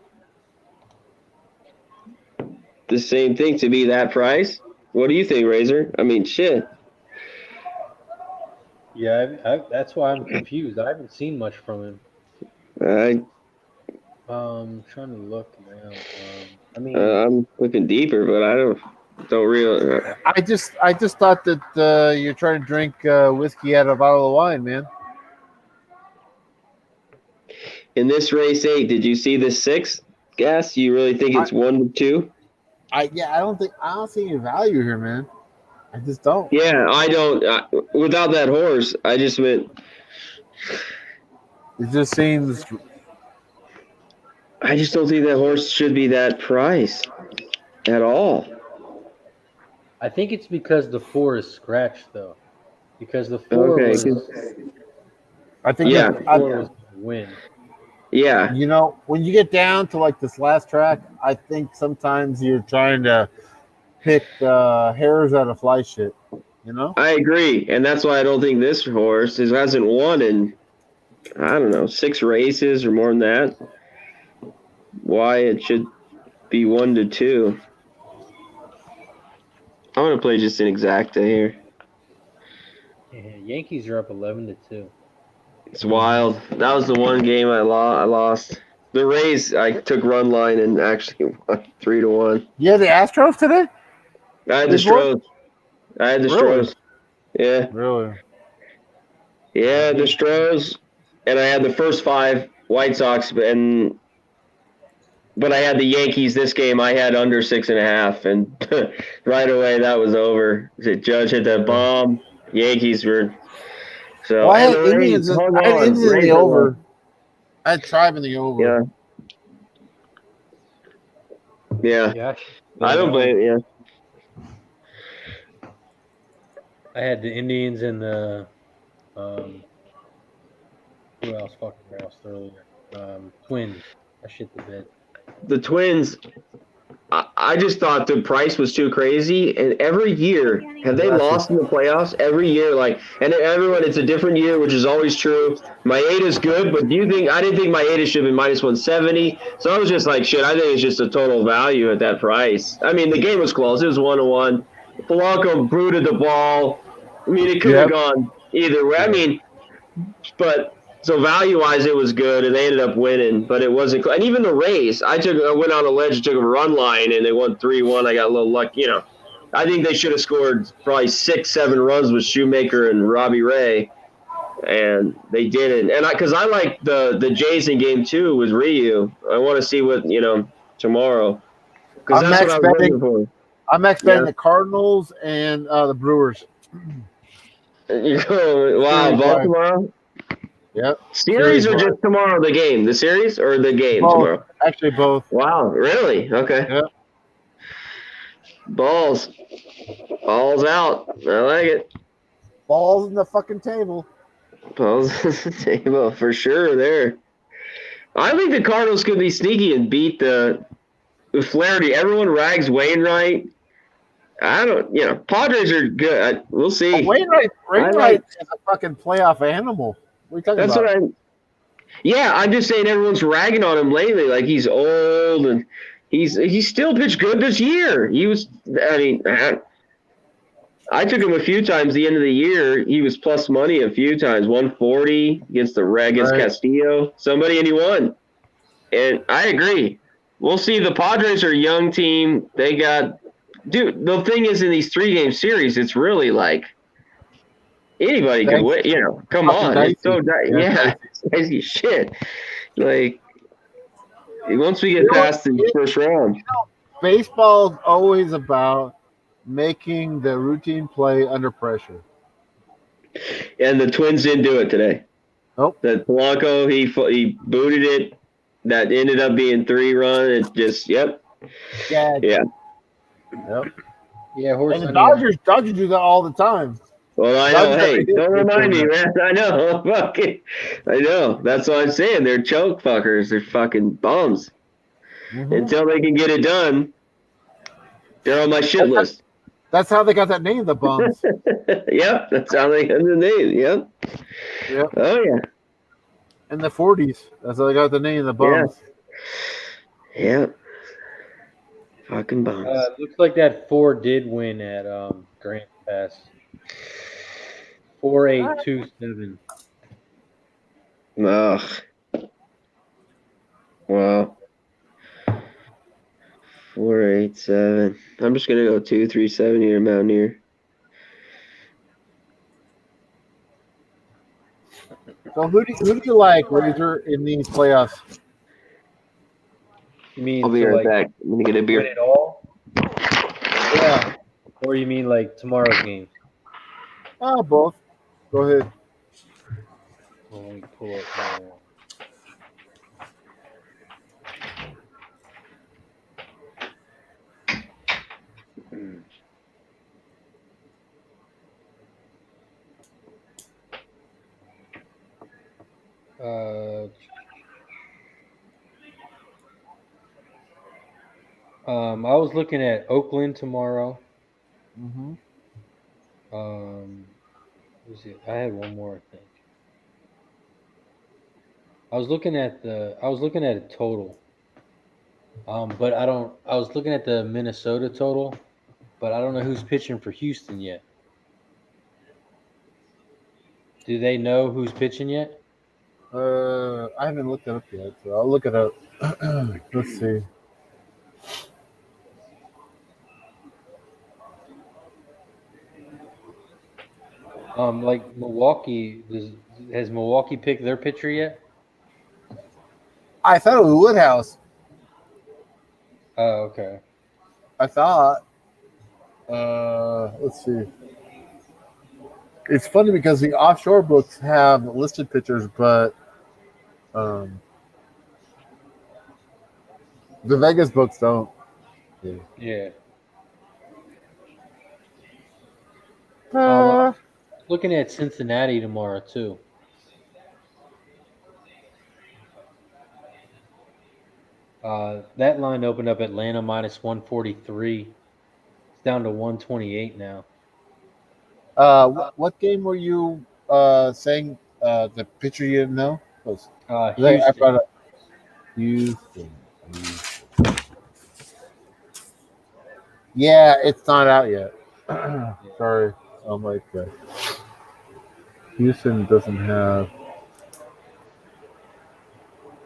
The same thing to be that price. What do you think, Razor? I mean, shit. Yeah, that's why I'm confused. I haven't seen much from him. Trying to look now. I mean, I'm looking deeper, but I don't really. I just thought that you're trying to drink whiskey out of a bottle of wine, man. In this race 8, did you see the 6, Gas? You really think it's 1 to 2? I don't see any value here, man. I just don't. Yeah, I don't. Without that horse, I just went. It just seems. I just don't think that horse should be that price at all. I think it's because the 4 is scratched, though. Because the 4 was. I think yeah, the 4 was win. Yeah. You know, when you get down to like this last track, I think sometimes you're trying to pick hairs out of fly shit. You know? I agree, and that's why I don't think this horse hasn't won in, I don't know, 6 races or more than that. Why it should be 1 to 2. I'm gonna play just an exacta here. Yeah, Yankees are up 11 to 2. It's wild. That was the one game I lost. The Rays, I took run line and actually won 3 to 1. Yeah, the Astros today. I had the Stros. Really? Yeah. Really? Yeah, the Stros, and I had the first 5 White Sox, but I had the Yankees this game. I had under 6.5, and right away that was over. The Judge hit that bomb. Yankees were. So well, I had Indians in the over. I had Tribe in the over. Yeah. I don't blame. Yeah. I had the Indians and the who else fucking lost earlier? Twins. I shit the bed. The Twins, I just thought the price was too crazy. And every year, have they lost in the playoffs? Every year, and everyone, it's a different year, which is always true. Maeda's good, but I didn't think Maeda should have been minus 170. So I was just like, shit, I think it's just a total value at that price. I mean, the game was close. It was 1-1. Polanco brooded the ball. I mean, it could have gone either way. I mean, but so value-wise, it was good, and they ended up winning. But it wasn't. And even the Rays, I went on a ledge, took a run line, and they won 3-1. I got a little lucky. I think they should have scored probably 6-7 runs with Shoemaker and Robbie Ray, and they didn't. And because I like the Jays in game 2 with Ryu. I want to see what tomorrow. Because that's what I was looking for. I'm expecting the Cardinals and the Brewers. Wow, Baltimore. Yep. Series or just tomorrow, the game? The series or the game tomorrow? Actually, both. Wow, really? Okay. Yep. Balls out. I like it. Balls in the fucking table. Balls in the table, for sure there. I think the Cardinals could be sneaky and beat the Flaherty. Everyone rags Wainwright. I don't, Padres are good. We'll see. Wainwright is a fucking playoff animal. What are you talking about? I'm just saying everyone's ragging on him lately. Like he's old and he's still pitched good this year. I took him a few times the end of the year. He was plus money a few times, 140 against Castillo, and he won. And I agree. We'll see. The Padres are a young team. They got dude. The thing is, in these 3-game series, it's really like anybody could win. Come on. It's so it's crazy shit. Like once we get past the first round. Baseball's always about making the routine play under pressure. And the Twins didn't do it today. Nope. That Polanco, he booted it. That ended up being 3-run. It just, yep. Yeah. Yeah. Yep. Yeah, horse. And the Dodgers do that all the time. Well, I know. Hey, don't remind me, man. I know. I know. That's what I'm saying. They're choke fuckers. They're fucking bums. Mm-hmm. Until they can get it done, they're on my shit list. That's how they got that name, the Bums. Yep, that's how they got the name. Yep. Oh, yeah. In the 40s, that's how they got the name, the Bums. Yeah. Yep. Fucking bums. Looks like that 4 did win at Grants Pass. 4827. Ugh. Wow. 487. I'm just gonna go 237 here, Mountaineer. So who do you like, Razor, in these playoffs? You mean I'll be right back. I'm gonna get a beer. win it all? Yeah. Or you mean like tomorrow's game? Oh, both. Go ahead. Well, let me pull up my, I was looking at Oakland tomorrow. Mm-hmm. Who's it? I had one more, I think. I was looking at a total. But I was looking at the Minnesota total, but I don't know who's pitching for Houston yet. Do they know who's pitching yet? I haven't looked it up yet, so I'll look it up. Let's see. Like Milwaukee, has Milwaukee picked their pitcher yet? I thought it was Woodhouse. Oh, okay. I thought. Let's see. It's funny because the offshore books have listed pitchers, but the Vegas books don't. Yeah. Looking at Cincinnati tomorrow too. That line opened up Atlanta minus 143. It's down to 128 now. What game were you saying the pitcher you didn't know? I Houston. brought up Houston. Yeah, it's not out yet. Sorry. I'm like, Houston doesn't have.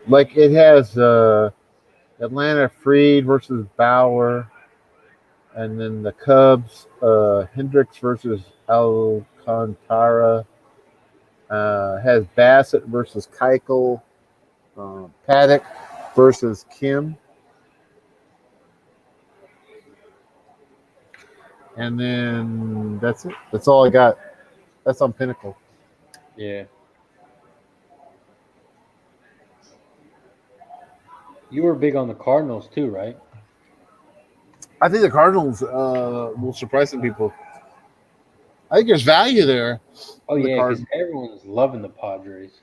Like, it has Atlanta Freed versus Bauer. And then the Cubs, Hendricks versus Alcantara. Has Bassett versus Keuchel. Paddock versus Kim. And then that's it. That's all I got. That's on Pinnacle. Yeah. You were big on the Cardinals too, right? I think the Cardinals will surprise some people. I think there's value there. Oh, yeah, because everyone's loving the Padres.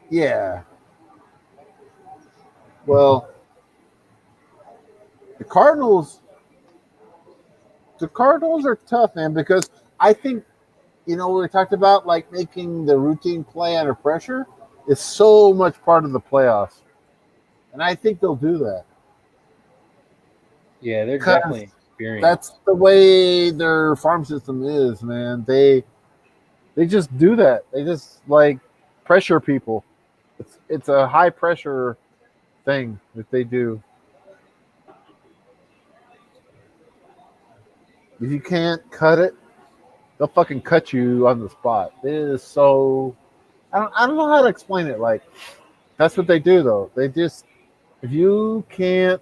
Yeah. Well, the Cardinals are tough, man, because I think, we talked about, like, making the routine play under pressure is so much part of the playoffs. And I think they'll do that. Yeah, they're definitely experienced. That's the way their farm system is, man. They just do that. They just, like, pressure people. It's a high pressure thing that they do. If you can't cut it, they'll fucking cut you on the spot. It is so. I don't know how to explain it. Like, that's what they do, though. They just, if you can't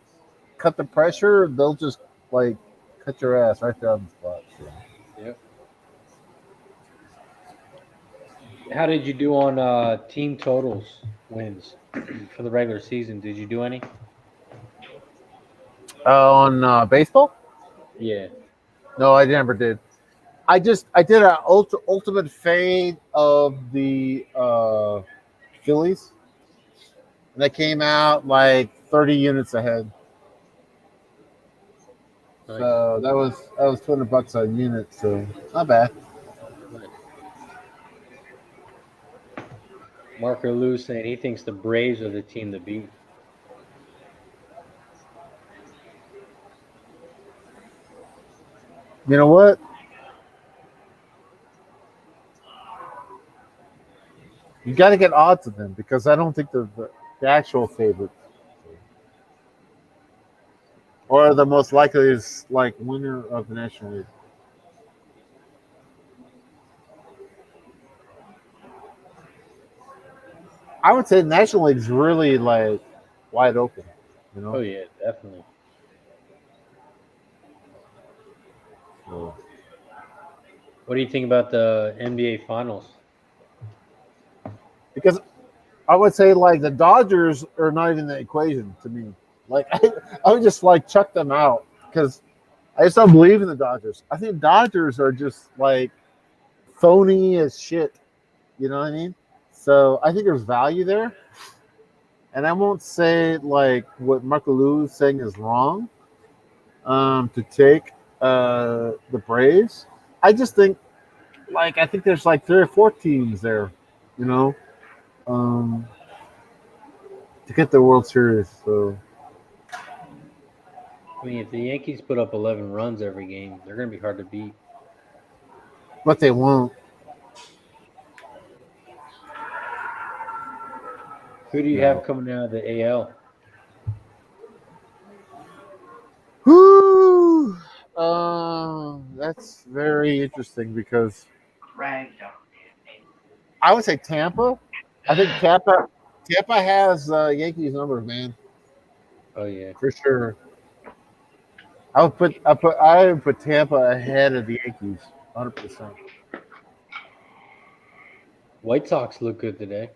cut the pressure, they'll just like cut your ass right there on the spot. So. Yep. How did you do on team totals wins for the regular season? Did you do any? On baseball? Yeah. No, I never did. I did an ultimate fade of the Phillies, and they came out like 30 units ahead. Nice. So that was $200 a unit, so not bad. Marco Lou saying he thinks the Braves are the team to beat. You know what? You got to get odds of them because I don't think they're the actual favorite. Or the most likely is like winner of the National League. I would say the National League is really like wide open. You know? Oh yeah, definitely. So. What do you think about the NBA Finals? Because I would say like the Dodgers are not even in the equation to me. Like I would just like chuck them out because I just don't believe in the Dodgers. I think Dodgers are just like phony as shit. You know what I mean? So I think there's value there. And I won't say like what Marco Lou is saying is wrong to take the Braves. I just think like I think there's like 3 or 4 teams there, you know, to get the World Series. So I mean, if the Yankees put up 11 runs every game, they're going to be hard to beat. But they won't. Who do you have coming out of the AL? Whoo! That's very interesting because I would say Tampa. I think Tampa has Yankees number, man. Oh yeah, for sure. I would put Tampa ahead of the Yankees, 100%. White Sox look good today.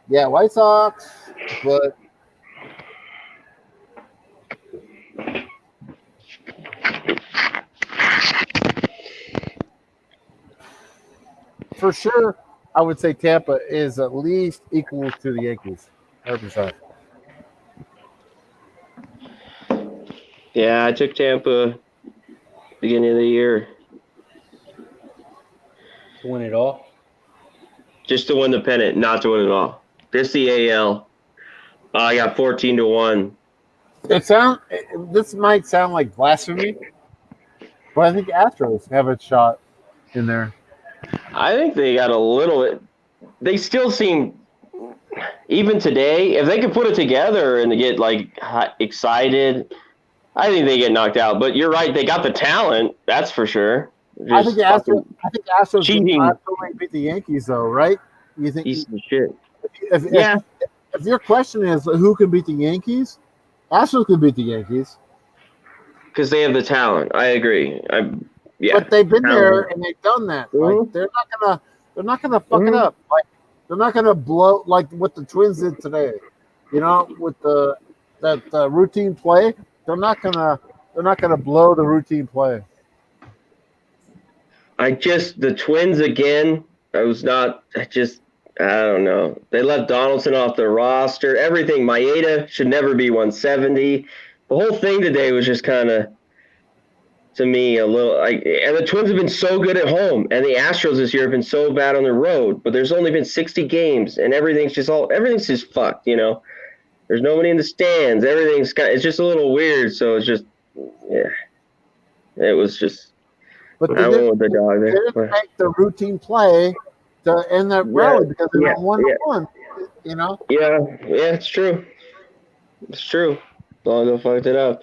Yeah, White Sox, but for sure, I would say Tampa is at least equal to the Yankees, 100%. Yeah, I took Tampa beginning of the year. To win it all? Just to win the pennant, not to win it all. This the AL. I got 14-1. This might sound like blasphemy, but I think Astros have a shot in there. I think they got a little bit. They still seem, even today, if they could put it together and they get like excited, I think they get knocked out. But you're right, they got the talent, that's for sure. I think Astros cheating. can absolutely beat the Yankees, though, right? You think? Piece of shit. If your question is who can beat the Yankees, Astros can beat the Yankees because they have the talent. I agree. But they've been there and they've done that. Mm-hmm. Like they're not gonna fuck it up. Like they're not gonna blow like what the Twins did today. You know, with that routine play, they're not gonna blow the routine play. The Twins again. I don't know. They left Donaldson off the roster. Everything. Maeda should never be 170. The whole thing today was just kind of, to me, a little like. And the Twins have been so good at home, and the Astros this year have been so bad on the road. But there's only been 60 games, and everything's just fucked. You know, there's nobody in the stands. It's just a little weird. So it's just, yeah, it was just. But I went with the dog there. They didn't make the routine play to end that rally because they were 1-1. You know. Yeah, it's true. It's true. Longo fucked it up.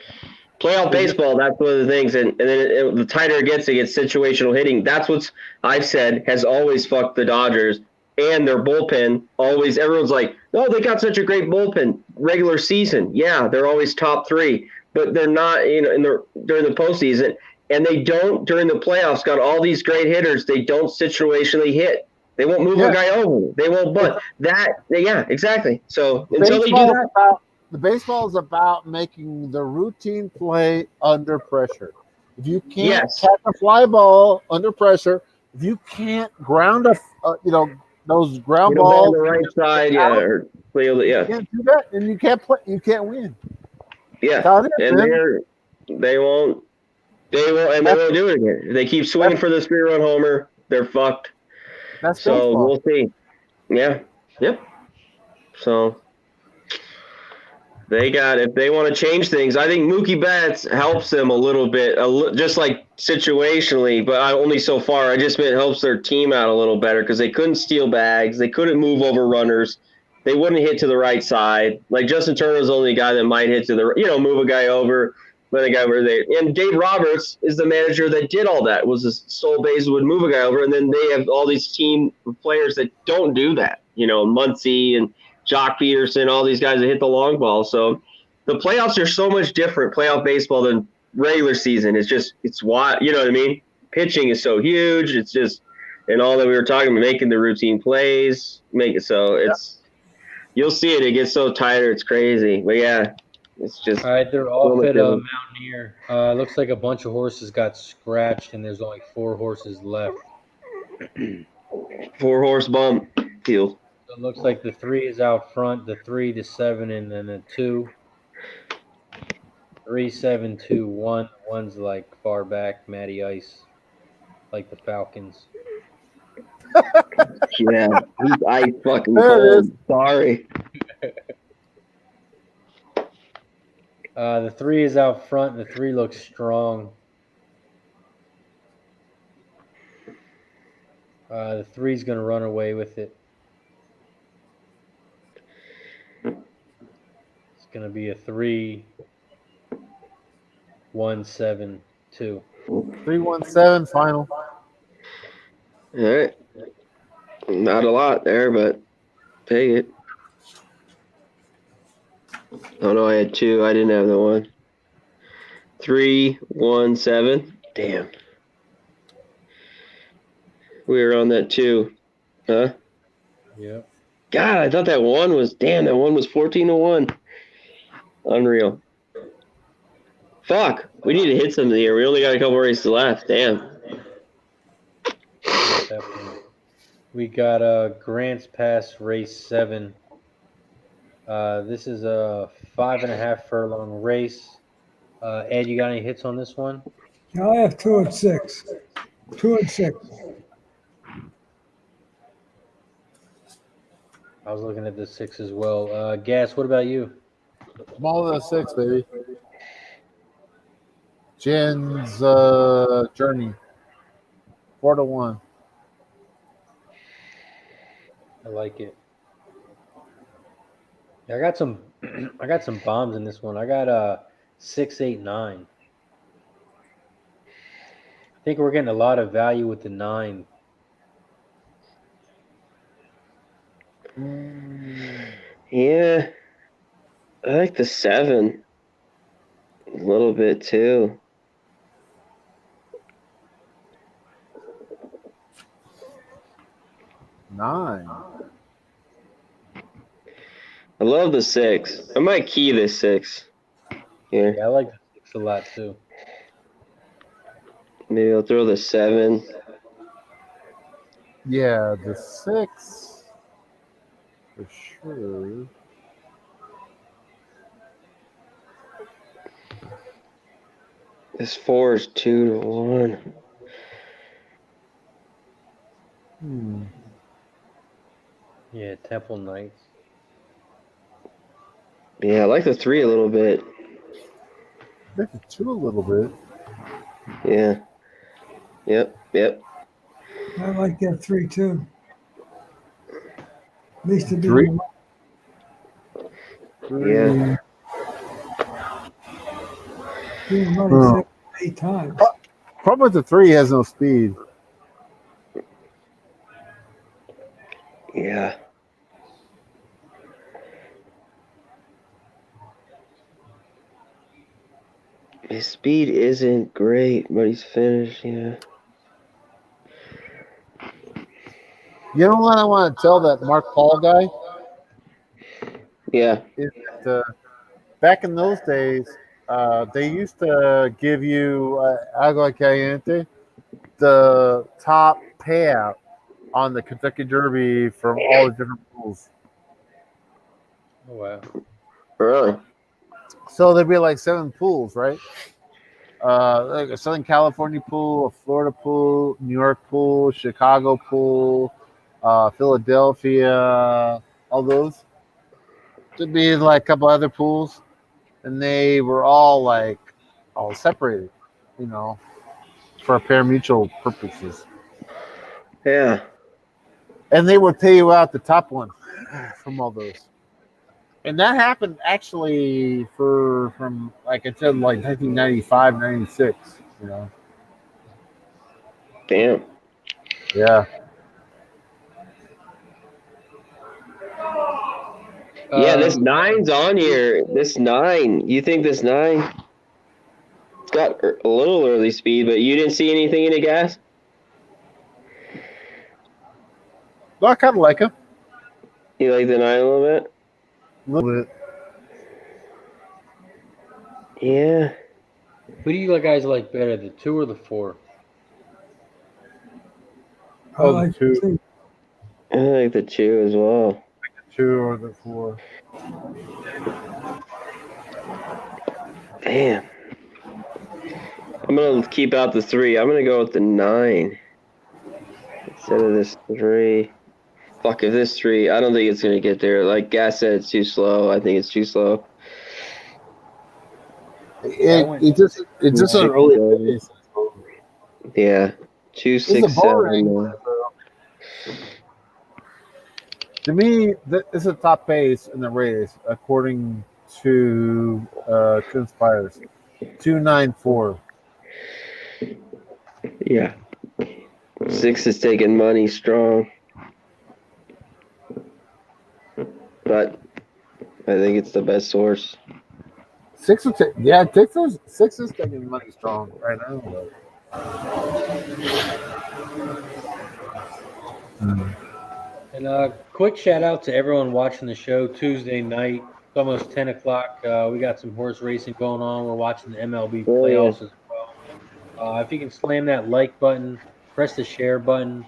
Playoff baseball, that's one of the things. And the tighter it gets situational hitting. That's what I've said has always fucked the Dodgers. and their bullpen always. Everyone's like, "Oh, they got such a great bullpen regular season." Yeah, they're always top 3, but they're not. During the postseason, and they don't during the playoffs. Got all these great hitters. They don't situationally hit. They won't move a guy over. They won't bunt. Yeah, exactly. So until they do that. The baseball is about making the routine play under pressure. If you can't catch a fly ball under pressure, if you can't ground those ground balls on the right side, or field it, you can't do that, and you can't play. You can't win. Yeah, and they won't, and they won't do it again. If they keep swinging for this 3-run homer, they're fucked. So baseball. We'll see. Yeah. Yep. So. If they want to change things, I think Mookie Betts helps them a little bit, just like situationally, but only so far. I just meant it helps their team out a little better because they couldn't steal bags. They couldn't move over runners. They wouldn't hit to the right side. Like Justin Turner's the only guy that might hit to the, move a guy over, let a guy over there. And Dave Roberts is the manager that did all that, was the sole base would move a guy over. And then they have all these team players that don't do that, Muncy and Jock Peterson, all these guys that hit the long ball. So the playoffs are so much different, playoff baseball, than regular season. It's why, you know what I mean? Pitching is so huge. It's just, and all that we were talking about, making the routine plays, you'll see it. It gets so tighter. It's crazy. But yeah, it's just. All right, they're off at Mountaineer. Looks like a bunch of horses got scratched, and there's only 4 horses left. 4-horse bump field. It looks like the 3 is out front, the 3, the 7, and then the 2. 3, 7, 2, 1. One's like far back, Matty Ice, like the Falcons. Yeah, he's ice fucking cold. Sorry. The 3 is out front, and the 3 looks strong. The 3's going to run away with it. It's going to be a 3, 1, 7, 2. 3-1-7 final. All right. Not a lot there, but take it. Oh no, I had 2. I didn't have the 1. 3, 1, 7. Damn. We were on that 2. Huh? Yep. God, I thought that 1 was 14-1. Unreal. Fuck. We need to hit something here. We only got a couple races left. Damn. We got Grants Pass race 7. This is a 5.5 furlong race. Ed, you got any hits on this one? Yeah, I have 2 and 6. 2 and 6. I was looking at the 6 as well. Gas, what about you? Smaller than 6, baby. Jen's Journey. 4-1. I like it. Yeah, I got some bombs in this one. I got 6, 8, 9. I think we're getting a lot of value with the 9. Yeah. I like the 7 a little bit too. Nine. I love the 6. I might key this 6. Yeah, I like the 6 a lot too. Maybe I'll throw the 7. Yeah, the 6 for sure. This 4 is 2-1. Yeah, Temple Knights. Yeah, I like the 3 a little bit. I like the 2 a little bit. Yeah. Yep. I like that 3 too. At least to be 3. Yeah. Being running 7, 8 times. Problem with the 3 has no speed. His speed isn't great, but he's finished. Yeah. You know what I want to tell that Mark Paul guy? Yeah. Is that back in those days, they used to give you Agua Caliente, the top payout on the Kentucky Derby from all the different pools. Oh, wow. Really? So there'd be like 7 pools, right? Like a Southern California pool, a Florida pool, New York pool, Chicago pool, Philadelphia, all those. There'd be like a couple other pools, and they were all like all separated, you know, for parimutuel purposes. Yeah. And they would pay you out the top one from all those. And that happened actually from like I said, like 1995, 96, you know. Damn. Yeah. Yeah, this 9's on here. This 9. You think this 9? It's got a little early speed, but you didn't see anything in the gas? Well, I kind of like him. You like the 9 a little bit? A little bit. Yeah. Who do you guys like better, the 2 or the 4? I like the 2. I like the 2 as well. 2 or the 4. Damn. I'm going to keep out the 3. I'm going to go with the 9 instead of this 3. Fuck, if this 3, I don't think it's going to get there. Like Gas said, it's too slow. I think it's too slow. It just an early pace. Yeah. 2, 6, 7. To me, it's a top pace in the race, according to Conspires. 294. Yeah. 6 is taking money strong. But I think it's the best source. 6 is taking money strong right now. And quick shout out to everyone watching the show Tuesday night. It's almost 10 o'clock. We got some horse racing going on. We're watching the MLB playoffs as well. If you can slam that like button, press the share button,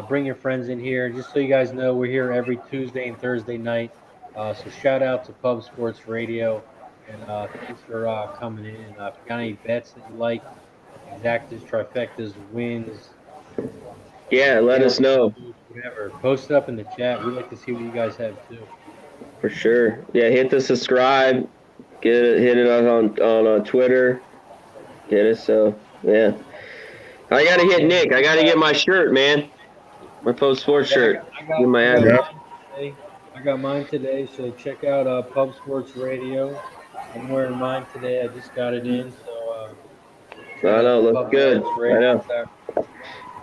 bring your friends in here. Just so you guys know, we're here every Tuesday and Thursday night. So shout out to Pub Sports Radio, and thanks for coming in. If you got any bets that you like, exactas, trifectas, wins, Yeah, let us know. whatever, post it up in the chat. We like to see what you guys have too. For sure. Yeah, hit the subscribe. Hit it on Twitter. Get us. So yeah. I gotta hit Nick. I gotta get my shirt, man. My Post Sports shirt. Get my address. I got mine today, so check out Pub Sports Radio. I'm wearing mine today. I just got it in, so I know, looks good. I know.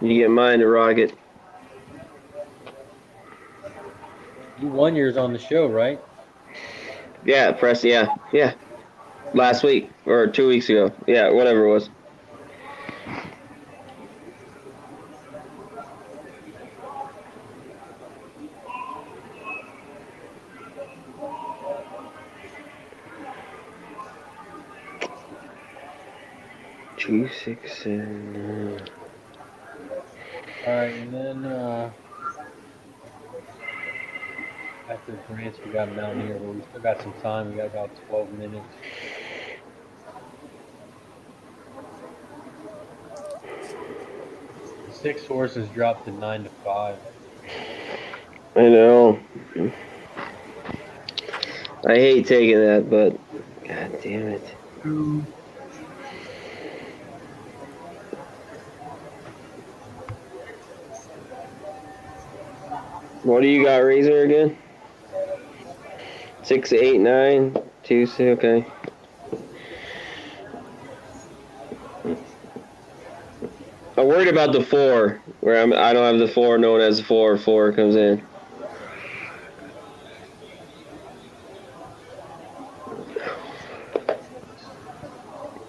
You get mine to rock it. You won yours on the show, right? Yeah, yeah. Last week or 2 weeks ago. Yeah, whatever it was. Two, 6, 7. All right, and then after Grants, we got Mountaineer, but we still got some time. We got about 12 minutes. The 6 horses dropped to 9-5. I know. I hate taking that, but god damn it. What do you got, Razor, again? 6, 8, 9, 2, 6, okay. I'm worried about the 4, where I don't have the 4, no one has the 4, 4 comes in.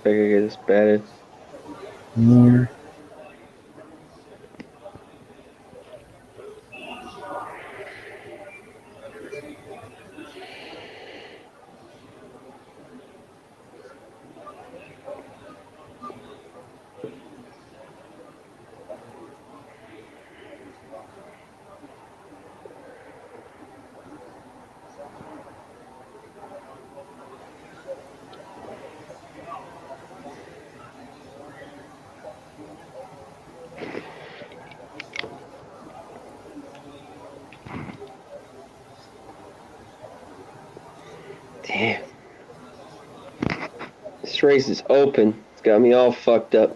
I could get this batted. Damn. This race is open. It's got me all fucked up.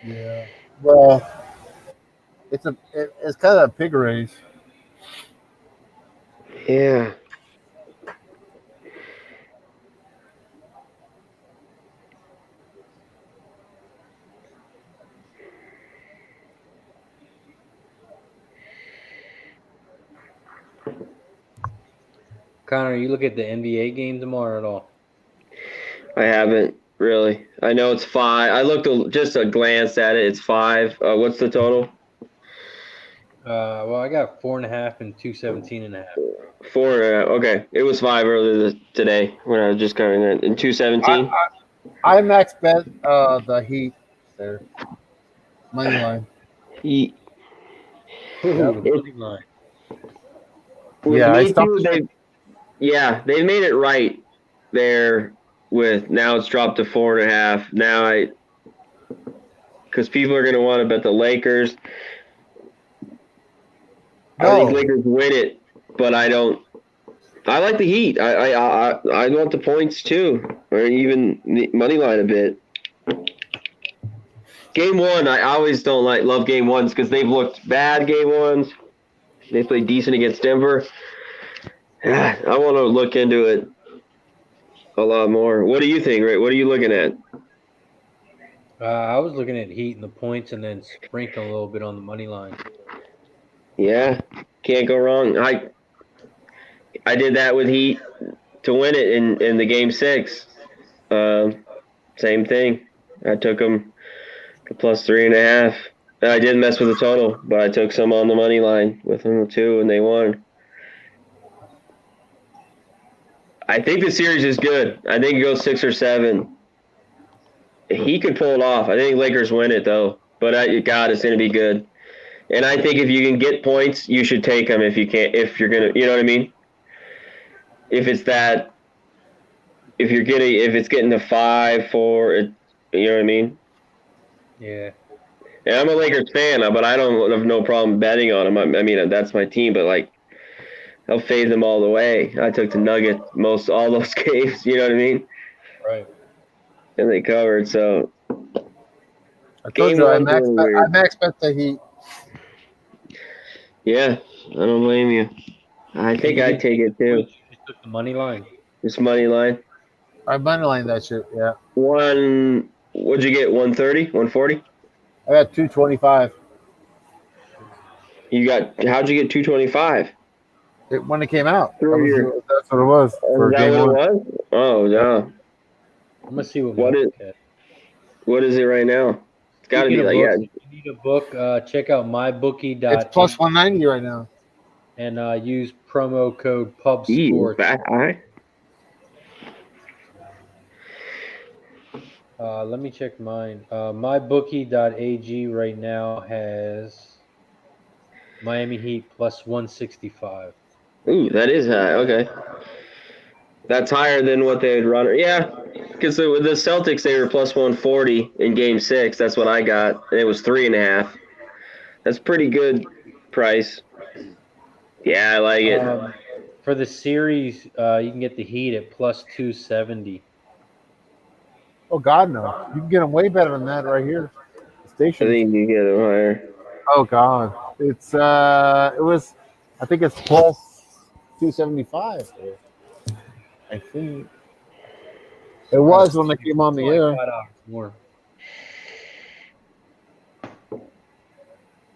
Yeah. Well, it's kind of a pig race. Yeah. Connor, you look at the NBA game tomorrow at all? I haven't really. I know it's 5. I looked just a glance at it. It's 5. What's the total? Well, I got 4.5 and 217.5. 4. Okay, it was 5 earlier today when I was just covering it. In 217. I max bet the Heat there. Money line. Heat. Ooh, the money line. With Yeah, me too, they made it right there. With now it's dropped to 4.5. Now because people are going to want to bet the Lakers. I think Lakers win it, but I don't. I like the Heat. I want the points too, or even the money line a bit. Game 1, I always don't love game 1s because they've looked bad game 1s. They played decent against Denver. I want to look into it a lot more. What do you think, Ray? What are you looking at? I was looking at Heat and the points and then sprinkling a little bit on the money line. Yeah, can't go wrong. I did that with Heat to win it in the game 6. Same thing. I took them to plus 3.5. I didn't mess with the total, but I took some on the money line with them too, and they won. I think the series is good. I think it goes 6 or 7. He could pull it off. I think Lakers win it though, but God, it's going to be good. And I think if you can get points, you should take them. If you can't, if you're gonna, you know what I mean. If it's getting to 5, 4, you know what I mean. Yeah. And I'm a Lakers fan, but I don't have no problem betting on them. I mean, that's my team, but I'll fade them all the way. I took the Nuggets all those games. You know what I mean? Right. And they covered. So I told you I max bet the Heat. Yeah, I don't blame you. I think I'd take it too. You took the money line. Just money line. I money line that shit. Yeah. What'd you get? 130, 140. I got 225. How'd you get 225? When it came out. That's what it was. For is that what it was? Oh, no. I'm gonna see what is it right now? It's got to be If you need a book, check out mybookie. It's plus 190 right now. And use promo code PubSports. Let me check mine. Mybookie.ag right now has Miami Heat plus 165. Ooh, that is high. Okay. That's higher than what they would run. Yeah, because with the Celtics, they were plus 140 in Game 6. That's what I got. And it was 3.5. That's pretty good price. Yeah, I like it. For the series, you can get the Heat at plus 270. Oh, God, no. You can get them way better than that right here. Station. I think you get them higher. Oh, God. It's, I think it's plus 275. I think. It was when they came on the air. More.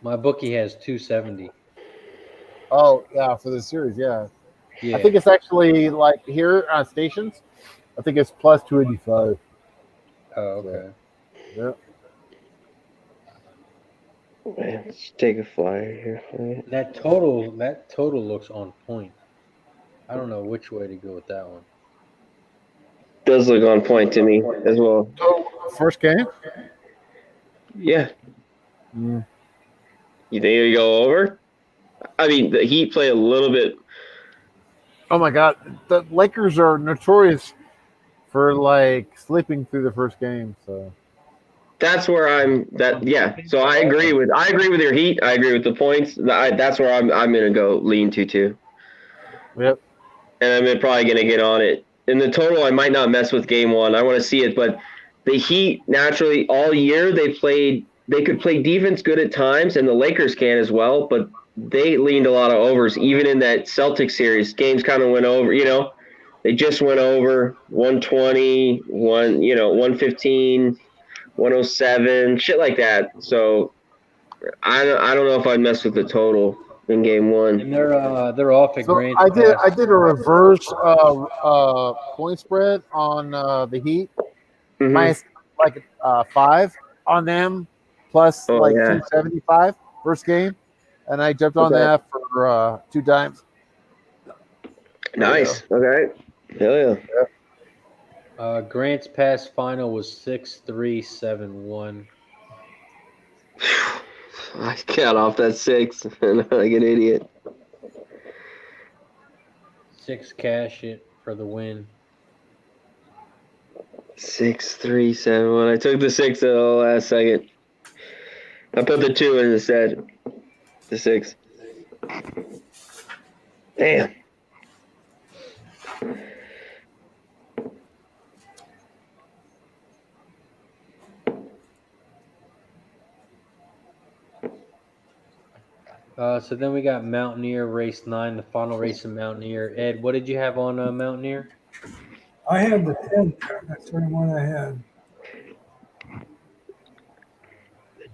My bookie has 270. Oh yeah, for the series, yeah. Yeah. I think it's actually like here on stations. I think it's plus 285. Oh, okay. Yeah. Let's take a flyer here for you. That total looks on point. I don't know which way to go with that one. Does look on point to me as well. So first game. Yeah. Mm. You think you go over? I mean, the Heat play a little bit. Oh my God, the Lakers are notorious for like sleeping through the first game. So That's where I'm. Yeah. So I agree with your Heat. I agree with the points. That's where I'm gonna go lean to too. yep. And I'm probably gonna get on it. In the total, I might not mess with game one. I want to see it, but the Heat naturally all year they could play defense good at times, and the Lakers can as well. But they leaned a lot of overs, even in that Celtics series. Games kind of went over. They just went over 120, 115, 107, shit like that. So I don't know if I'd mess with the total in game one. And they're off at So Grants I Pass. did a reverse point spread on the Heat, Mm-hmm. minus like 5 on them, plus Oh, like yeah. 275 first game, and I jumped on Okay. that for 2 times. Nice. Okay. Hell yeah. Grants Pass final was 6-3-7-1. I got off that 6 like an idiot. 6 cash it for the win. 6-3-7-1. I took the 6 at the last second. I put the 2 in instead. The 6. Damn. So then we got Mountaineer race 9, the final race of Mountaineer. Ed, what did you have on Mountaineer? I had the 10. That's the one I had.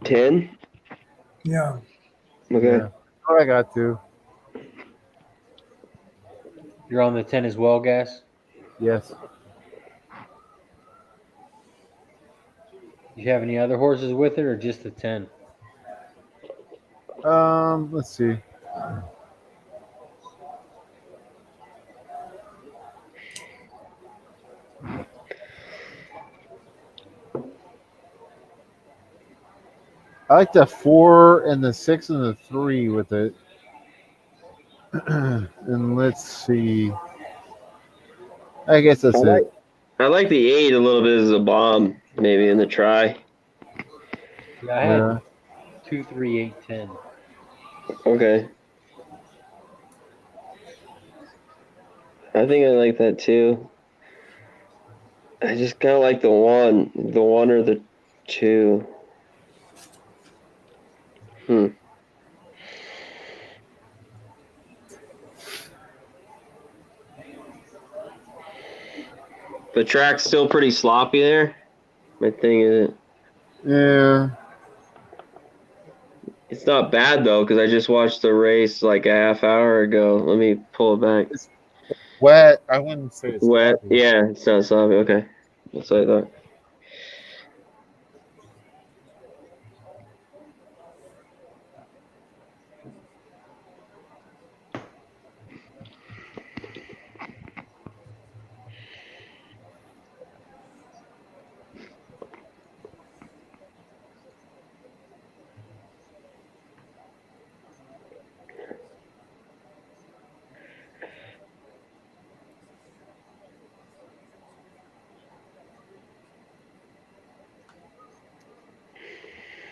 10? Yeah. Okay. Yeah. Oh, I got 2. You're on the 10 as well, Gas? Yes. You have any other horses with it or just the 10? Let's see. I like the 4 and the 6 and the 3 with it. And let's see. I guess that's it. I like the 8 a little bit as a bomb, maybe in the try. Yeah, I had 2, 3, 8, 10. Okay. I think I like that too. I just kind of like the 1 or the 2. The track's still pretty sloppy there. My thing is, Yeah. it's not bad though, because I just watched the race like a half hour ago. Let me pull it back. It's wet. I wouldn't say it's Wet. sloppy. Yeah, it's not sloppy. Okay. That's what I thought.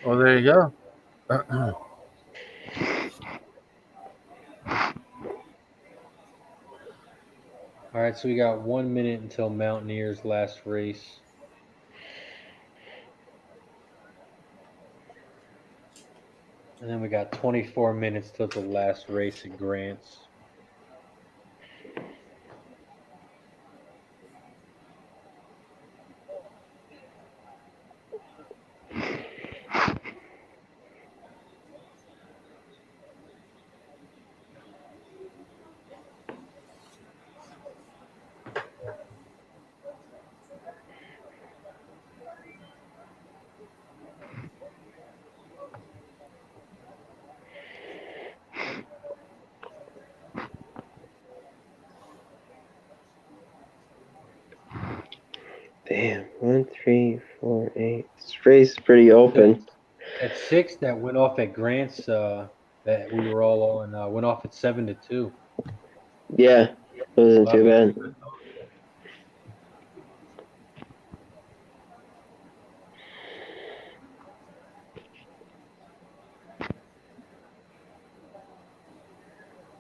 Oh, there you go. All right, so we got 1 minute until Mountaineer's last race. And then we got 24 minutes till the last race at Grants. Damn. 1, 3, 4, 8. This race is pretty open. At 6, that went off at Grant's. That we were all on. Went off at 7-2. Yeah. Wasn't too bad.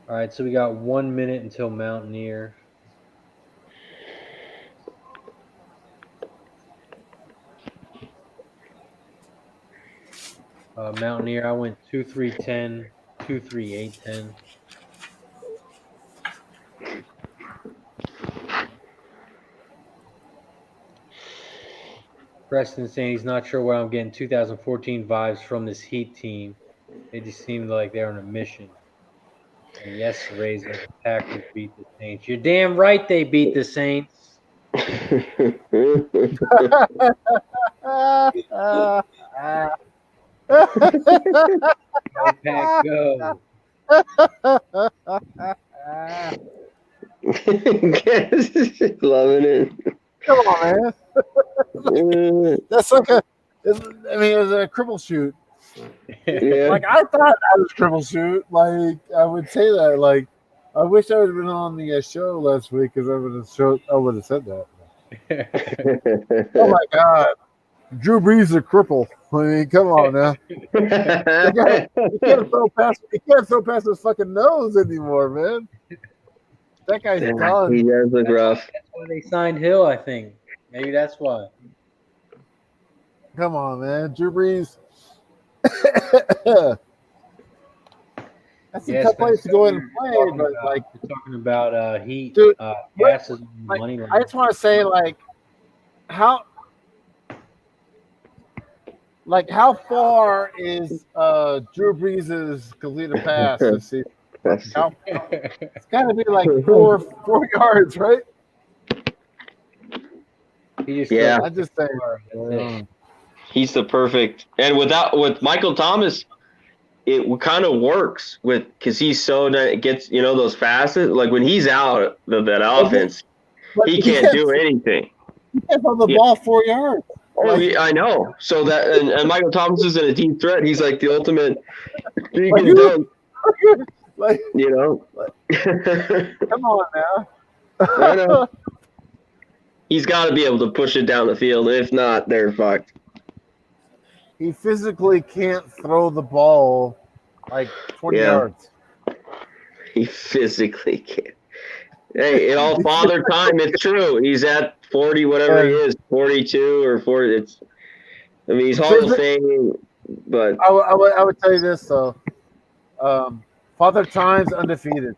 All right, so we got 1 minute until Mountaineer. Mountaineer, I went 2-3-10, 2-3-8-10. Preston saying he's not sure where I'm getting 2014 vibes from this Heat team. They just seemed like they're on a mission. And yes, Razor, the Packers beat the Saints. You're damn right they beat the Saints. Go Pack, go. Loving it. Come on, man. That's like it's a cripple shoot. Yeah. Like I thought I was triple shoot. Like I would say that. Like I wish I would have been on the show last week because I would have said that. Oh my God, Drew Brees is a cripple. I mean, come on now. He can't throw past his fucking nose anymore, man. That guy's done. He does look rough. That's why they signed Hill, I think. Maybe that's why. Come on, man, Drew Brees. That's a tough place to go in and play, but like we're talking about Heat, dude, passes, like, money line. I just want to say, how far is Drew Brees' completed pass this season? It's got to be like four yards, right? Yeah, I just say. He's the perfect, and with Michael Thomas, it kind of works because he's so gets those passes. Like when he's out of that offense, he can't do anything. He can't throw the ball 4 yards. I know. So that and Michael Thomas isn't a deep threat. He's like the ultimate. Like, come on now. I know. He's got to be able to push it down the field. If not, they're fucked. He physically can't throw the ball like 20 yards. He physically can't. Hey, in all father time, it's true. He's at 40, whatever he is, 42 or 40. He's Hall of Fame, but I would tell you this though. Father Time's undefeated.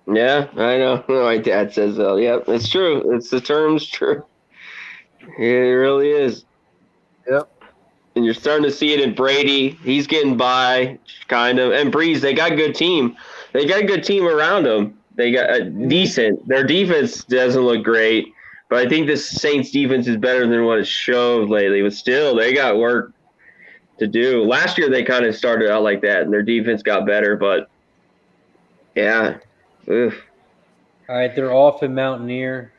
Yeah, I know. My dad says so. Yep, it's true. The term's true. It really is. Yep. And you're starting to see it in Brady. He's getting by, kind of. And Breeze, they got a good team. They got a good team around them. They got a decent. Their defense doesn't look great, but I think this Saints defense is better than what it showed lately. But still, they got work to do. Last year, they kind of started out like that, and their defense got better. But, yeah. Oof. All right, they're off in Mountaineer.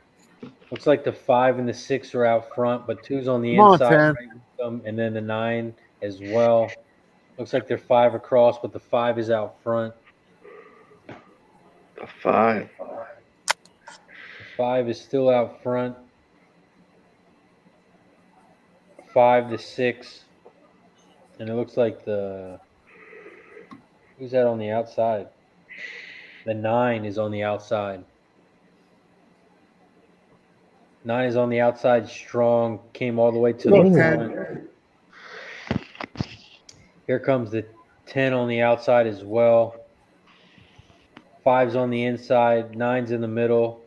Looks like the 5 and the 6 are out front, but 2's on the inside, right with them, and then the 9 as well. Looks like they're 5 across, but the 5 is out front. A 5. The 5 is still out front. 5 to 6, and it looks like who's that on the outside? The 9 is on the outside. 9 is on the outside, strong, came all the way to the front. Here comes the 10 on the outside as well. 5's on the inside, 9's in the middle.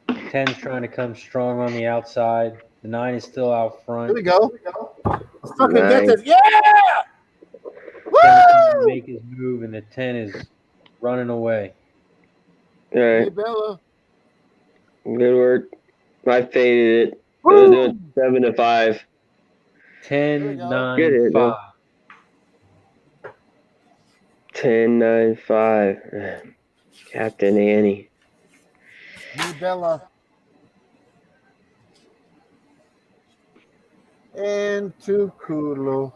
10's trying to come strong on the outside. The 9 is still out front. Here we go. Let's fucking get this. Yeah! Woo! Make his move, and the 10 is running away. All right. Hey, Bella. Good work. I faded it. We're doing 7 to 5. 10, 9, 5. 10, 9, 5. Captain Annie. Hey, Bella. And to Kulo.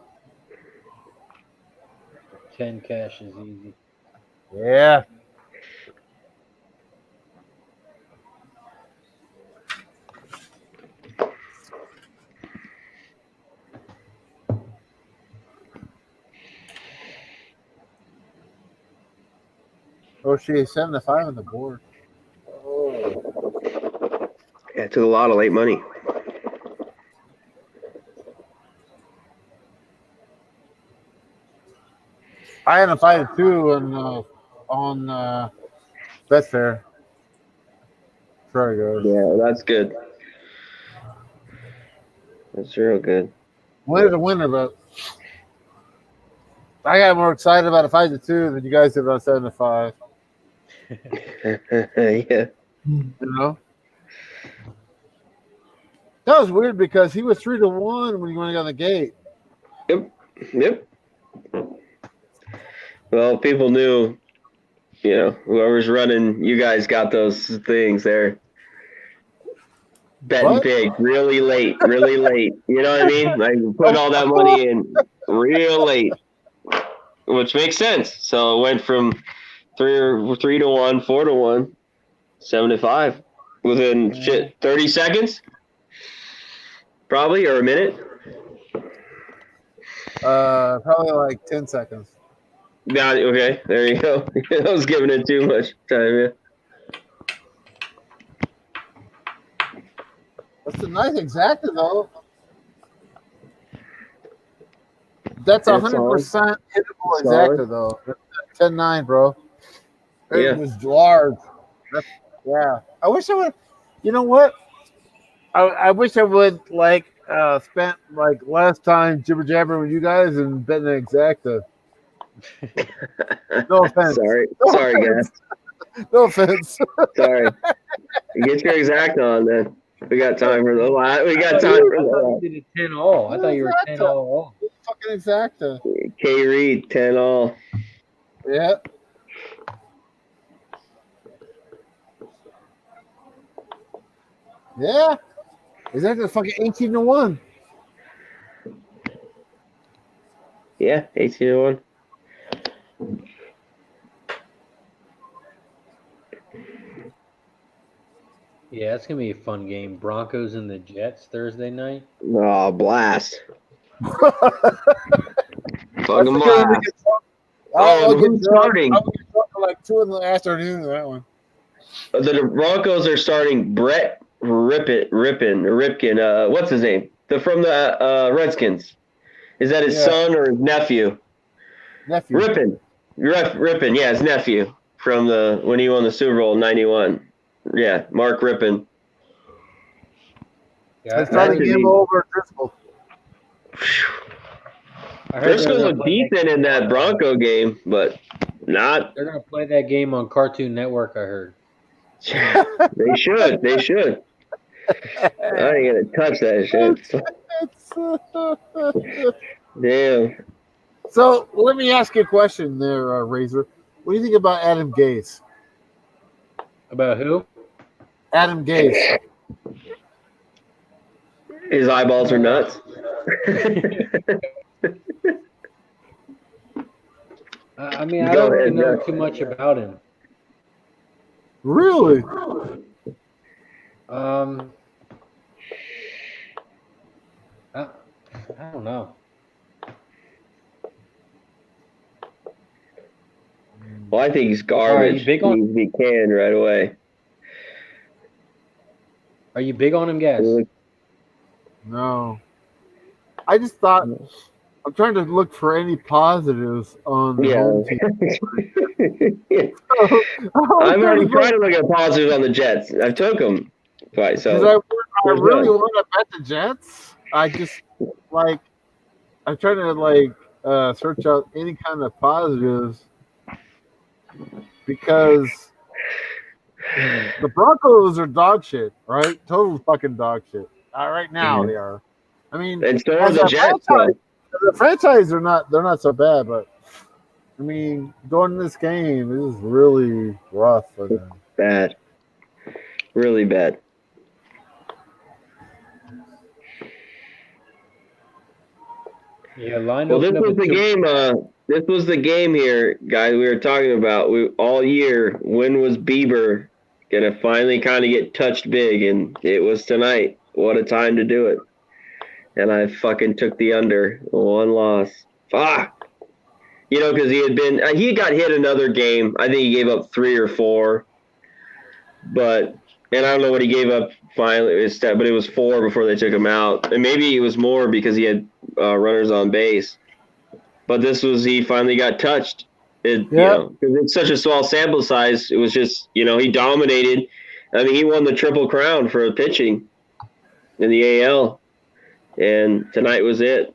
10 cash is easy. Yeah. Oh, shit. 7 to 5 on the board. Yeah, it took a lot of late money. I had a 5 to 2 on Betfair. Very good. Yeah, that's good. That's real good. Winner's a winner, but I got more excited about a 5 to 2 than you guys did about 7 to 5. Yeah. You know? That was weird because he was 3 to 1 when he went out the gate. Yep. Well, people knew, whoever's running, you guys got those things there. Betting big, really late. You know what I mean? Like putting all that money in real late, which makes sense. So it went from 3 to 1, 4 to 1, 7 to 5 within 30 seconds, probably, or a minute. Probably like 10 seconds. Yeah, okay, there you go. I was giving it too much time, yeah. That's a nice exacta, though. That's 100% hittable exacta, though. 10-9, bro. It was large. Yeah. I wish I would. You know what? I wish I would spent less time jibber jabbering with you guys and betting an exacta. No offense. Sorry, guys. No offense. Sorry. Get your exact on then. We got time for the lot. We got time for the lot. You did a 10 all. I thought you were 10 all. Fucking exacta. K Reed 10 all. Yeah. Yeah. Exactly. Fucking 18 to 1. Yeah, 18 to 1. Yeah, it's gonna be a fun game. Broncos and the Jets Thursday night. Oh, blast! Fucking blast! Who's starting? I'll get drunk for like 2 in the afternoon. That one. The Broncos are starting Brett Ripken. What's his name? From the Redskins. Is that his son or his nephew? Nephew. Rippin. Yeah, his nephew from when he won the Super Bowl in '91. Yeah, Mark Rippon. Yeah, I started him over Driscoll. Driscoll looked decent in that Bronco game, but not. They're gonna play that game on Cartoon Network. I heard. They should. I ain't gonna touch that shit. Damn. So let me ask you a question there, Razor. What do you think about Adam Gase? About who? Adam Gase. His eyeballs are nuts. I mean, I don't really know too much about him. Really? I don't know. Well, I think he's garbage. He needs to be canned right away. Are you big on him, Gas? No. I just thought I'm trying to look for any positives on the home team. I'm already trying to look at positives on the Jets. I took them twice. So I really want to bet the Jets. I just I'm trying to search out any kind of positives because the Broncos are dog shit, right? Total fucking dog shit. Right now they are. I mean, and so are the Jets. The franchise they're not so bad, but I mean, going in this game is really rough for them. Bad. Really bad. Yeah, line Well, this opened up was at the game. This was the game here, guys. We were talking about all year. When was Bieber gonna finally kind of get touched big? And it was tonight. What a time to do it! And I fucking took the under. One loss. Fuck. You know, because he got hit another game. I think he gave up 3 or 4. But and I don't know what he gave up finally, but it was 4 before they took him out, and maybe it was more because he had runners on base. But he finally got touched. You know, 'cause it's such a small sample size. It was just, he dominated. I mean, he won the Triple Crown for pitching in the AL, and tonight was it.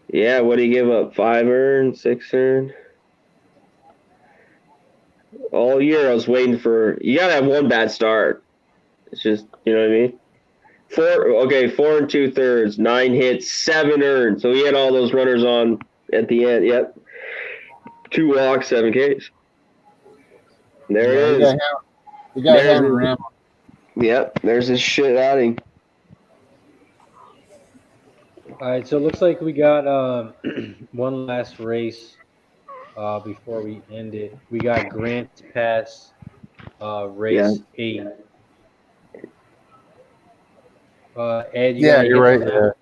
Yeah, what did he give up? 5 earned, 6 earned. All year I was waiting for. You gotta have one bad start. It's just, you know what I mean. 4 and 2/3, 9 hits, 7 earned. So he had all those runners on at the end. Yep. 2 walks, 7 Ks. There it is. You got hammer him. Yep. There's his shit outing. All right, so it looks like we got one last race before we end it. We got Grants Pass race 8. Ed, you got any you're right. hits on that?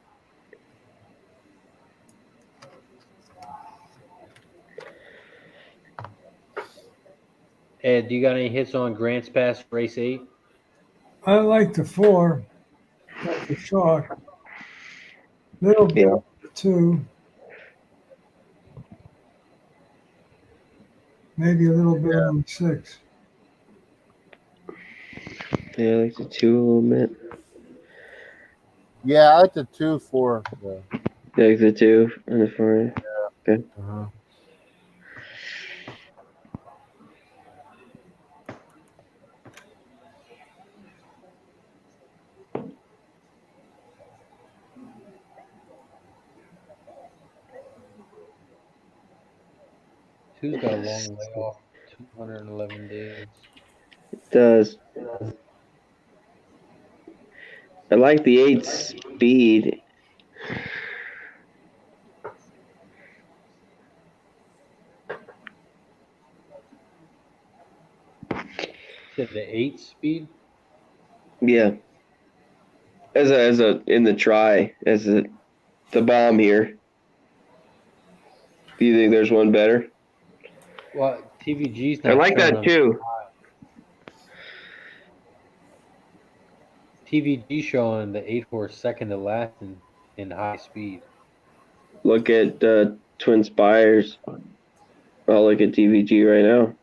Ed, do you got any hits on Grants Pass race 8? I like the 4. Like the short. Little bit of the 2. Maybe a little bit on the 6. Yeah, I like the 2 a little bit. Yeah, I like the 2, 4. Yeah. You like the 2 and the 4. Yeah. Okay. Uh-huh. Two's got a long layoff, 211 days. It does. I like the 8 speed. To the 8 speed? Yeah. As a in the try, the bomb here. Do you think there's one better? Well, TVG's not. I like that too. TVG showing the 8-horse second to last in high speed. Look at Twin Spires. I'll look at TVG right now.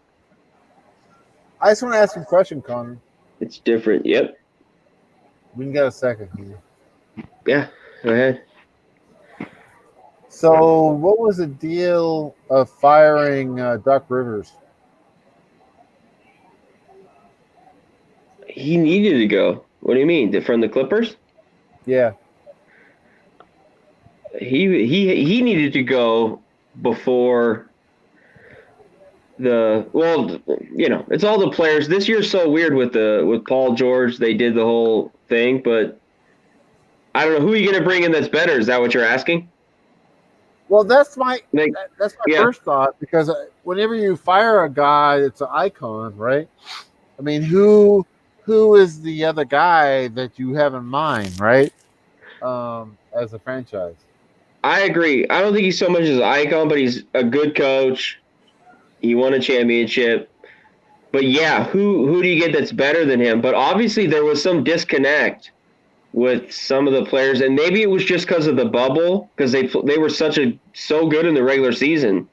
I just want to ask you a question, Connor. It's different. Yep. We can get a second here. Yeah, go ahead. So, what was the deal of firing Doc Rivers? He needed to go. What do you mean? From the Clippers? Yeah. He needed to go before it's all the players. This year's so weird with Paul George. They did the whole thing, but I don't know who are you going to bring in that's better. Is that what you're asking? Well, that's my first thought, because whenever you fire a guy that's an icon, right? I mean, who is the other guy that you have in mind, right? As a franchise. I agree. I don't think he's so much as an icon, but he's a good coach. He won a championship. But yeah, who do you get that's better than him? But obviously there was some disconnect with some of the players, and maybe it was just because of the bubble, because they were so good in the regular season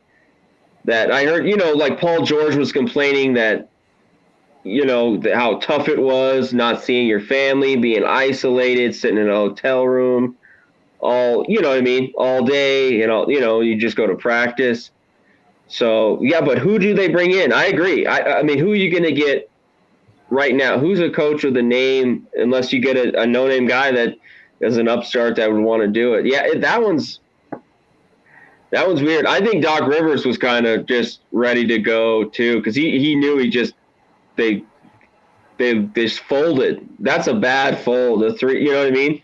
that I heard, like Paul George was complaining that, how tough it was not seeing your family, being isolated, sitting in a hotel room, all day, you just go to practice. So, yeah, but who do they bring in? I agree. I mean, who are you going to get right now? Who's a coach with a name, unless you get a no-name guy that is an upstart that would want to do it? Yeah, that one's weird. I think Doc Rivers was kind of just ready to go, too, because he knew they just folded. That's a bad fold. The 3, you know what I mean?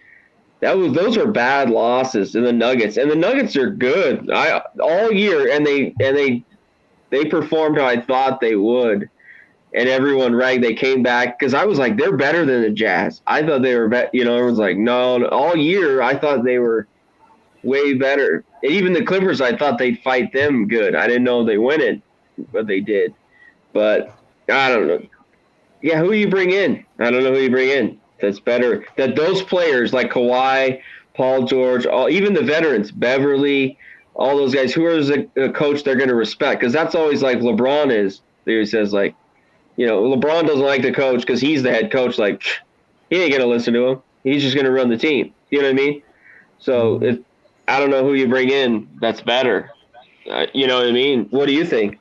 those are bad losses in the Nuggets, and the Nuggets are good. All year, and they performed how I thought they would, and everyone ragged. They came back because I was like, they're better than the Jazz. I thought they were better. Everyone's like, no. All year, I thought they were way better. And even the Clippers, I thought they'd fight them good. I didn't know they win it, but they did. But I don't know. Yeah, who you bring in? I don't know who you bring in. That's better. That those players like Kawhi, Paul George, even the veterans, Beverly, all those guys, who is a coach they're going to respect? Because that's always like LeBron is. He says like, LeBron doesn't like the coach because he's the head coach. Like, he ain't going to listen to him. He's just going to run the team. You know what I mean? So I don't know who you bring in that's better. You know what I mean? What do you think?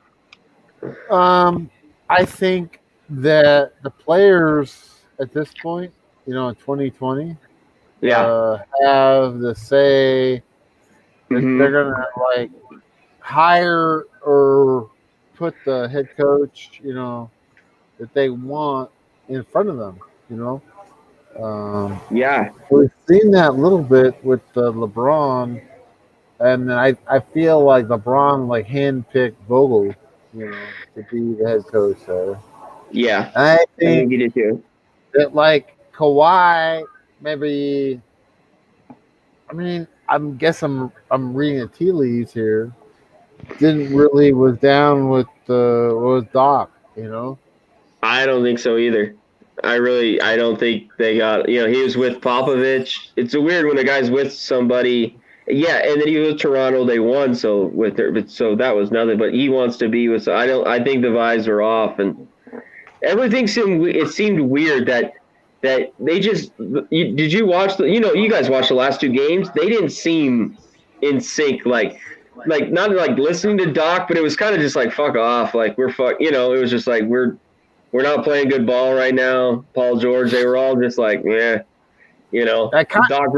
I think that the players at this point, in 2020, have the say that they're gonna like hire or put the head coach, that they want in front of them. We've seen that a little bit with LeBron, and I feel like LeBron like handpicked Vogel, to be the head coach there. Yeah, I think he did too. That like Kawhi, maybe. I mean, I'm reading the tea leaves here. Didn't really was down with Doc, I don't think so either. I don't think they got. He was with Popovich. It's weird when a guy's with somebody. Yeah, and then he was with Toronto. They won, so that was nothing. But he wants to be with. I think the vibes are off, and everything seemed weird that they just. Did you watch you guys watched the last two games? They didn't seem in sync. Like not like listening to Doc, but it was kind of just like fuck off. Like we're fuck. It was just like we're not playing good ball right now. Paul George, they were all just like, yeah. Doc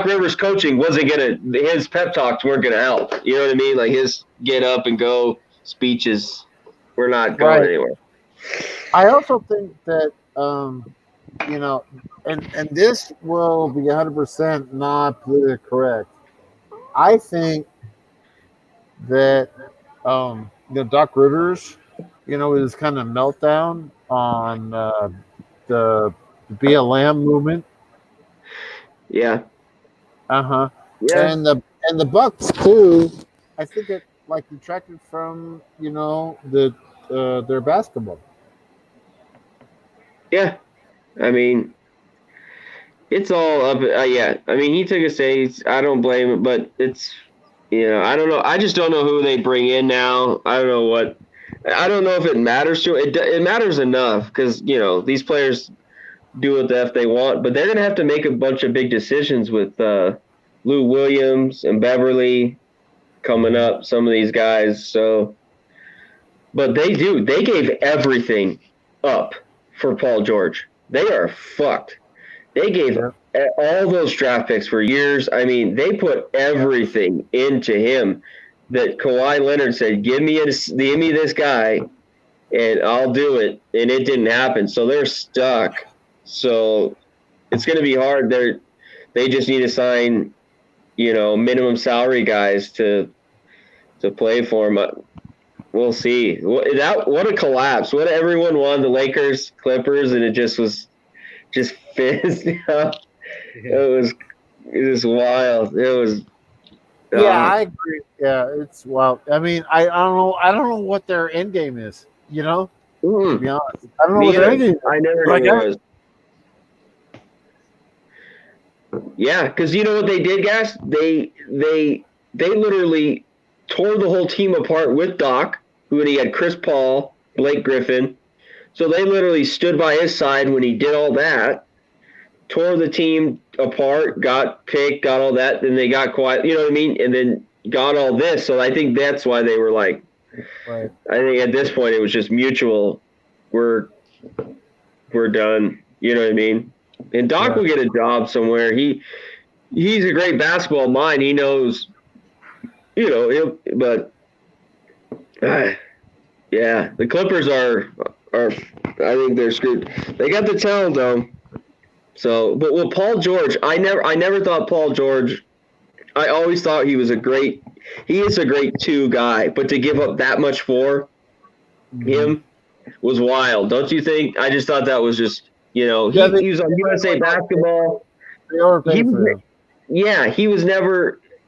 Rivers coaching wasn't his pep talks weren't gonna help. You know what I mean? Like his get up and go speeches were not going anywhere. I also think that and this will be 100% not politically correct. I think that Doc Rivers, his kind of meltdown on the BLM movement. Yeah. Yeah. And the Bucks too. I think it like detracted from their basketball. Yeah, I mean, it's all up. Yeah, I mean, he took a stage. I don't blame him, but it's I don't know. I just don't know who they bring in now. I don't know what. I don't know if it matters to it. It matters enough because these players do what the F they want, but they're gonna have to make a bunch of big decisions with Lou Williams and Beverly coming up. Some of these guys. So, but they gave everything up for Paul George. They are fucked. They gave all those draft picks for years. I mean, they put everything into him that Kawhi Leonard said, give me this guy and I'll do it. And it didn't happen. So they're stuck. So it's going to be hard. They just need to sign, minimum salary guys to play for him. We'll see. What a collapse. What everyone wanted, the Lakers, Clippers, and it just fizzed out. It was wild. It was. I agree. Yeah, it's wild. I mean, I don't know what their end game is. To be honest, I don't know what their end game is. I never knew it was. Yeah, because you know what they did, guys? They literally tore the whole team apart with Doc, when he had Chris Paul, Blake Griffin. So they literally stood by his side when he did all that, tore the team apart, got picked, got all that, then they got quiet, you know what I mean? And then got all this. So I think that's why they were like, I think at this point it was just mutual. We're done. You know what I mean? And Doc will get a job somewhere. He's a great basketball mind. He knows, but yeah, the Clippers are I think they're screwed. They got the talent though. So, but with Paul George, I never thought Paul George. I always thought he is a great 2 guy, but to give up that much for him was wild, don't you think? I just thought that was just, he was on USA Basketball.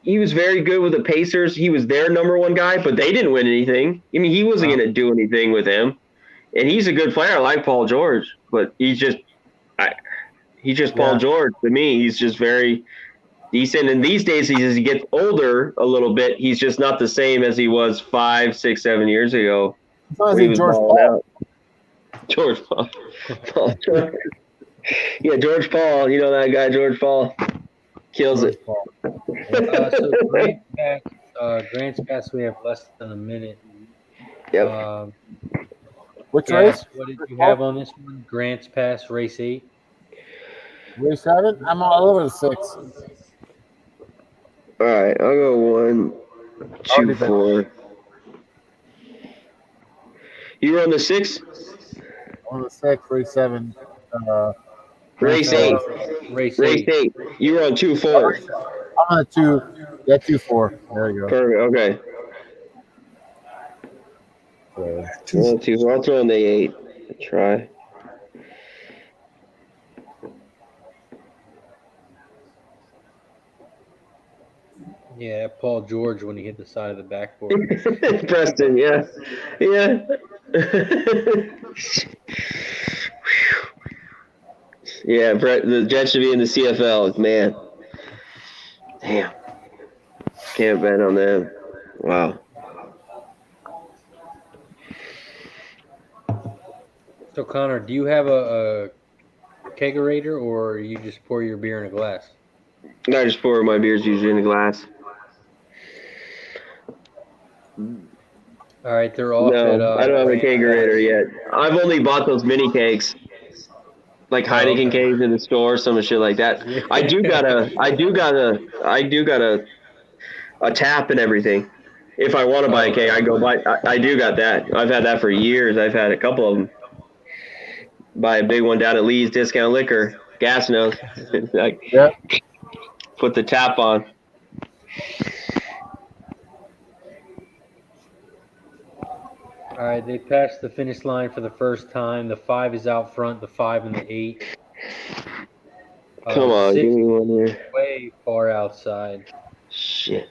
He was very good with the Pacers. He was their number 1 guy, but they didn't win anything. I mean, he wasn't going to do anything with him. And he's a good player. I like Paul George, but he's just Paul George to me. He's just very decent. And these days, as he gets older a little bit, he's just not the same as he was 5, 6, 7 years ago. When he was balling out. George Paul. Yeah, George Paul. You know that guy, George Paul. Kills it. So Grants Pass, we have less than a minute. Yep. Which race? What did you have on this one? Grants Pass, race 8. Race 7? I'm all over the 6. All right, I'll go 1, 2, 4. You were on the 6? On the 6, race 7. Race 8. Race 8. You were on 2, 4. I'm on 2. Yeah, 2, 4. There you go. Perfect. Okay. 1, 2. I'll throw in the 8. Try. Yeah, Paul George when he hit the side of the backboard. Preston, yeah. Yeah, Brett, the Jets should be in the CFL, man. Damn. Can't bet on them. Wow. So, Connor, do you have a kegerator, or you just pour your beer in a glass? I just pour my beers usually in a glass. All right, they're off. No, I don't have a kegerator yet. I've only bought those mini kegs, like Heineken kegs in the store, some shit like that. Yeah. I do got a tap and everything. If I want to buy a keg, I go buy. I do got that. I've had that for years. I've had a couple of them. Buy a big one down at Lee's Discount Liquor, gas nose. Put the tap on. All right, they passed the finish line for the first time. The 5 is out front, the 5 and the 8. Come on, give me one here. Way far outside. Shit.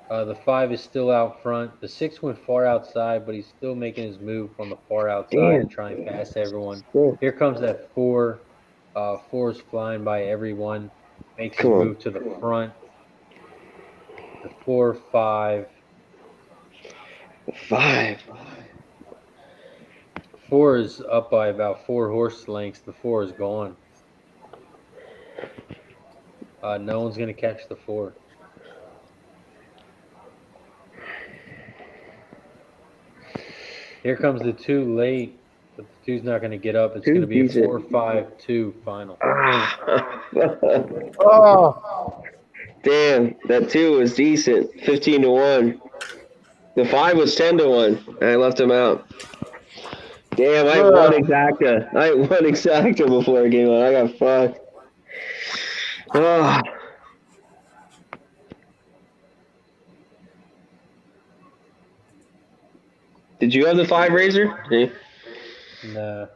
The 5 is still out front. The 6 went far outside, but he's still making his move from the far outside and trying to pass everyone. Here comes that 4. 4 is flying by everyone. Makes his move to the front. The 4, 5. 5. 4 is up by about 4 horse lengths. The 4 is gone. No one's going to catch the 4. Here comes the 2 late, but the 2's not going to get up. It's going to be a 4-5-2 final. Oh, damn! That 2 was decent. 15-1. The 5 was 10-1. I left him out. Damn! I had one exacta before the game on. I got fucked. Oh. Did you have the 5 Razor? Yeah. No.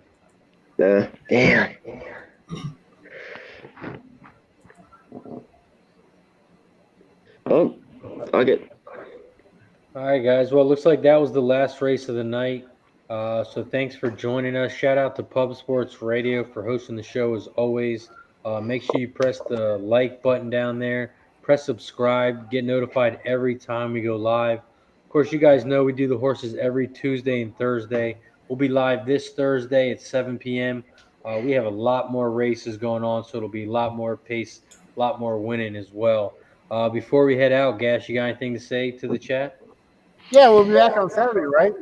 Nah. Damn. Oh, I'll get. All right, guys. Well, it looks like that was the last race of the night. So thanks for joining us. Shout out to Pub Sports Radio for hosting the show as always. Make sure you press the like button down there. Press subscribe. Get notified every time we go live. Of course, you guys know we do the horses every Tuesday and Thursday. We'll be live this Thursday at 7 p.m. We have a lot more races going on, so it'll be a lot more pace, a lot more winning as well. Before we head out, Gash, you got anything to say to the chat? Yeah, we'll be back on Saturday, right?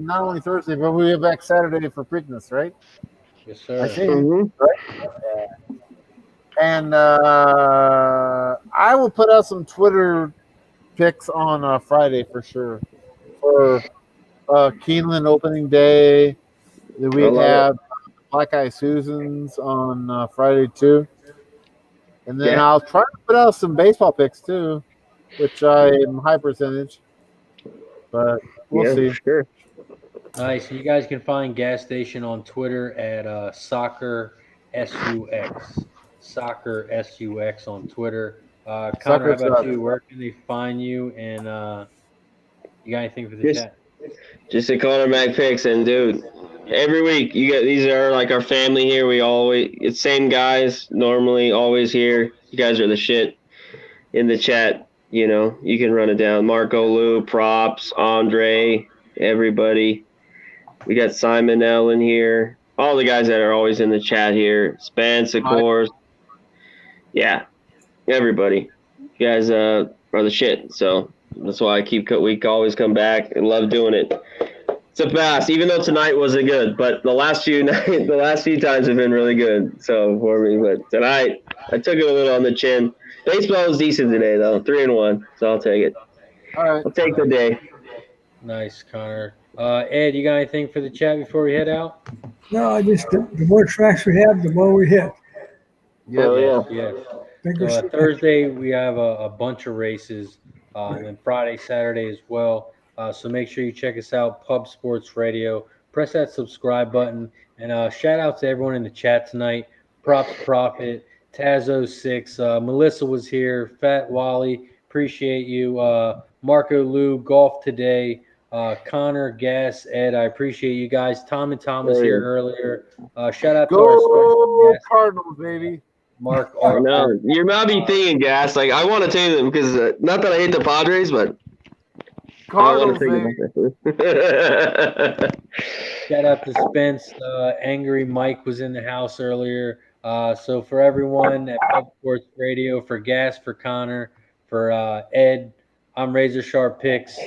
Not only Thursday, but we'll be back Saturday for Preakness, right? Yes, sir. I think, right? And I will put out some Twitter pics on Friday for sure. For Keeneland opening day, we have Black Eye Susans on Friday too, and then Yeah. I'll try to put out some baseball picks too, which I am high percentage, but we'll see. Sure. Nice. You guys can find Gas Station on Twitter at Soccer SUX. Soccer SUX on Twitter. Connor, how about you? Where can they find you? And you got anything for the chat? Just a Connor Mac picks, and dude, every week these are like our family here. It's same guys normally, always here. You guys are the shit in the chat. You know, you can run it down. Marco, Lou, Props, Andre, everybody. We got Simon L in here. All the guys that are always in the chat here. Spence, of course. Yeah, everybody. You guys are the shit. So that's why we always come back and love doing it. It's a blast, even though tonight wasn't good. But the last few times have been really good. So for me, but tonight I took it a little on the chin. Baseball was decent today, though. 3-1, so I'll take it. All right. I'll take the day. Nice, Connor. Ed, you got anything for the chat before we head out? No, I just the more tracks we have, the more we hit. Yeah. So Thursday we have a bunch of races, and then Friday, Saturday as well. So make sure you check us out, Pub Sports Radio. Press that subscribe button, and shout out to everyone in the chat tonight. Props Profit, Tazo6, Melissa was here, Fat Wally, appreciate you. Marco Lou, Golf Today, Connor, Gas, Ed, I appreciate you guys. Tom and Tom was here earlier. Shout out to our special guest, Cardinals, baby. Mark I Arthur. know. You might be thinking, Gas. Like, I want to take them because not that I hate the Padres, but Cardinals, Shout out to Spence. Angry Mike was in the house earlier. So for everyone at Pub Sports Radio, for Gas, for Connor, for Ed, I'm RazorSharpPicks.